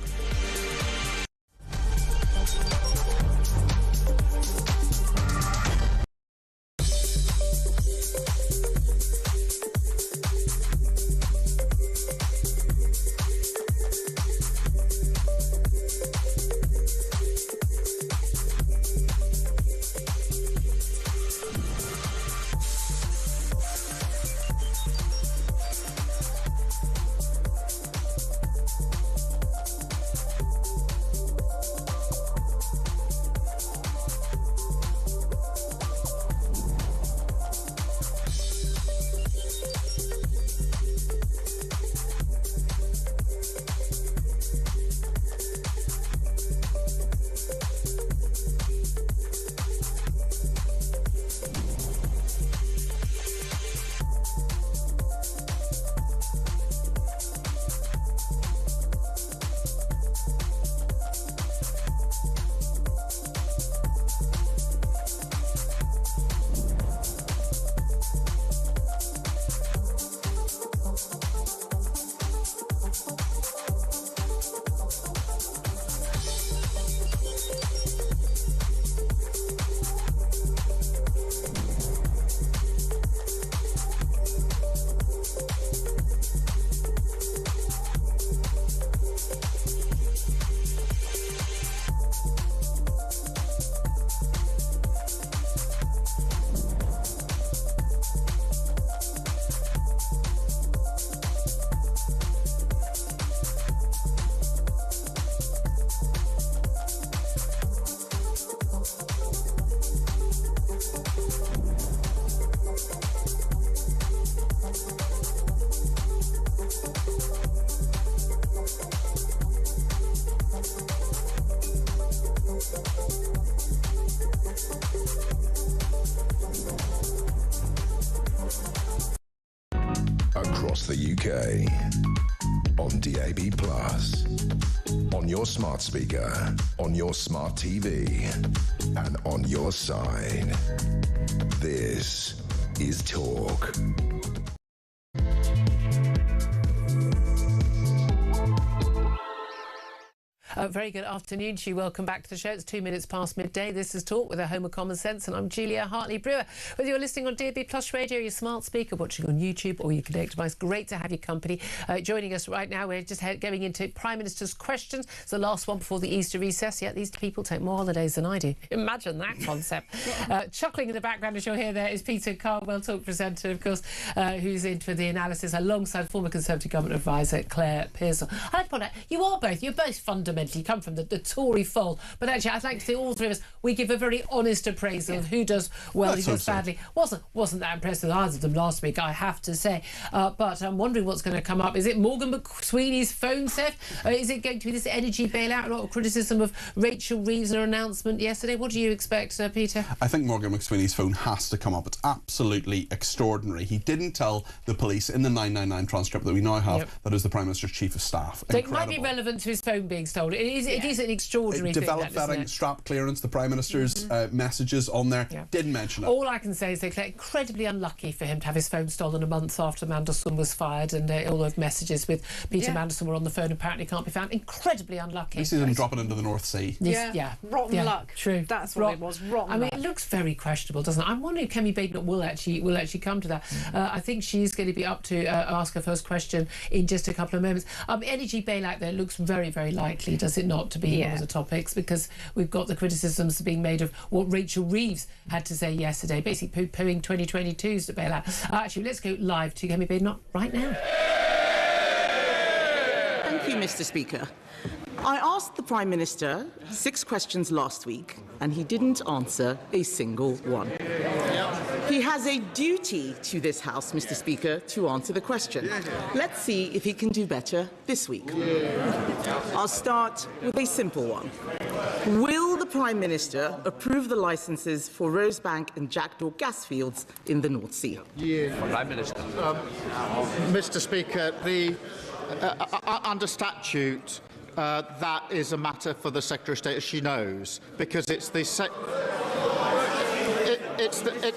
across the UK. On DAB+, on your smart speaker, on your smart TV, and on your side. This is Talk. Very good afternoon to you. Welcome back to the show. It's 2 minutes past midday. This is Talk with a Home of Common Sense, and I'm Julia Hartley-Brewer. Whether you're listening on DAB+ radio, your smart speaker, watching on YouTube, or your connected device, great to have your company. Joining us right now, we're just going into Prime Minister's questions. It's the last one before the Easter recess. Yeah, these people take more holidays than I do. Imagine that concept. Chuckling in the background, as you'll hear there, is Peter Cardwell, Talk presenter, of course, who's in for the analysis alongside former Conservative Government advisor Claire Pearson. I'd like to point out, you're both fundamentally come from the Tory fold, but actually I'd like to say all three of us, we give a very honest appraisal of who does well, who does badly. Wasn't that impressed with either of them last week, I have to say, but I'm wondering what's going to come up. Is it Morgan McSweeney's phone theft? Is it going to be this energy bailout? A lot of criticism of Rachel Reeves' announcement yesterday. What do you expect, Peter? I think Morgan McSweeney's phone has to come up. It's absolutely extraordinary. He didn't tell the police in the 999 transcript that we now have that is the Prime Minister's Chief of Staff. So it might be relevant to his phone being stolen. It is an extraordinary thing. Developed vetting, strap clearance, the Prime Minister's messages on there. Didn't mention it. All I can say is they're incredibly unlucky for him to have his phone stolen a month after Mandelson was fired, and all those messages with Peter Mandelson were on the phone apparently can't be found. Incredibly unlucky. We see them dropping into the North Sea. Rotten luck. True. That's what it was. Rotten luck. It looks very questionable, doesn't it? I'm wondering if Kemi Badenoch will actually come to that. I think she's going to be up to ask her first question in just a couple of moments. Energy bailout there looks very, very likely, does it not, to be one of the topics, because we've got the criticisms being made of what Rachel Reeves had to say yesterday, basically poo-pooing 2022's bailout. Actually, let's go live to Kemi Badenoch right now. Thank you, Mr. Speaker. I asked the Prime Minister 6 questions last week, and he didn't answer a single one. He has a duty to this House, Mr. Speaker, to answer the question. Let's see if he can do better this week. I'll start with a simple one. Will the Prime Minister approve the licences for Rosebank and Jackdaw gas fields in the North Sea? Prime Minister. Mr. Speaker, under statute, that is a matter for the Secretary of State, as she knows, because it's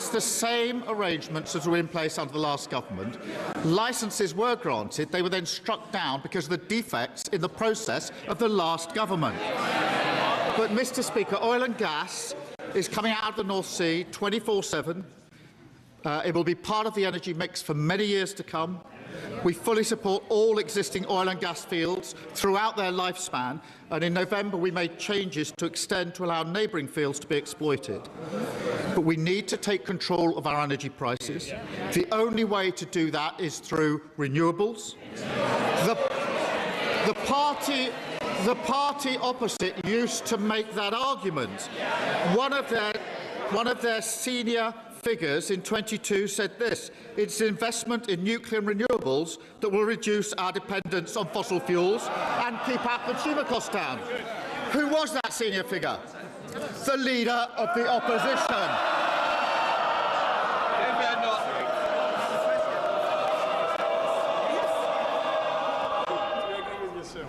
the same arrangements as were in place under the last government. Licences were granted, they were then struck down because of the defects in the process of the last government. But, Mr. Speaker, oil and gas is coming out of the North Sea 24/7. It will be part of the energy mix for many years to come. We fully support all existing oil and gas fields throughout their lifespan, and in November we made changes to extend to allow neighbouring fields to be exploited. But we need to take control of our energy prices. The only way to do that is through renewables. The party opposite used to make that argument. One of their senior figures in 22 said this: it's investment in nuclear and renewables that will reduce our dependence on fossil fuels and keep our consumer costs down. Who was that senior figure? The leader of the opposition.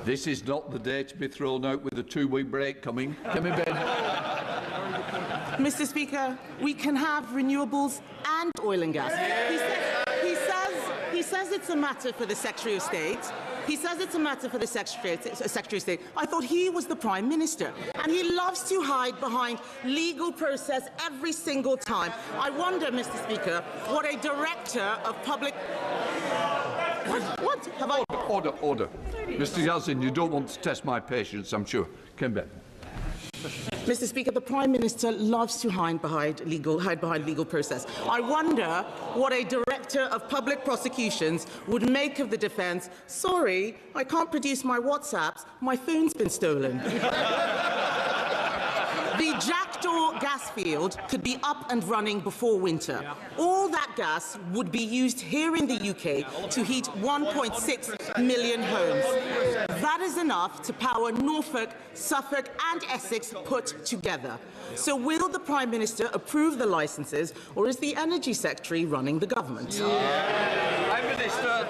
This is not the day to be thrown out with a 2-week break coming. Mr. Speaker, we can have renewables and oil and gas. He says it's a matter for the Secretary of State. He says it's a matter for the Secretary of State. I thought he was the Prime Minister, and he loves to hide behind legal process every single time. I wonder, Mr. Speaker, what a director of public... What? Have I... Order. Mr. Yeltsin, you don't want to test my patience, I'm sure. Come back. Mr. Speaker, the Prime Minister loves to hide behind legal process. I wonder what a Director of Public Prosecutions would make of the defence. Sorry, I can't produce my WhatsApps. My phone's been stolen. The Jackdaw gas field could be up and running before winter. All that gas would be used here in the UK to heat 1.6 million homes. That is enough to power Norfolk, Suffolk and Essex put together. So will the Prime Minister approve the licences, or is the Energy Secretary running the government? Prime Minister.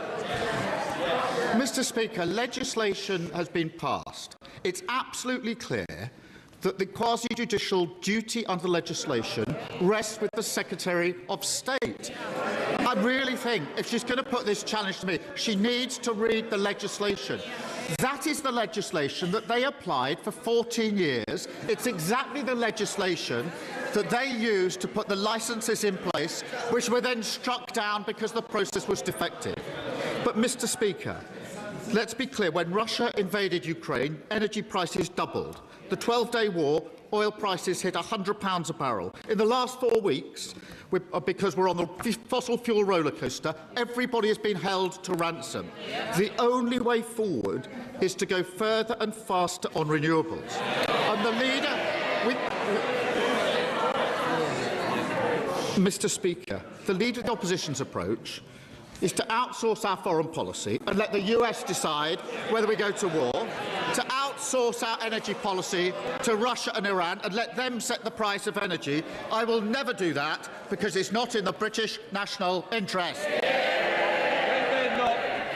Mr. Speaker, legislation has been passed. It's absolutely clear that the quasi-judicial duty under legislation rests with the Secretary of State. I really think if she's going to put this challenge to me, she needs to read the legislation. That is the legislation that they applied for 14 years. It's exactly the legislation that they used to put the licences in place, which were then struck down because the process was defective. But, Mr. Speaker, let's be clear, when Russia invaded Ukraine, energy prices doubled. The 12-day war, oil prices hit £100 a barrel. In the last 4 weeks, because we're on the fossil fuel roller coaster, everybody has been held to ransom. The only way forward is to go further and faster on renewables. And the leader... Mr. Speaker, the leader of the opposition's approach is to outsource our foreign policy and let the US decide whether we go to war, to outsource our energy policy to Russia and Iran and let them set the price of energy. I will never do that because it's not in the British national interest.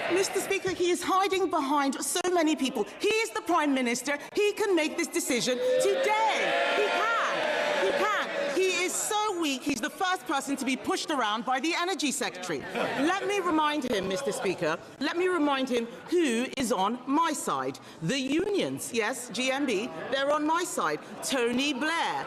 Mr. Speaker, he is hiding behind so many people. He is the Prime Minister. He can make this decision today. He can. He can. He is so weak, he's the first person to be pushed around by the Energy Secretary. Let me remind him, Mr. Speaker, let me remind him who is on my side. The unions, yes, GMB, they're on my side. Tony Blair.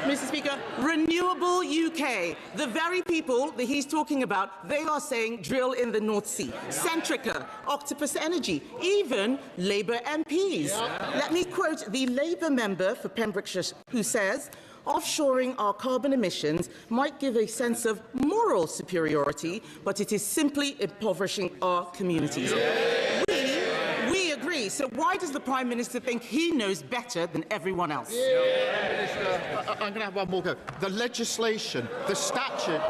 Mr. Speaker, Renewable UK, the very people that he's talking about, they are saying drill in the North Sea. Centrica, Octopus Energy, even Labour MPs. Let me quote the Labour member for Pembrokeshire who says, offshoring our carbon emissions might give a sense of moral superiority, but it is simply impoverishing our communities. We agree. So why does the Prime Minister think he knows better than everyone else? I'm going to have one more go. The legislation, the statute...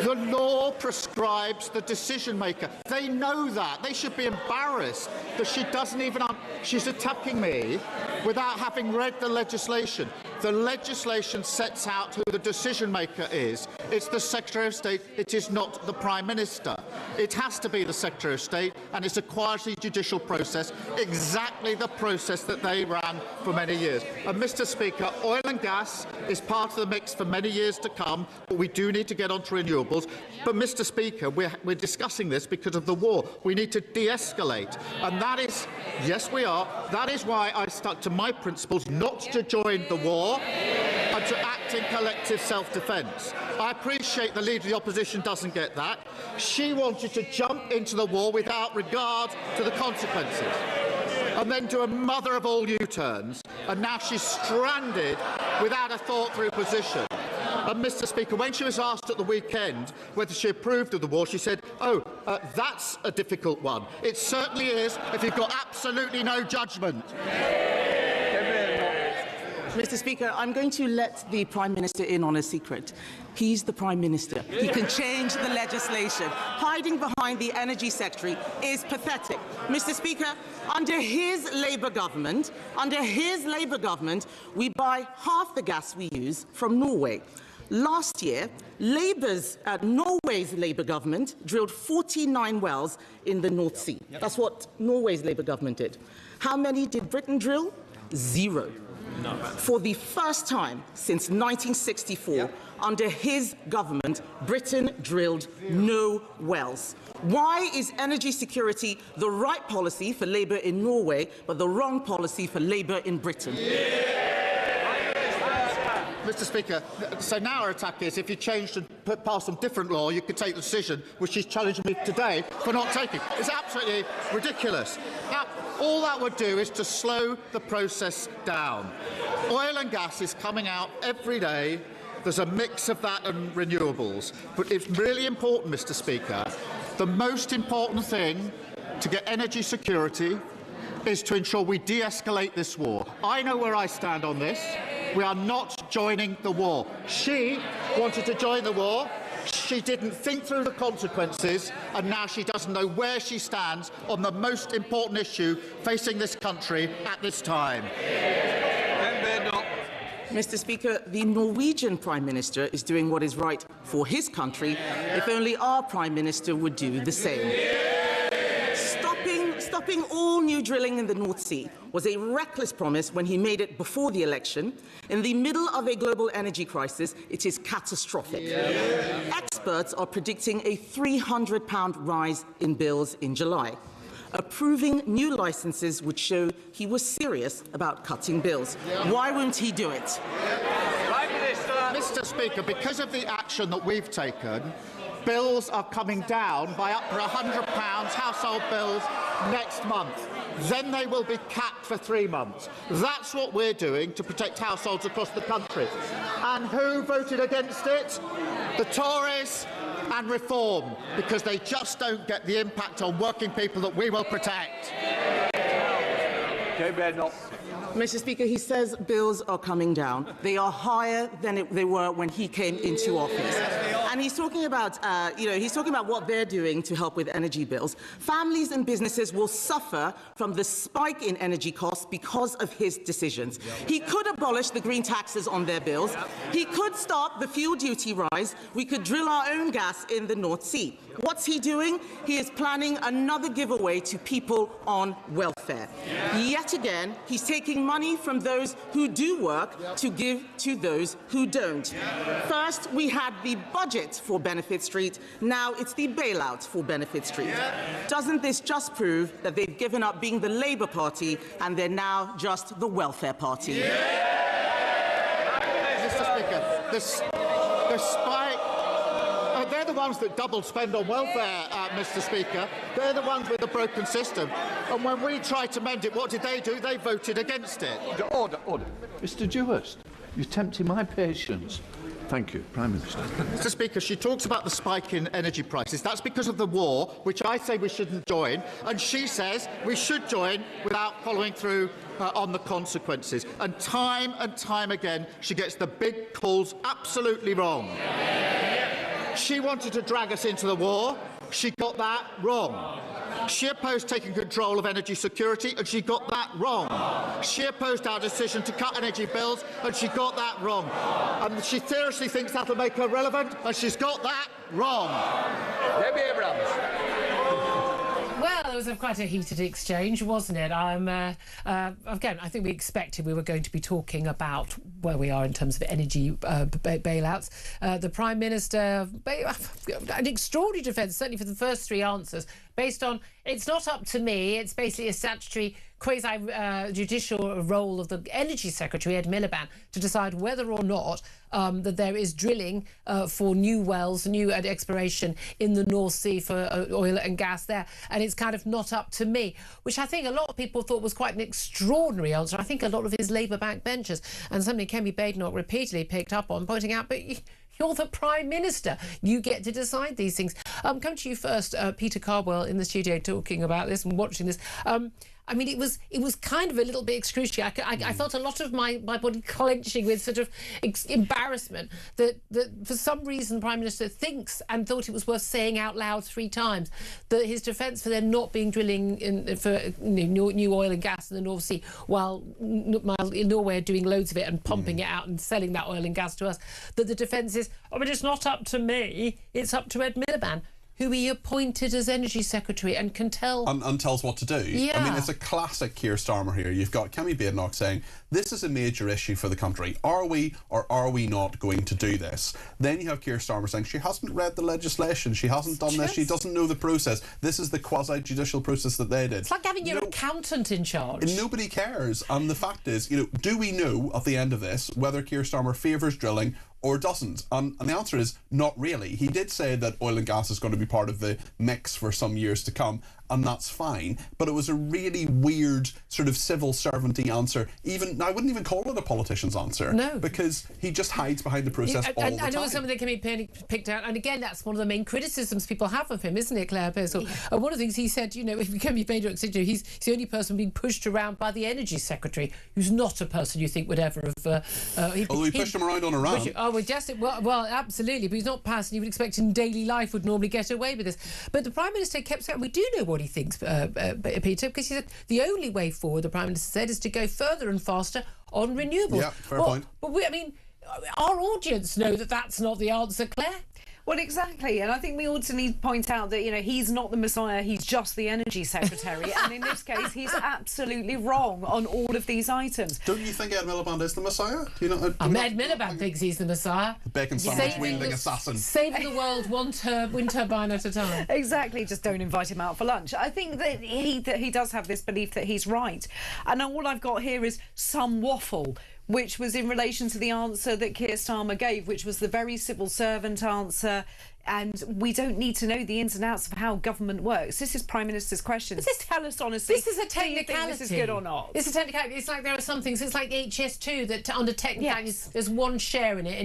The law prescribes the decision-maker. They know that. They should be embarrassed that she doesn't even... She's attacking me without having read the legislation. The legislation sets out who the decision-maker is. It's the Secretary of State. It is not the Prime Minister. It has to be the Secretary of State, and it's a quasi-judicial process, exactly the process that they ran for many years. And, Mr. Speaker, oil and gas is part of the mix for many years to come, but we do need to get onto renewables. But, Mr. Speaker, we're discussing this because of the war. We need to de-escalate. And that is, yes, we are. That is why I stuck to my principles not to join the war and to act in collective self-defence. I appreciate the Leader of the Opposition doesn't get that. She wanted to jump into the war without regard to the consequences and then do a mother of all U-turns, and now she's stranded without a thought-through position. And, Mr. Speaker, when she was asked at the weekend whether she approved of the war, she said, that's a difficult one. It certainly is if you've got absolutely no judgment. Mr. Speaker, I'm going to let the Prime Minister in on a secret. He's the Prime Minister. He can change the legislation. Hiding behind the Energy Secretary is pathetic. Mr. Speaker, under his Labour government, we buy half the gas we use from Norway. Last year, Norway's Labour government drilled 49 wells in the North Sea. That's what Norway's Labour government did. How many did Britain drill? 0. For the first time since 1964, under his government, Britain drilled no wells. Why is energy security the right policy for Labour in Norway, but the wrong policy for Labour in Britain? Mr. Speaker, so now our attack is if you changed and passed some different law, you could take the decision which she's challenging me today for not taking. It's absolutely ridiculous. Now, all that would do is to slow the process down. Oil and gas is coming out every day. There's a mix of that and renewables. But it's really important, Mr. Speaker, the most important thing to get energy security is to ensure we de-escalate this war. I know where I stand on this. We are not joining the war. She wanted to join the war. she didn't think through the consequences, and now she doesn't know where she stands on the most important issue facing this country at this time. Mr. Speaker, the Norwegian Prime Minister is doing what is right for his country. If only our Prime Minister would do the same. Stopping all new drilling in the North Sea was a reckless promise when he made it before the election. In the middle of a global energy crisis, it is catastrophic. Experts are predicting a £300 rise in bills in July. Approving new licences would show he was serious about cutting bills. Why won't he do it? Mr. Speaker, because of the action that we've taken, bills are coming down by up to £100 household bills next month. Then they will be capped for 3 months. That's what we're doing to protect households across the country. And who voted against it? The Tories and Reform, because they just don't get the impact on working people that we will protect. Mr. Speaker, he says bills are coming down. They are higher than they were when he came into office. And he's talking about, he's talking about what they're doing to help with energy bills. Families and businesses will suffer from the spike in energy costs because of his decisions. He could abolish the green taxes on their bills. He could stop the fuel duty rise. We could drill our own gas in the North Sea. What's he doing? He is planning another giveaway to people on welfare. Yet again, he's taking money from those who do work to give to those who don't. First, we had the budget for Benefit Street. Now it's the bailout for Benefit Street. Doesn't this just prove that they've given up being the Labour Party and they're now just the Welfare Party? Mr. Speaker, the spike... they're the ones that double spend on welfare, Mr. Speaker. They're the ones with a broken system. And when we tried to mend it, what did they do? They voted against it. Order. Mr. Dewhurst, you're tempting my patience. Thank you, Prime Minister. Mr. Speaker, she talks about the spike in energy prices. That's because of the war, which I say we shouldn't join, and she says we should join without following through on the consequences. And time again, she gets the big calls absolutely wrong. She wanted to drag us into the war. She got that wrong. She opposed taking control of energy security, and she got that wrong. She opposed our decision to cut energy bills, and she got that wrong. And she seriously thinks that'll make her relevant, and she's got that wrong. Debbie Abrams. Well, it was quite a heated exchange, wasn't it? Again, I think we expected we were going to be talking about where we are in terms of energy bailouts. The Prime Minister, an extraordinary defence, certainly for the first 3 answers, based on, it's not up to me, it's basically a statutory quasi-judicial role of the Energy Secretary, Ed Miliband, to decide whether or not that there is drilling for new wells, new exploration in the North Sea for oil and gas there. And it's kind of not up to me, which I think a lot of people thought was quite an extraordinary answer. I think a lot of his Labour backbenchers, and something Kemi Badenoch repeatedly picked up on, pointing out, but you're the Prime Minister. You get to decide these things. Come to you first, Peter Cardwell, in the studio talking about this and watching this. I mean, it was kind of a little bit excruciating. I felt a lot of my body clenching with sort of embarrassment that for some reason the Prime Minister thinks and thought it was worth saying out loud 3 times that his defence for there not being drilling for new oil and gas in the North Sea while Norway are doing loads of it and pumping it out and selling that oil and gas to us, that the defence is, but it's not up to me, it's up to Ed Miliband, who he appointed as Energy Secretary and can tell... And tells what to do. Yeah. I mean, it's a classic Keir Starmer here. You've got Kemi Badenoch saying, this is a major issue for the country. Are we or are we not going to do this? Then you have Keir Starmer saying, she hasn't read the legislation, she hasn't done this, she doesn't know the process. This is the quasi-judicial process that they did. It's like having your accountant in charge. And nobody cares. And the fact is, do we know at the end of this whether Keir Starmer favours drilling or doesn't? And the answer is not really. He did say that oil and gas is going to be part of the mix for some years to come, and that's fine. But it was a really weird sort of civil servant-y answer. Even I wouldn't even call it a politician's answer. No. Because he just hides behind the process all the time. I know it's something that can be picked out. And again, that's one of the main criticisms people have of him, isn't it, Claire Pearsall? One of the things he said, you know, if Kemi Badenoch said, he's the only person being pushed around by the Energy Secretary, who's not a person you think would ever have... Although he pushed him around on Iran. Well, absolutely, but he's not a person you would expect in daily life would normally get away with this. But the Prime Minister kept saying, we do know what he thinks, Peter, because he said the only way forward, the Prime Minister said, is to go further and faster on renewables. Yeah, fair point. But our audience know that that's not the answer, Claire. Well, exactly, and I think we also need to point out that, you know, he's not the Messiah, he's just the Energy Secretary, and in this case, he's absolutely wrong on all of these items. Don't you think Ed Miliband is the Messiah? Do you know? Ed Miliband thinks he's the Messiah. The bacon sandwich-wielding assassin. Saving the world one wind turbine at a time. Exactly, just don't invite him out for lunch. I think that he does have this belief that he's right, and all I've got here is some waffle, which was in relation to the answer that Keir Starmer gave, which was the very civil servant answer. And we don't need to know the ins and outs of how government works. This is Prime Minister's question. Tell us honestly. This is a technicality. Do you think this is good or not? It's a technicality. It's like there are some things. It's like HS2 that under technicality there's one share in it,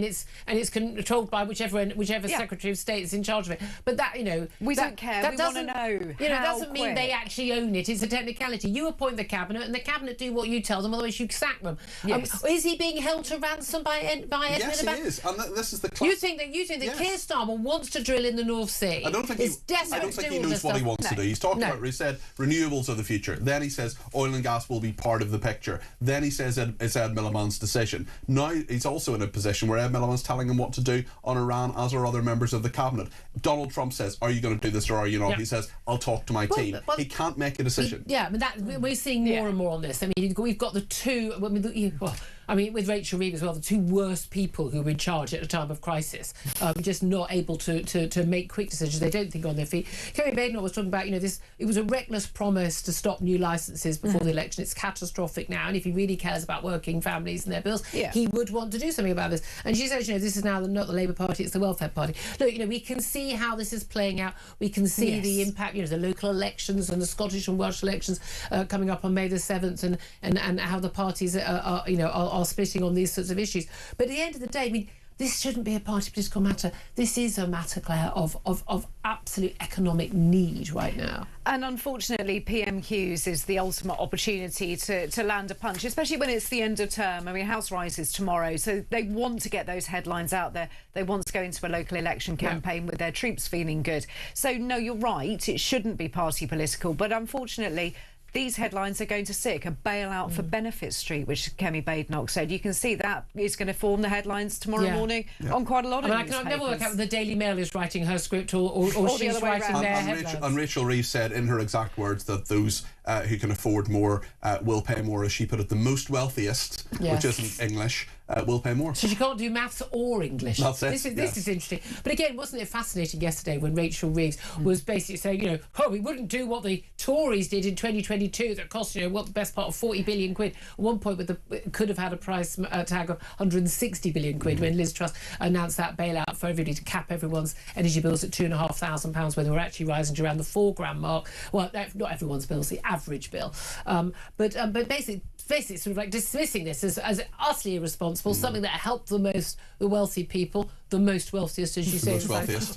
and it's controlled by whichever Secretary of State is in charge of it. But that, you know, we don't care. We want to know. You know, doesn't mean they actually own it. It's a technicality. You appoint the cabinet, and the cabinet do what you tell them. Otherwise, you sack them. Yes. Is he being held to ransom by Ed Miliband? Yes, he is. And this is the. You think that Keir Starmer wants to drill in the North Sea? I don't think he knows what he wants to do. He's talking about, he said, renewables are the future. Then he says oil and gas will be part of the picture. Then he says it's Ed Miliband's decision. Now he's also in a position where Ed Miliband's telling him what to do on Iran, as are other members of the cabinet. Donald Trump says, are you going to do this or are you not? He says, I'll talk to my team. He can't make a decision. We're seeing more and more on this. I mean, we've got the two... I mean, with Rachel Reeves as well, the two worst people who were in charge at a time of crisis, just not able to make quick decisions. They don't think on their feet. Kemi Badenoch was talking about, it was a reckless promise to stop new licences before the election. It's catastrophic now, and if he really cares about working families and their bills, he would want to do something about this. And she says, this is now not the Labour Party, it's the Welfare Party. Look, we can see how this is playing out. We can see the impact, the local elections and the Scottish and Welsh elections coming up on May the 7th, and how the parties are splitting on these sorts of issues. But at the end of the day, I mean, this shouldn't be a party political matter. This is a matter, Claire, of absolute economic need right now. And unfortunately, PMQs is the ultimate opportunity to land a punch, especially when it's the end of term. I mean, House rises tomorrow, so they want to get those headlines out there. They want to go into a local election campaign with their troops feeling good. So, no, you're right, it shouldn't be party political, but unfortunately, these headlines are going to stick. A bailout for Benefit Street, which Kemi Badenoch said. You can see that is going to form the headlines tomorrow morning on quite a lot of newspapers. I can never work out whether the Daily Mail is writing her script or she's writing their headlines. And Rachel Reeves said in her exact words that those who can afford more will pay more, as she put it. The most wealthiest, which isn't English, will pay more. So she can't do maths or English. That's it. This is interesting. But again, wasn't it fascinating yesterday when Rachel Reeves was basically saying, we wouldn't do what the Tories did in 2022 that cost, what the best part of 40 billion quid. At one point, could have had a price tag of 160 billion quid when Liz Truss announced that bailout for everybody to cap everyone's energy bills at £2,500 when they were actually rising to around the £4,000 mark. Well, not everyone's bills, the average bill. But basically sort of like dismissing this as utterly irresponsible, something that helped the wealthy people, the most wealthiest, as you say,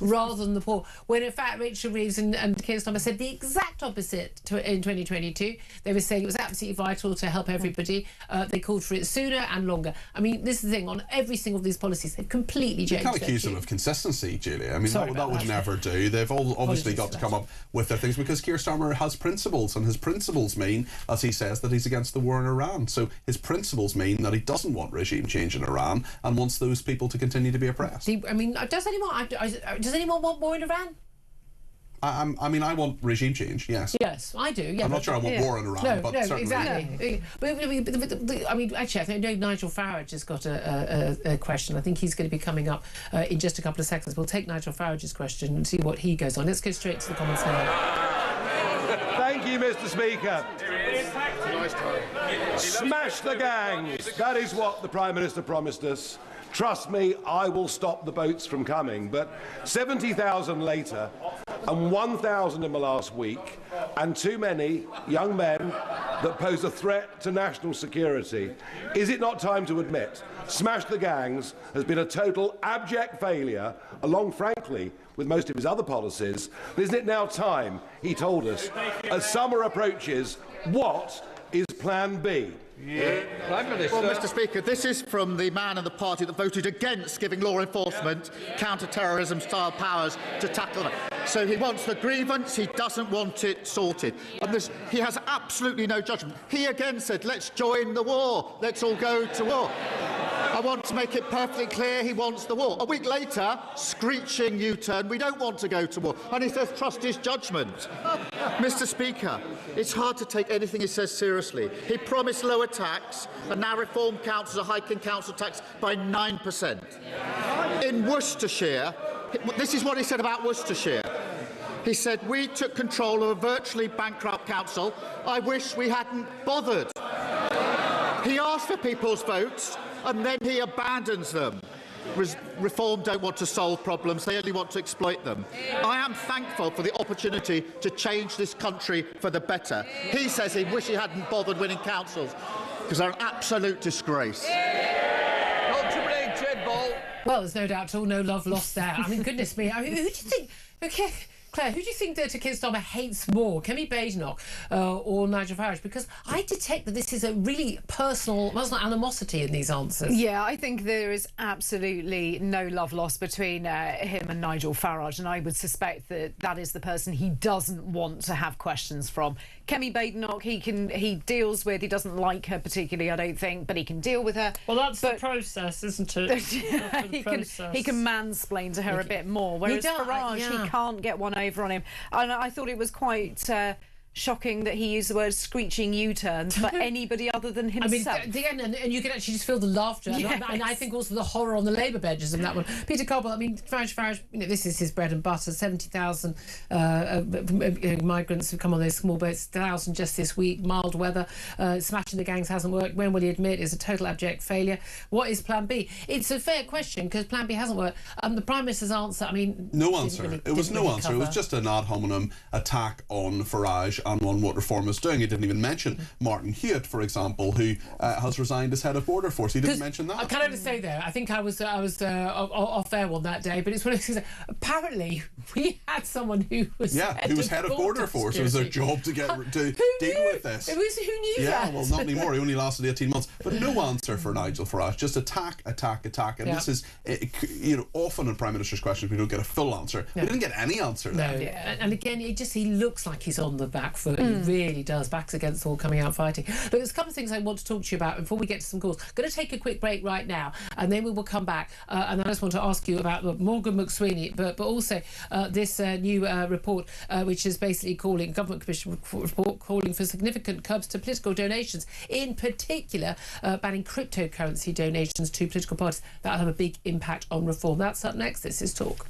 rather than the poor. When in fact Rachel Reeves and Keir Starmer said the exact opposite in 2022. They were saying it was absolutely vital to help everybody. They called for it sooner and longer. I mean, this is the thing, on every single of these policies, they've completely changed. You can't accuse them of consistency, Julia. I mean, that would never do. They've all obviously got to come up with their things, because Keir Starmer has principles, and his principles mean, as he says, that he's against the war in Iran. So his principles mean that he doesn't want regime change in Iran and wants those people to continue to be oppressed. I mean, does anyone want war in Iran? I mean, I want regime change, yes. Yes, I do, yeah. I'm not sure I want war in Iran, but certainly... exactly. But I mean, actually, I think Nigel Farage has got a question. I think he's going to be coming up in just a couple of seconds. We'll take Nigel Farage's question and see what he goes on. Let's go straight to the comments now. Thank you, Mr. Speaker. Smash the gangs. That is what the Prime Minister promised us. Trust me, I will stop the boats from coming. But 70,000 later, and 1,000 in the last week, and too many young men that pose a threat to national security. Is it not time to admit Smash the Gangs has been a total abject failure, along, frankly, with most of his other policies? But isn't it now time, he told us, as summer approaches, what is Plan B? Prime Minister. Well, Mr. Speaker, this is from the man in the party that voted against giving law enforcement counter-terrorism style powers to tackle it. So he wants the grievance, he doesn't want it sorted. And he has absolutely no judgment. He again said, let's join the war, let's all go to war. I want to make it perfectly clear he wants the war. A week later, screeching U-turn, we don't want to go to war. And he says, trust his judgment. Mr. Speaker, it's hard to take anything he says seriously. He promised lower tax, and now reform councils are hiking council tax by 9%. In Worcestershire, this is what he said about Worcestershire. He said, we took control of a virtually bankrupt council. I wish we hadn't bothered. He asked for people's votes, and then he abandons them. Reform don't want to solve problems, they only want to exploit them. I am thankful for the opportunity to change this country for the better. He says he wish he hadn't bothered winning councils, because they're an absolute disgrace. Well, there's no doubt at all, no love lost there. I mean, goodness me, who do you think... Okay, Claire, who do you think that Keir Starmer hates more, Kemi Badenoch or Nigel Farage? Because I detect that this is a really personal animosity in these answers. Yeah, I think there is absolutely no love lost between him and Nigel Farage, and I would suspect that that is the person he doesn't want to have questions from. Kemi Badenoch, he deals with. He doesn't like her particularly, I don't think, but he can deal with her. Well, that's the process, isn't it? he can mansplain to her a bit more, whereas Farage, he can't get one over on him. And I thought it was quite shocking that he used the word screeching U-turns for anybody other than himself. I mean, and you can actually just feel the laughter. Yes. And I think also the horror on the Labour benches in that one. Peter Cobble, I mean, Farage, this is his bread and butter. 70,000 migrants who come on those small boats, 1,000 just this week, mild weather, smashing the gangs hasn't worked. When will he admit it's a total abject failure? What is Plan B? It's a fair question, because Plan B hasn't worked. The Prime Minister's answer, I mean... No answer. It was no answer. It was just an ad hominem attack on Farage and on what Reform is doing. He didn't even mention Martin Hewitt, for example, who has resigned as head of Border Force. He didn't mention that. Can I just say there, I think I was off air on that day, but it's one of those things. Apparently, we had someone who was head of Border Force. It was their job to deal with this. Who knew that? Yeah, well, not anymore. He only lasted 18 months. But no answer for Nigel Farage. Just attack. And this is, often in Prime Minister's questions we don't get a full answer. We didn't get any answer there. No, and again, he looks like he's on the back foot. He really does. Backs against the wall, coming out fighting. But there's a couple of things I want to talk to you about before we get to some calls. Going to take a quick break right now, and then we will come back. And I just want to ask you about Morgan McSweeny, but also this new report, which is basically calling Government Commission report calling for significant curbs to political donations, in particular banning cryptocurrency donations to political parties. That'll have a big impact on reform. That's up next. This is Talk.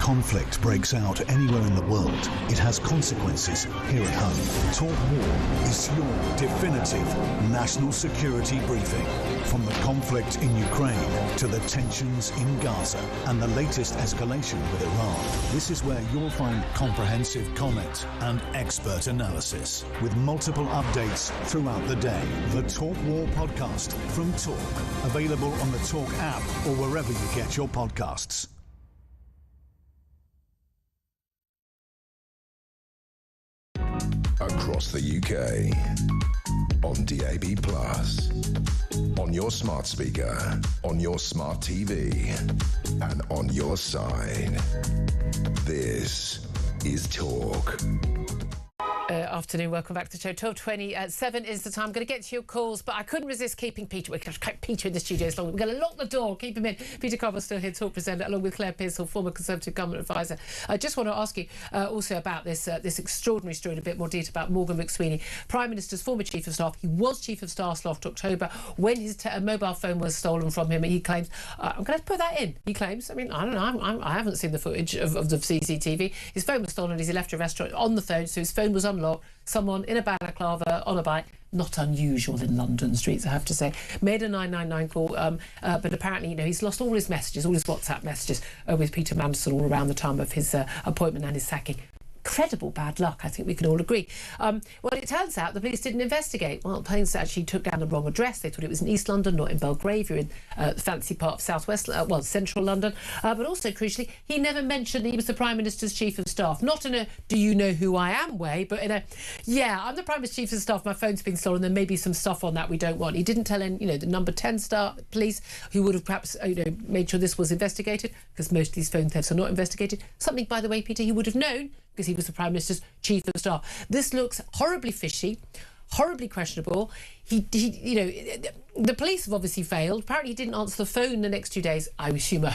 conflict breaks out anywhere in the world, it has consequences here at home. Talk War is your definitive national security briefing. From the conflict in Ukraine to the tensions in Gaza and the latest escalation with Iran, this is where you'll find comprehensive comment and expert analysis with multiple updates throughout the day. The Talk War podcast from Talk, available on the Talk app or wherever you get your podcasts. Across the UK, on DAB+, on your smart speaker, on your smart TV, and on your side. This is Talk. Afternoon, welcome back to the show. 12:27 is the time. I'm going to get to your calls, but I couldn't resist keeping Peter. We're going to keep Peter in the studio as long. We're going to lock the door, keep him in. Peter Carver's still here, Talk presenter, along with Claire Pearsall, former Conservative government advisor. I just want to ask you also about this extraordinary story in a bit more detail about Morgan McSweeny, Prime Minister's former Chief of Staff. He was Chief of Staff last October when his mobile phone was stolen from him. He claims, I'm going to put that in, he claims, I mean, I don't know, I haven't seen the footage of the CCTV. His phone was stolen as he left a restaurant on the phone, so his phone was unlocked. Someone in a balaclava on a bike, not unusual in London streets, I have to say, made a 999 call, but apparently, he's lost all his messages, all his WhatsApp messages with Peter Mandelson all around the time of his appointment and his sacking. Incredible bad luck, I think we can all agree. Well, it turns out the police didn't investigate. Well, the police actually took down the wrong address. They thought it was in East London, not in Belgravia, in the fancy part of southwest, central London. But also, crucially, he never mentioned he was the Prime Minister's Chief of Staff. Not in a do you know who I am way, but in a, yeah, I'm the Prime Minister's Chief of Staff, my phone's been stolen, there may be some stuff on that we don't want. He didn't tell any, the number 10 star police who would have perhaps, made sure this was investigated, because most of these phone thefts are not investigated. Something, by the way, Peter, he would have known, because he was the Prime Minister's Chief of Staff. This looks horribly fishy, horribly questionable. The police have obviously failed. Apparently he didn't answer the phone the next 2 days. I assume a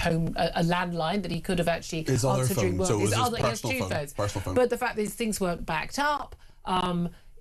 landline that he could have actually answered during work. He has two phones. But the fact that these things weren't backed up,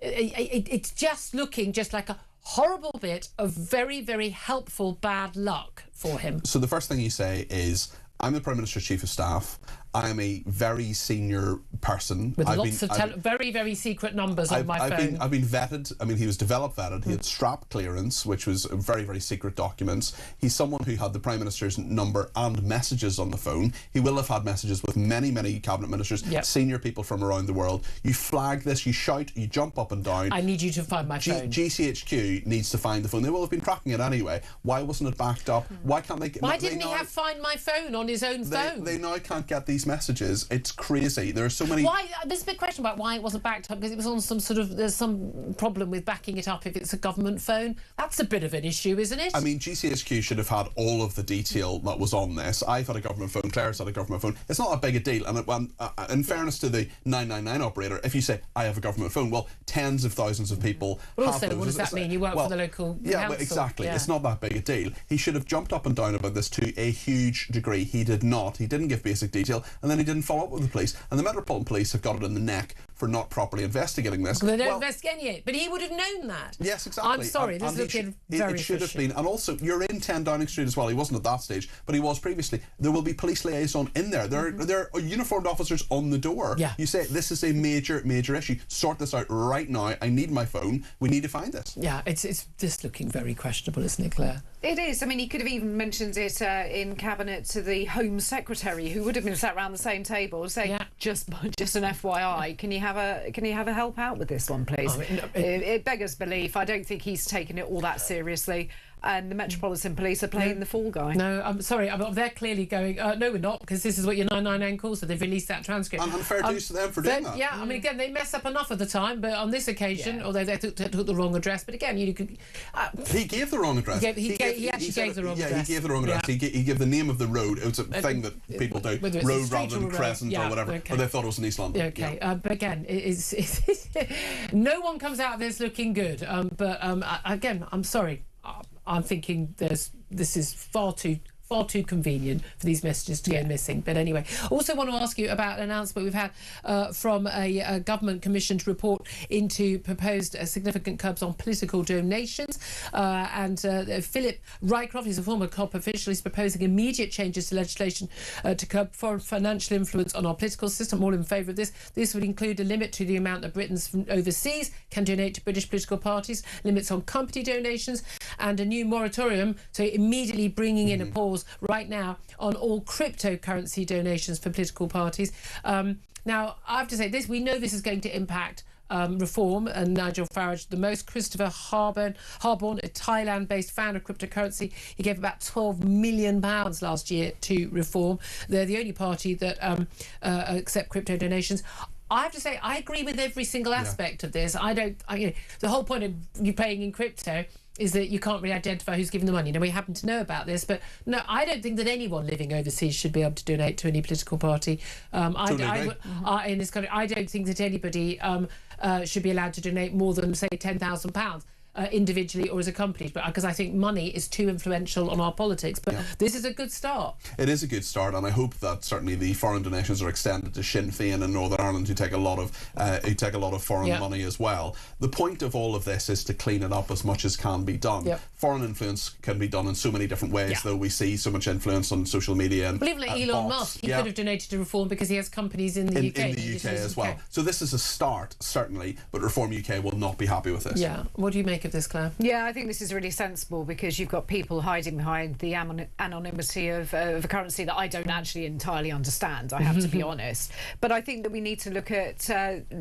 it's just looking just like a horrible bit of very, very helpful bad luck for him. So the first thing you say is, I'm the Prime Minister's Chief of Staff. I am a very senior person. With lots of very, very secret numbers on my phone. I've been vetted. I mean, he was developed vetted. He had strap clearance, which was very, very secret documents. He's someone who had the Prime Minister's number and messages on the phone. He will have had messages with many, many cabinet ministers, senior people from around the world. You flag this, you shout, you jump up and down. I need you to find my phone. GCHQ needs to find the phone. They will have been tracking it anyway. Why wasn't it backed up? Why can't they? Why didn't he have Find My Phone on his own phone? They now can't get these messages. It's crazy. There are so many. Why? There's a big question about why it wasn't backed up, because it was on some sort of. There's some problem with backing it up if it's a government phone. That's a bit of an issue, isn't it? I mean, GCHQ should have had all of the detail that was on this. I've had a government phone. Claire's had a government phone. It's not that big a deal. And in fairness to the 999 operator, if you say I have a government phone, well, tens of thousands of people. But also, what does that mean? You work for the local council. Well, exactly. Yeah. It's not that big a deal. He should have jumped up and down about this to a huge degree. He did not. He didn't give basic detail, and then he didn't follow up with the police. And the Metropolitan Police have got it in the neck for not properly investigating this. They don't investigate it, but he would have known that. Yes, exactly. I'm sorry, this is looking very fishy. It should have been. And also, you're in 10 Downing Street as well. He wasn't at that stage, but he was previously. There will be police liaison in there. There are uniformed officers on the door. Yeah. You say, this is a major, major issue. Sort this out right now. I need my phone. We need to find this. Yeah, it's just looking very questionable, isn't it, Claire? It is. I mean, he could have even mentioned it in Cabinet to the Home Secretary, who would have been sat around the same table, saying, just an FYI, can you have a help out with this one, please? It beggars belief. I don't think he's taken it all that seriously. And the Metropolitan Police are playing the fall guy. No, I'm sorry. They're clearly going, no, we're not, because this is what your 999 calls, so they've released that transcript. And fair dues to them for doing that. Yeah, I mean, again, they mess up enough of the time, but on this occasion, although they took the wrong address, but again, you could... he gave the wrong address. He actually gave the wrong address. Yeah, he gave the wrong address. Yeah. He gave the name of the road. It was a thing that people do. Road rather than Crescent or whatever. Okay. Or they thought it was in East London. Okay, but again, no one comes out of this looking good. But again, I'm sorry. I'm thinking this is far too far too convenient for these messages to go missing. But anyway, also want to ask you about an announcement we've had from a government commissioned report into proposed significant curbs on political donations. And Philip Rycroft, he's a former COP official, is proposing immediate changes to legislation to curb foreign financial influence on our political system. All in favour of this. This would include a limit to the amount that Britons from overseas can donate to British political parties, limits on company donations, and a new moratorium, so immediately bringing in a pause right now on all cryptocurrency donations for political parties. Now, I have to say this, we know this is going to impact Reform and Nigel Farage the most. Christopher Harborne, a Thailand-based founder of cryptocurrency, he gave about £12 million last year to Reform. They're the only party that accept crypto donations. I have to say, I agree with every single aspect of this. The whole point of you paying in crypto is that you can't really identify who's giving the money. Now, we happen to know about this, but no, I don't think that anyone living overseas should be able to donate to any political party. In this country, I don't think that anybody should be allowed to donate more than, say, £10,000. Individually or as a company, but because I think money is too influential on our politics. But this is a good start. It is a good start, and I hope that certainly the foreign donations are extended to Sinn Féin in Northern Ireland, who take a lot of foreign money as well. The point of all of this is to clean it up as much as can be done. Foreign influence can be done in so many different ways, though we see so much influence on social media. And even like Elon Musk, he could have donated to Reform because he has companies in the UK. In the UK as well. So this is a start, certainly, but Reform UK will not be happy with this. Yeah. What do you make of this, Claire? Yeah, I think this is really sensible because you've got people hiding behind the anonymity of a currency that I don't actually entirely understand, I have to be honest. But I think that we need to look at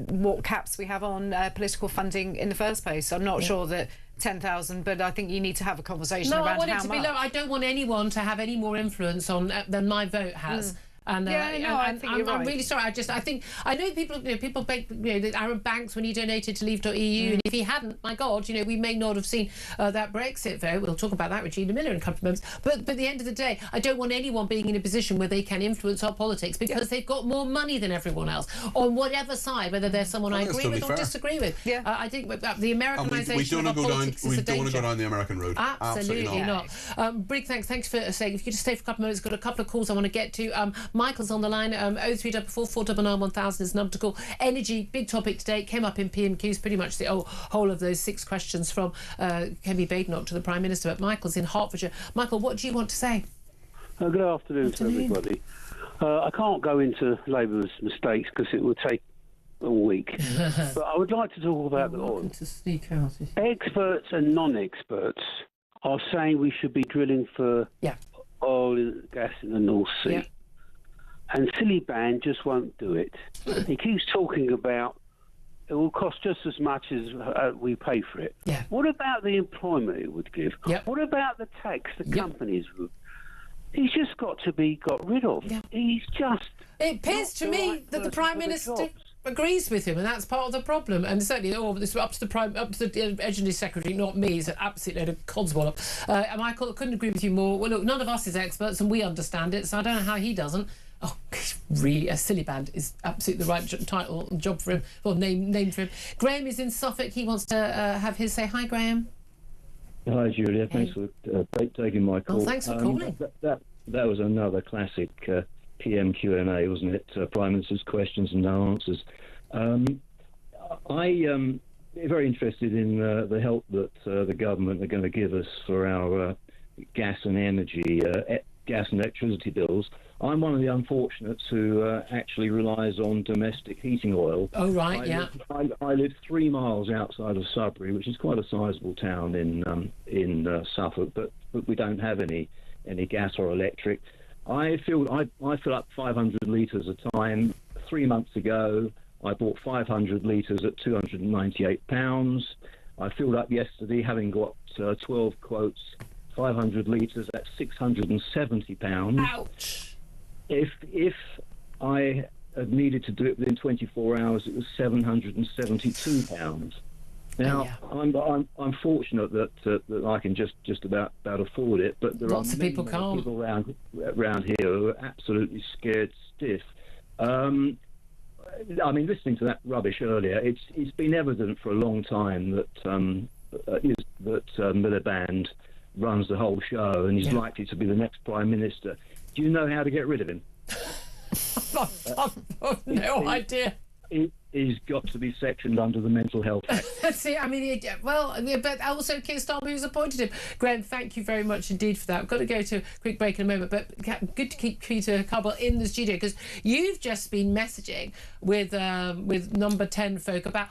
what caps we have on political funding in the first place. I'm not sure that 10,000, but I think you need to have a conversation around how much. No, I want it to be low. I don't want anyone to have any more influence on than my vote has. And, I think you're right. I'm really sorry. I know people Aaron Banks when he donated to Leave.eu, and if he hadn't, my God, we may not have seen that Brexit vote. We'll talk about that with Gina Miller in a couple of moments. But at the end of the day, I don't want anyone being in a position where they can influence our politics because they've got more money than everyone else on whatever side, whether they're someone I agree with or disagree with. I think the Americanisation of our politics is a danger. We don't want to go down the American road. Absolutely not. Brig, thanks for saying. If you could just stay for a couple of minutes, got a couple of calls I want to get to. Michael's on the line. 0344 499 1000 is the number to call. Energy, big topic today, came up in PMQs, pretty much the whole of those 6 questions from Kemi Badenoch to the Prime Minister. But Michael's in Hertfordshire. Michael, what do you want to say? Good afternoon to everybody. I can't go into Labour's mistakes because it would take a week. But I would like to talk about the oil. Experts and non-experts are saying we should be drilling for oil and gas in the North Sea. And Silly Band just won't do it. He keeps talking about it will cost just as much as we pay for it. What about the employment it would give? What about the tax the companies would? He's just got to be got rid of. He's just... It appears to me that the Prime Minister agrees with him, and that's part of the problem. And certainly, this up to the Energy Secretary, not me. It's an absolute load of codswallop. Michael, I couldn't agree with you more. Well, look, none of us is experts, and we understand it, so I don't know how he doesn't. Oh, really, a Silly Band is absolutely the right title and job for him, or name for him. Graham is in Suffolk. He wants to have his say. Hi, Graham. Hi, Julia. Thanks for taking my call. Oh, thanks for calling. That was another classic PMQ&A, wasn't it? Prime Minister's questions and no answers. I am very interested in the help that the government are going to give us for our gas and energy, gas and electricity bills. I'm one of the unfortunates who actually relies on domestic heating oil. Oh, right, I live 3 miles outside of Sudbury, which is quite a sizable town in Suffolk, but we don't have any gas or electric. I fill up 500 litres a time. 3 months ago, I bought 500 litres at £298. I filled up yesterday, having got 12 quotes, 500 litres at £670. Ouch! If I had needed to do it within 24 hours, it was £772. Now, I'm fortunate that I can just about afford it, but there lots are of people can't. People around here who are absolutely scared stiff. I mean, listening to that rubbish earlier, it's been evident for a long time that Miliband runs the whole show and is likely to be the next Prime Minister. Do you know how to get rid of him? I've no idea. He's got to be sectioned under the Mental Health Act. See, I mean, but also Keir Starmer, who's appointed him. Graham, thank you very much indeed for that. We've got to go to a quick break in a moment, but good to keep Peter Carbell in the studio, because you've just been messaging with number 10 folk about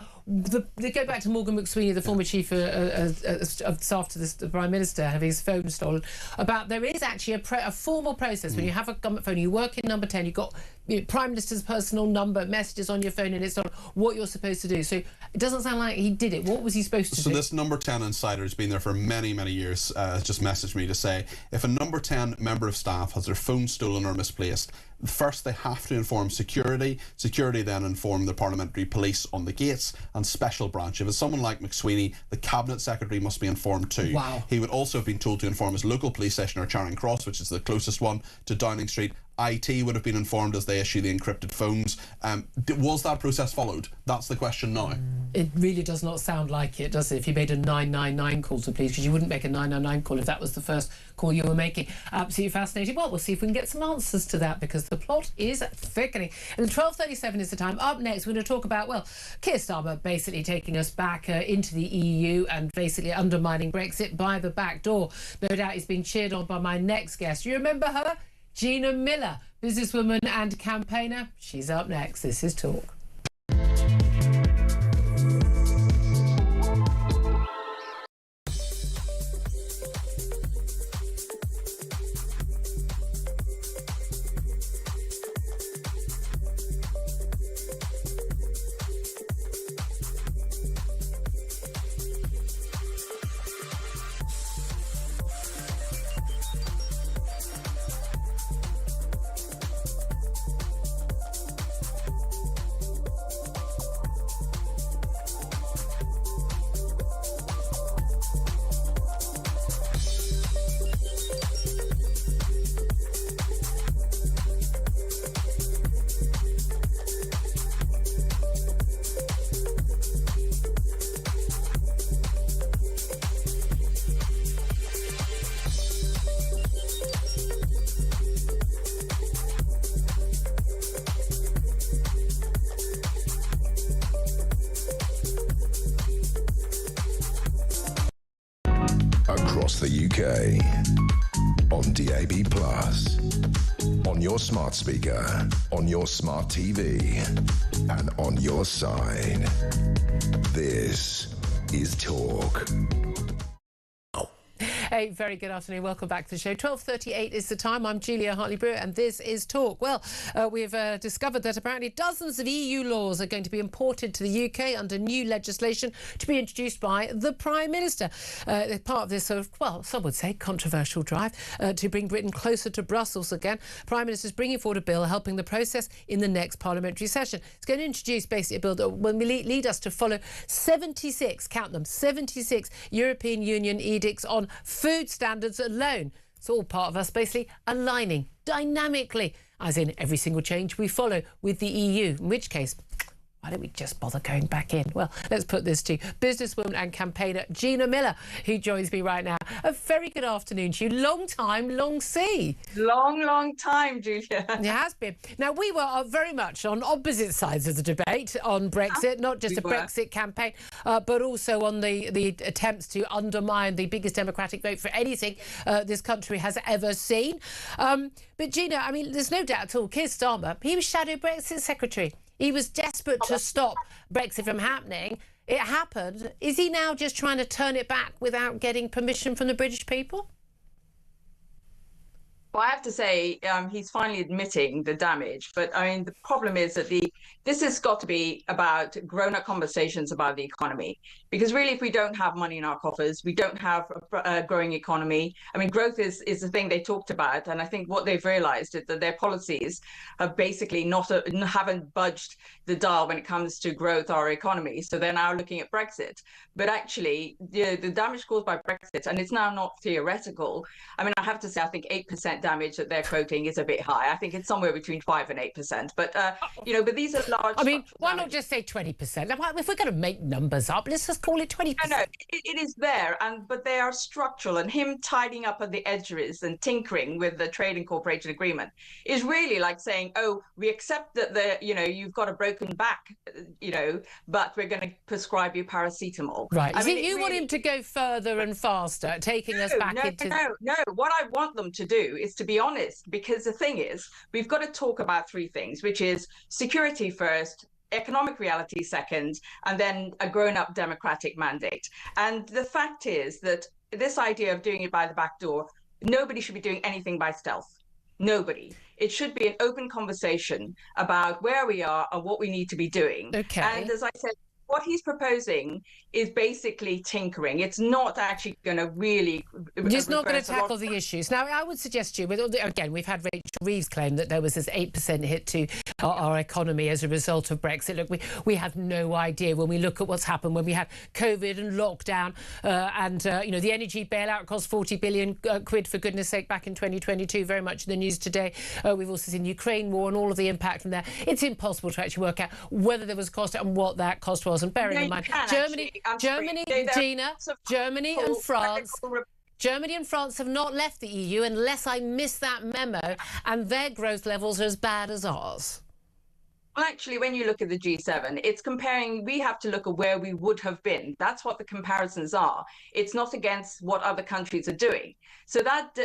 they go back to Morgan McSweeny, the former chief of staff to the Prime Minister, having his phone stolen, about there is actually a formal process when you have a government phone, you work in number 10, you've got Prime Minister's personal number, messages on your phone, and it's on what you're supposed to do. So it doesn't sound like he did it. What was he supposed to do? So this number 10 insider has been there for many, many years, has just messaged me to say, if a number 10 member of staff has their phone stolen or misplaced, first they have to inform security then inform the parliamentary police on the gates, and special branch. If it's someone like McSweeny, the cabinet secretary must be informed too. Wow. He would also have been told to inform his local police station or Charing Cross, which is the closest one to Downing Street. IT would have been informed as they issue the encrypted phones. Was that process followed? That's the question now. It really does not sound like it, does it? If you made a 999 call to police, because you wouldn't make a 999 call if that was the first call you were making. Absolutely fascinating. Well, we'll see if we can get some answers to that, because the plot is thickening. And 12:37 is the time. Up next, we're going to talk about, well, Keir Starmer basically taking us back into the EU and basically undermining Brexit by the back door. No doubt he's being cheered on by my next guest. You remember her? Gina Miller, businesswoman and campaigner. She's up next. This is Talk. Across the UK, on DAB+, on your smart speaker, on your smart TV, and on your side. This is Talk. Hey, very good afternoon. Welcome back to the show. 12:38 is the time. I'm Julia Hartley-Brewer, and this is Talk. Well, we've discovered that apparently dozens of EU laws are going to be imported to the UK under new legislation to be introduced by the Prime Minister. Part of this sort of, well, some would say controversial drive to bring Britain closer to Brussels again. Prime Minister's bringing forward a bill helping the process in the next parliamentary session. It's going to introduce basically a bill that will lead us to follow 76, count them, 76 European Union edicts on food standards alone. It's all part of us basically aligning dynamically, as in every single change we follow with the EU, in which case, why don't we just bother going back in? Well, let's put this to businesswoman and campaigner Gina Miller, who joins me right now. A very good afternoon to you. Long time, long see. Long time, Julia. It has been. Now, we were very much on opposite sides of the debate on Brexit, not just a Brexit campaign, but also on the attempts to undermine the biggest democratic vote for anything this country has ever seen. But Gina, I mean, there's no doubt at all, Keir Starmer, he was shadow Brexit secretary. He was desperate to stop Brexit from happening. It happened. Is he now just trying to turn it back without getting permission from the British people? Well, I have to say, he's finally admitting the damage. But I mean, the problem is that this has got to be about grown-up conversations about the economy. Because really, if we don't have money in our coffers, we don't have a growing economy. I mean, growth is the thing they talked about. And I think what they've realized is that their policies have basically haven't budged the dial when it comes to growth or economy. So they're now looking at Brexit. But actually, the damage caused by Brexit, and it's now not theoretical. I mean, I have to say, I think 8% damage that they're quoting is a bit high. I think it's somewhere between 5 and 8%. But but these are large. I mean, why not just say 20%? If we're going to make numbers up, let's just call it 20%. No, it is there, but they are structural. And him tidying up at the edges and tinkering with the trade and cooperation agreement is really like saying, oh, we accept that you've got a broken back, but we're going to prescribe you paracetamol. Right. You want him to go further and faster, taking us back into... No. What I want them to do is to be honest, because the thing is, we've got to talk about three things, which is security first, economic reality second, and then a grown-up democratic mandate. And the fact is that this idea of doing it by the back door, nobody should be doing anything by stealth. Nobody. It should be an open conversation about where we are and what we need to be doing. Okay. And as I said, what he's proposing is basically tinkering. It's not actually going to really... It's not going to tackle the issues. Now, I would suggest to you, again, we've had Rachel Reeves claim that there was this 8% hit to our economy as a result of Brexit. Look, we have no idea when we look at what's happened when we had COVID and lockdown and the energy bailout cost 40 billion quid, for goodness sake, back in 2022, very much in the news today. We've also seen Ukraine war and all of the impact from there. It's impossible to actually work out whether there was cost and what that cost was. And bearing in mind, Germany and France have not left the EU unless I missed that memo, and their growth levels are as bad as ours. Well, actually, when you look at the G7, it's comparing, we have to look at where we would have been. That's what the comparisons are. It's not against what other countries are doing. So that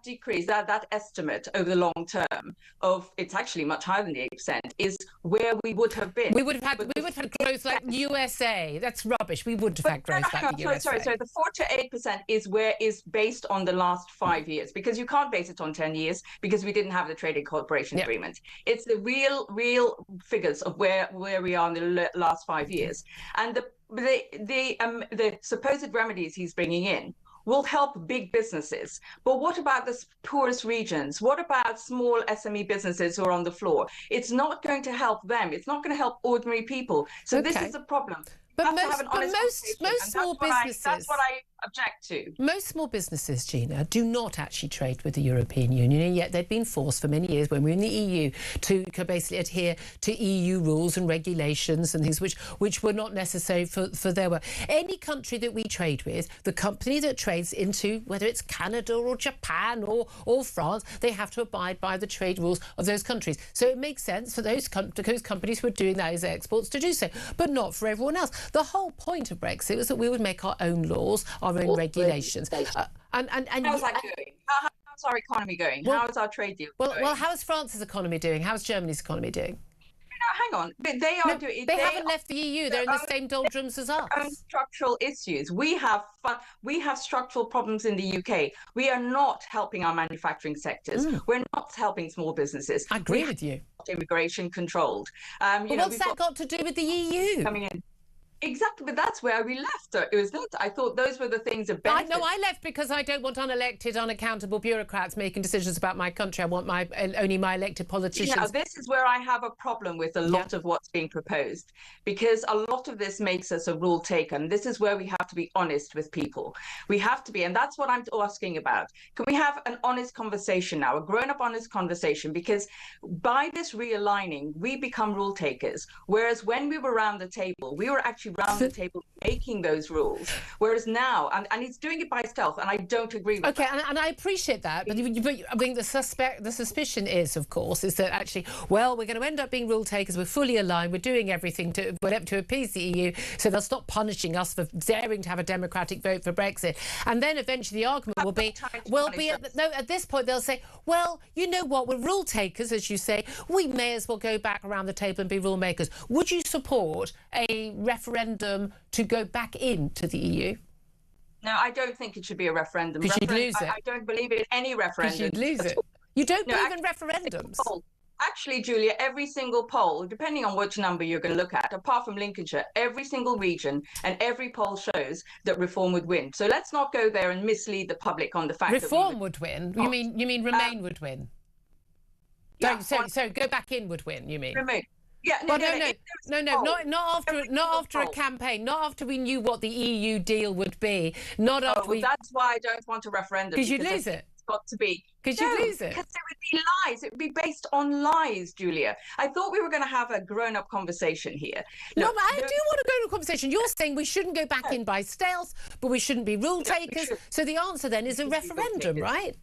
decrease, that estimate over the long term of, it's actually much higher than the 8%, is where we would have been. We would have had growth like USA. That's rubbish. We wouldn't have had growth like the USA. Sorry. The 4 to 8% is based on the last 5 years, because you can't base it on 10 years because we didn't have the trade and cooperation agreement. It's the real figures of where we are in the last 5 years, and the supposed remedies he's bringing in will help big businesses. But what about the poorest regions? What about small SME businesses who are on the floor? It's not going to help them. It's not going to help ordinary people. So this is a problem. But most small businesses... That's what I object to. Most small businesses, Gina, do not actually trade with the European Union, and yet they've been forced for many years when we were in the EU to basically adhere to EU rules and regulations and things which were not necessary for their work. Any country that we trade with, the company that trades into, whether it's Canada or Japan or France, they have to abide by the trade rules of those countries. So it makes sense for those companies who are doing those exports to do so, but not for everyone else. The whole point of Brexit was that we would make our own laws, our own regulations. How's that going? How's our economy going? How is our trade deal going? Well, how is France's economy doing? How's Germany's economy doing? Hang on, but they are doing. They haven't left the EU. They're in the same doldrums as us. Structural issues. We have structural problems in the UK. We are not helping our manufacturing sectors. We're not helping small businesses. I agree with you. Immigration controlled. What's that got to do with the EU? Coming in. Exactly, but that's where we left. It was that I thought those were the things that benefit. I left because I don't want unelected, unaccountable bureaucrats making decisions about my country. I want only my elected politicians. Yeah, this is where I have a problem with a lot of what's being proposed, because a lot of this makes us a rule taker. And this is where we have to be honest with people. We have to be, and that's what I'm asking about. Can we have an honest conversation now, a grown-up honest conversation? Because by this realigning, we become rule takers. Whereas when we were around the table, we were actually around the table making those rules, whereas now and he's doing it by stealth, and I don't agree with that. And I appreciate that, but I think the suspicion is, of course, is that actually, well, we're going to end up being rule takers, we're fully aligned, we're doing everything to appease the EU, so they'll stop punishing us for daring to have a democratic vote for Brexit. And then eventually the argument will be, at this point they'll say, well, you know what, we're rule takers, as you say, we may as well go back around the table and be rule makers. Would you support a referendum to go back into the EU? No, I don't think it should be a referendum. Because you'd lose it. I don't believe in any referendum. You'd lose it. You don't believe in referendums? Actually, Julia, every single poll, depending on which number you're going to look at, apart from Lincolnshire, every single region and every poll shows that Reform would win. So let's not go there and mislead the public on the fact that Reform would win? You mean Remain would win? Yeah, so go back in would win, you mean? Remain. Yeah, not after a campaign, not after we knew what the EU deal would be, not after that's why I don't want a referendum. Because you'd lose it. got to be. Could you lose it? Because it would be lies. It would be based on lies, Julia. I thought we were going to have a grown-up conversation here. Look, no, but I do want to go to a conversation. You're saying we shouldn't go back in by stealth, but we shouldn't be rule takers. So the answer then is a referendum, right?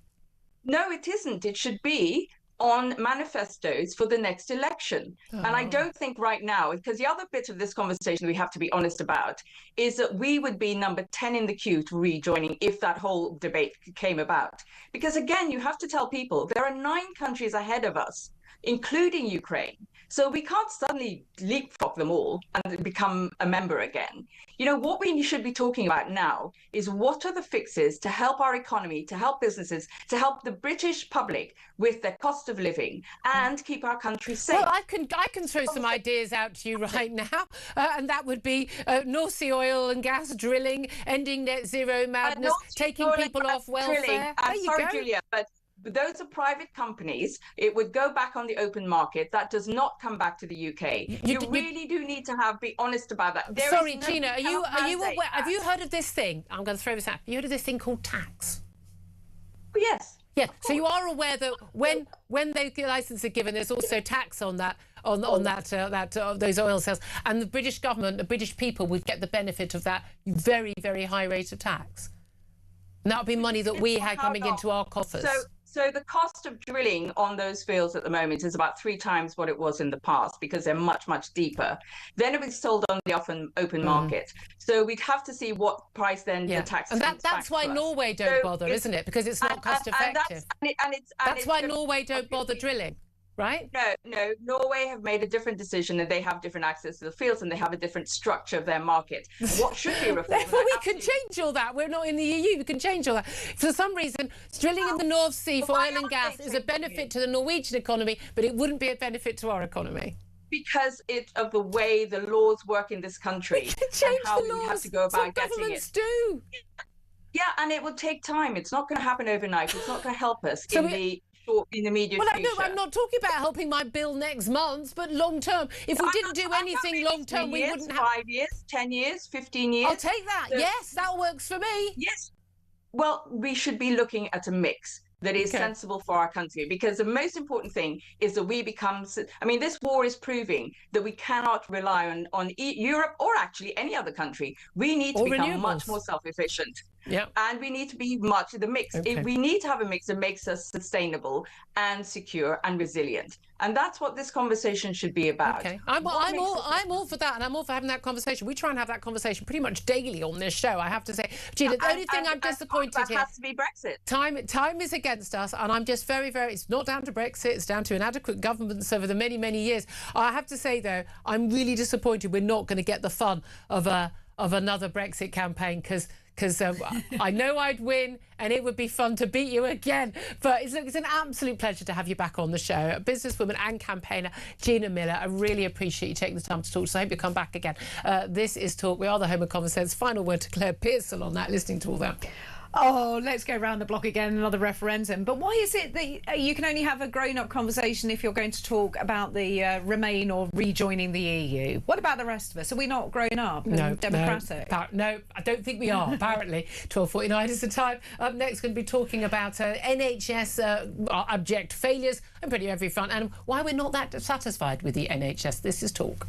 No, it isn't. It should be on manifestos for the next election. And I don't think right now, because the other bit of this conversation we have to be honest about is that we would be number 10 in the queue to rejoining if that whole debate came about. Because again, you have to tell people there are 9 countries ahead of us, including Ukraine. So we can't suddenly leapfrog them all and become a member again. You know, what we should be talking about now is what are the fixes to help our economy, to help businesses, to help the British public with their cost of living and keep our country safe. Well, I can throw some ideas out to you right now, and that would be North Sea oil and gas drilling, ending net zero madness, taking people off welfare. I'm sorry, Julia, but those are private companies. It would go back on the open market. That does not come back to the UK. You really do need to be honest about that. Sorry, Gina, are you aware? Have you heard of this thing? I'm going to throw this out. Have you heard of this thing called tax? Yes. Yeah. So you are aware that when the license are given, there's also tax on that. Those oil sales, and the British government, the British people would get the benefit of that very, very high rate of tax. And that would be money that we had coming into our coffers. So the cost of drilling on those fields at the moment is about 3 times what it was in the past because they're much, much deeper. Then it was sold on the open market. So we'd have to see what price then the tax. And that's why Norway don't bother, isn't it? Because it's not cost effective. That's why Norway don't bother drilling. Right? No. Norway have made a different decision, and they have different access to the fields, and they have a different structure of their market. What should be reformed? Therefore, we can change all that. We're not in the EU. We can change all that. For some reason, drilling in the North Sea for oil and gas is a benefit to the Norwegian economy, but it wouldn't be a benefit to our economy. Because of the way the laws work in this country, we can change and how the laws. we have to go about getting governments it. Do. Yeah, and it will take time. It's not going to happen overnight. It's not going to help us in the immediate future. No, I'm not talking about helping my bill next month, but long term. If we didn't do anything long term, we wouldn't have 5 years, 10 years, 15 years. I'll take that. So, yes, that works for me. Yes. Well, we should be looking at a mix that is sensible for our country, because the most important thing is that we become. I mean, this war is proving that we cannot rely on Europe or actually any other country. We need to become much more self-efficient. Yeah. And we need to be the mix. Okay. We need to have a mix that makes us sustainable and secure and resilient. And that's what this conversation should be about. Okay. I'm all for that, and I'm all for having that conversation. We try and have that conversation pretty much daily on this show, I have to say. Gina, the only thing I'm disappointed in has to be Brexit. Time is against us, and I'm just very, very. It's not down to Brexit. It's down to inadequate governments over the many, many years. I have to say though, I'm really disappointed we're not going to get the fun of another Brexit campaign because I know I'd win and it would be fun to beat you again. But it's an absolute pleasure to have you back on the show. Businesswoman and campaigner Gina Miller, I really appreciate you taking the time to talk, so I hope you come back again. This is Talk. We are the home of common sense. Final word to Claire Pearsall on that, listening to all that. Oh, let's go round the block again, another referendum. But why is it that you can only have a grown-up conversation if you're going to talk about the Remain or rejoining the EU? What about the rest of us? Are we not grown up and democratic? No, I don't think we are, apparently. 12:49 is the time. Up next, going to be talking about NHS abject failures on pretty every front and why we're not that satisfied with the NHS. This is Talk.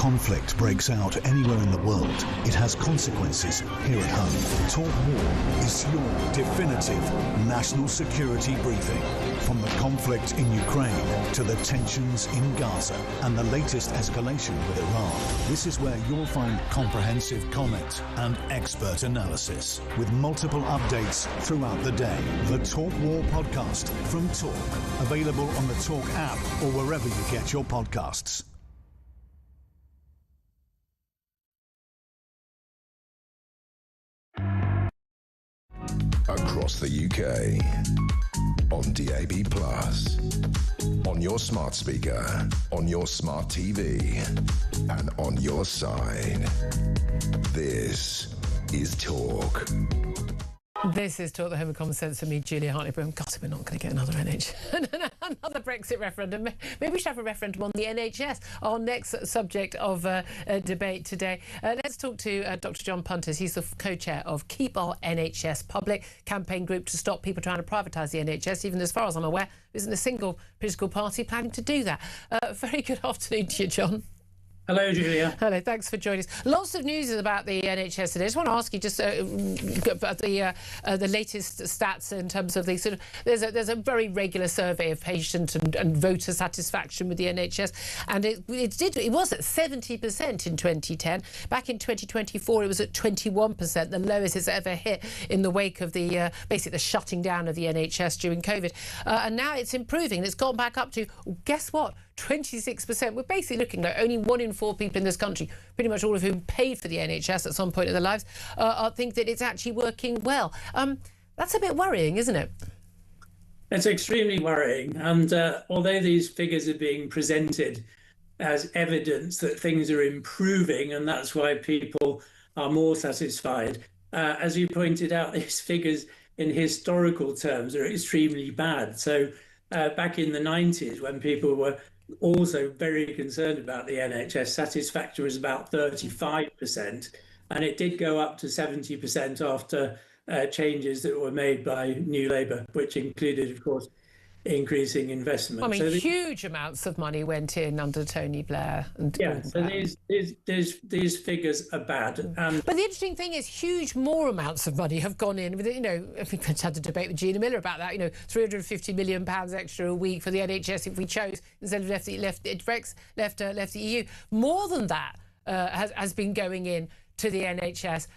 conflict breaks out anywhere in the world, it has consequences here at home. Talk War is your definitive national security briefing. From the conflict in Ukraine to the tensions in Gaza and the latest escalation with Iran, this is where you'll find comprehensive comment and expert analysis with multiple updates throughout the day. The Talk War podcast from Talk, available on the Talk app or wherever you get your podcasts. Across the UK, on DAB+, on your smart speaker, on your smart TV, and on your side. This is Talk. This is Talk, the Home of Common Sense, for me, Julia Hartley-Brewer. God, we're not going to get another another Brexit referendum. Maybe we should have a referendum on the NHS, our next subject of debate today. Let's talk to Dr. John Punters. He's the co-chair of Keep Our NHS Public, campaign group to stop people trying to privatise the NHS. Even as far as I'm aware, there isn't a single political party planning to do that. Very good afternoon to you, John. Hello, Julia. Hello, thanks for joining us. Lots of news about the NHS today. I just want to ask you just about the latest stats in terms of the sort of there's a very regular survey of patient and voter satisfaction with the NHS, and it was at 70% in 2010. Back in 2024, it was at 21%, the lowest it's ever hit in the wake of the basically the shutting down of the NHS during COVID. And now it's improving. It's gone back up to, guess what, 26%. We're basically looking like only 1 in 4 people in this country, pretty much all of whom paid for the NHS at some point in their lives, think that it's actually working well. That's a bit worrying, isn't it? It's extremely worrying. And although these figures are being presented as evidence that things are improving, and that's why people are more satisfied, as you pointed out, these figures in historical terms are extremely bad. So back in the 90s, when people were also very concerned about the NHS, satisfaction was about 35%, and it did go up to 70% after changes that were made by New Labour, which included, of course, increasing investment. I mean, huge amounts of money went in under Tony Blair. So these figures are bad. But the interesting thing is, huge more amounts of money have gone in. You know, we had a debate with Gina Miller about that. You know, £350 million extra a week for the NHS if we chose, instead of left the EU. More than that has been going in to the NHS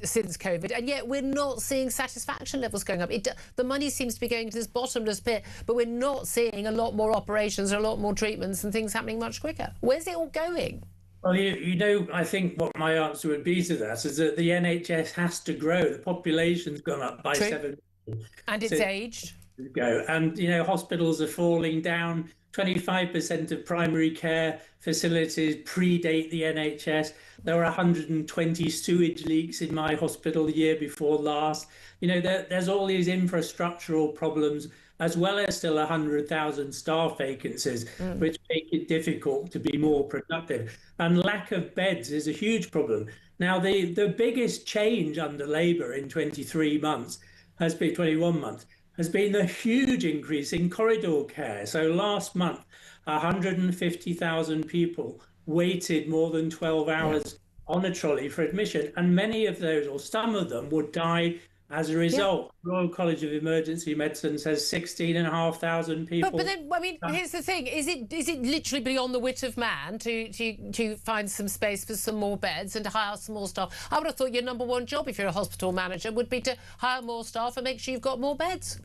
since COVID, and yet we're not seeing satisfaction levels going up. The money seems to be going to this bottomless pit, but we're not seeing a lot more operations, or a lot more treatments, and things happening much quicker. Where's it all going? Well, you know, I think what my answer would be to that is that the NHS has to grow. The population's gone up by 7 million. And it's aged. And, you know, hospitals are falling down. 25% of primary care facilities predate the NHS. There were 120 sewage leaks in my hospital the year before last. You know, there's all these infrastructural problems, as well as still 100,000 staff vacancies, which make it difficult to be more productive. And lack of beds is a huge problem. Now, the biggest change under Labour in 21 months has been the huge increase in corridor care. So last month, 150,000 people waited more than 12 hours on a trolley for admission. And many of those, or some of them, would die as a result. Royal College of Emergency Medicine says 16,500 people. But then, I mean, here's the thing: is it literally beyond the wit of man to find some space for some more beds and to hire some more staff? I would have thought your number one job, if you're a hospital manager, would be to hire more staff and make sure you've got more beds.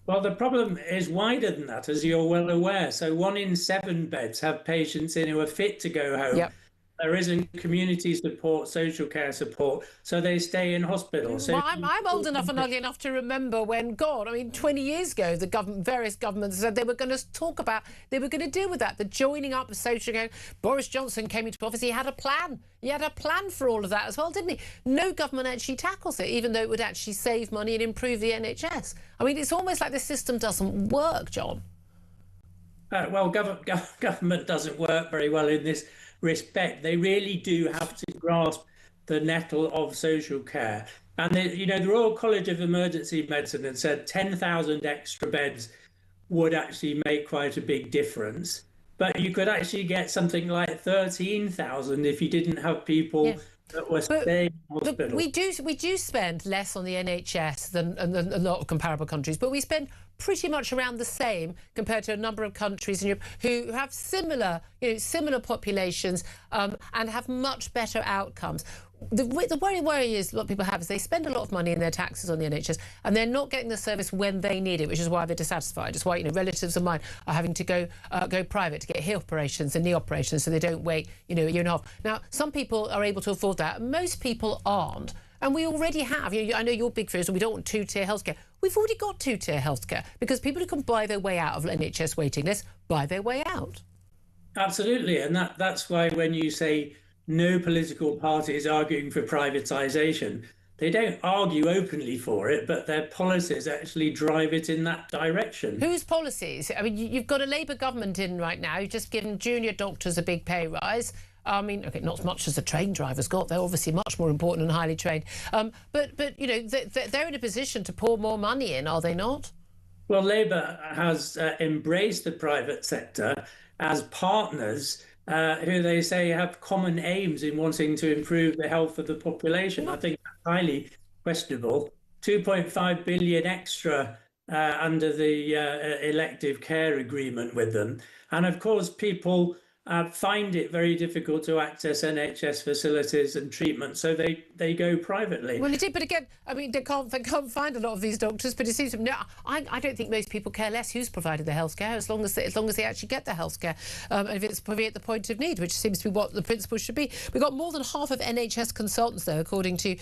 Well, the problem is wider than that, as you're well aware. So 1 in 7 beds have patients in who are fit to go home. Yep. There isn't community support, social care support, so they stay in hospital. So well, I'm old enough and ugly enough to remember when, 20 years ago, various governments said they were going to deal with that, the joining up of social care. Boris Johnson came into office, he had a plan. He had a plan for all of that as well, didn't he? No government actually tackles it, even though it would actually save money and improve the NHS. I mean, it's almost like the system doesn't work, John. Well, government doesn't work very well in this respect. They really do have to grasp the nettle of social care. And the Royal College of Emergency Medicine had said 10,000 extra beds would actually make quite a big difference. but you could actually get something like 13,000 if you didn't have people that were staying in hospital. We do spend less on the NHS than a lot of comparable countries, but we spend pretty much around the same compared to a number of countries in Europe who have similar populations and have much better outcomes. The worry is a lot of people have is they spend a lot of money in their taxes on the NHS and they're not getting the service when they need it, which is why they're dissatisfied. It's why relatives of mine are having to go private to get hip operations and knee operations so they don't wait a year and a half. Now, some people are able to afford that. Most people aren't. And we already have. I know you're big fears, and we don't want two-tier healthcare. We've already got two-tier healthcare because people who can buy their way out of NHS waiting lists buy their way out. Absolutely, and that's why when you say no political party is arguing for privatisation, they don't argue openly for it, but their policies actually drive it in that direction. Whose policies? I mean, you've got a Labour government in right now. You've just given junior doctors a big pay rise. I mean, okay, not as much as the train drivers got. They're obviously much more important and highly trained. But they're in a position to pour more money in, are they not? Well, Labour has embraced the private sector as partners who they say have common aims in wanting to improve the health of the population. I think that's highly questionable. 2.5 billion extra under the elective care agreement with them. And of course, people find it very difficult to access NHS facilities and treatment, so they go privately. Well, it did, but again, I mean, they can't find a lot of these doctors. But it seems to me, I don't think most people care less who's provided the healthcare, as long as they actually get the healthcare, and if it's probably at the point of need, which seems to be what the principle should be. We've got more than half of NHS consultants, though, according to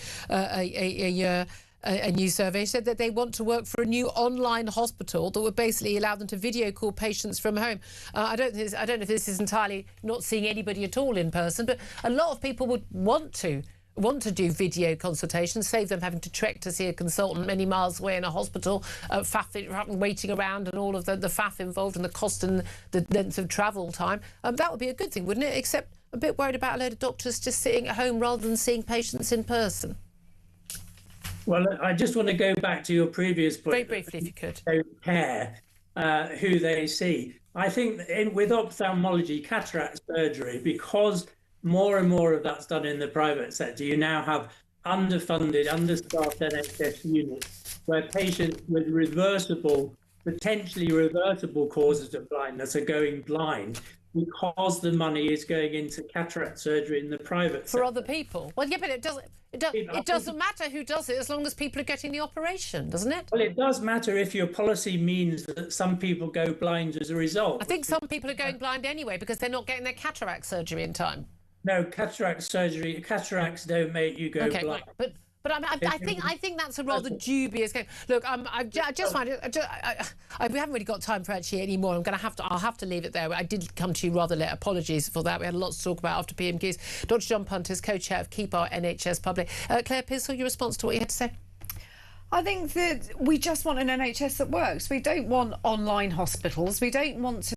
a new survey, said that they want to work for a new online hospital that would basically allow them to video call patients from home. I don't know if this is entirely not seeing anybody at all in person, but a lot of people would want to do video consultations, save them having to trek to see a consultant many miles away in a hospital, waiting around and all of the faff involved and the cost and the length of travel time. That would be a good thing, wouldn't it? Except I'm a bit worried about a load of doctors just sitting at home rather than seeing patients in person. Well, I just want to go back to your previous point. Very briefly, if you could. They don't care who they see. I think with ophthalmology, cataract surgery, because more and more of that's done in the private sector, you now have underfunded, understaffed NHS units where patients with potentially reversible causes of blindness are going blind because the money is going into cataract surgery in the private sector. For other people. Well, yeah, but it doesn't matter who does it as long as people are getting the operation, doesn't it? Well, it does matter if your policy means that some people go blind as a result. I think some people are going blind anyway because they're not getting their cataract surgery in time. No, cataracts don't make you go blind. But I think that's a rather dubious game. Look, I just find it. We haven't really got time for actually anymore. I'll have to leave it there. I did come to you rather late. Apologies for that. We had a lot to talk about after PMQs. Dr. John Punt is co-chair of Keep Our NHS Public. Claire Pearsall, your response to what you had to say? I think that we just want an NHS that works. We don't want online hospitals. We don't want to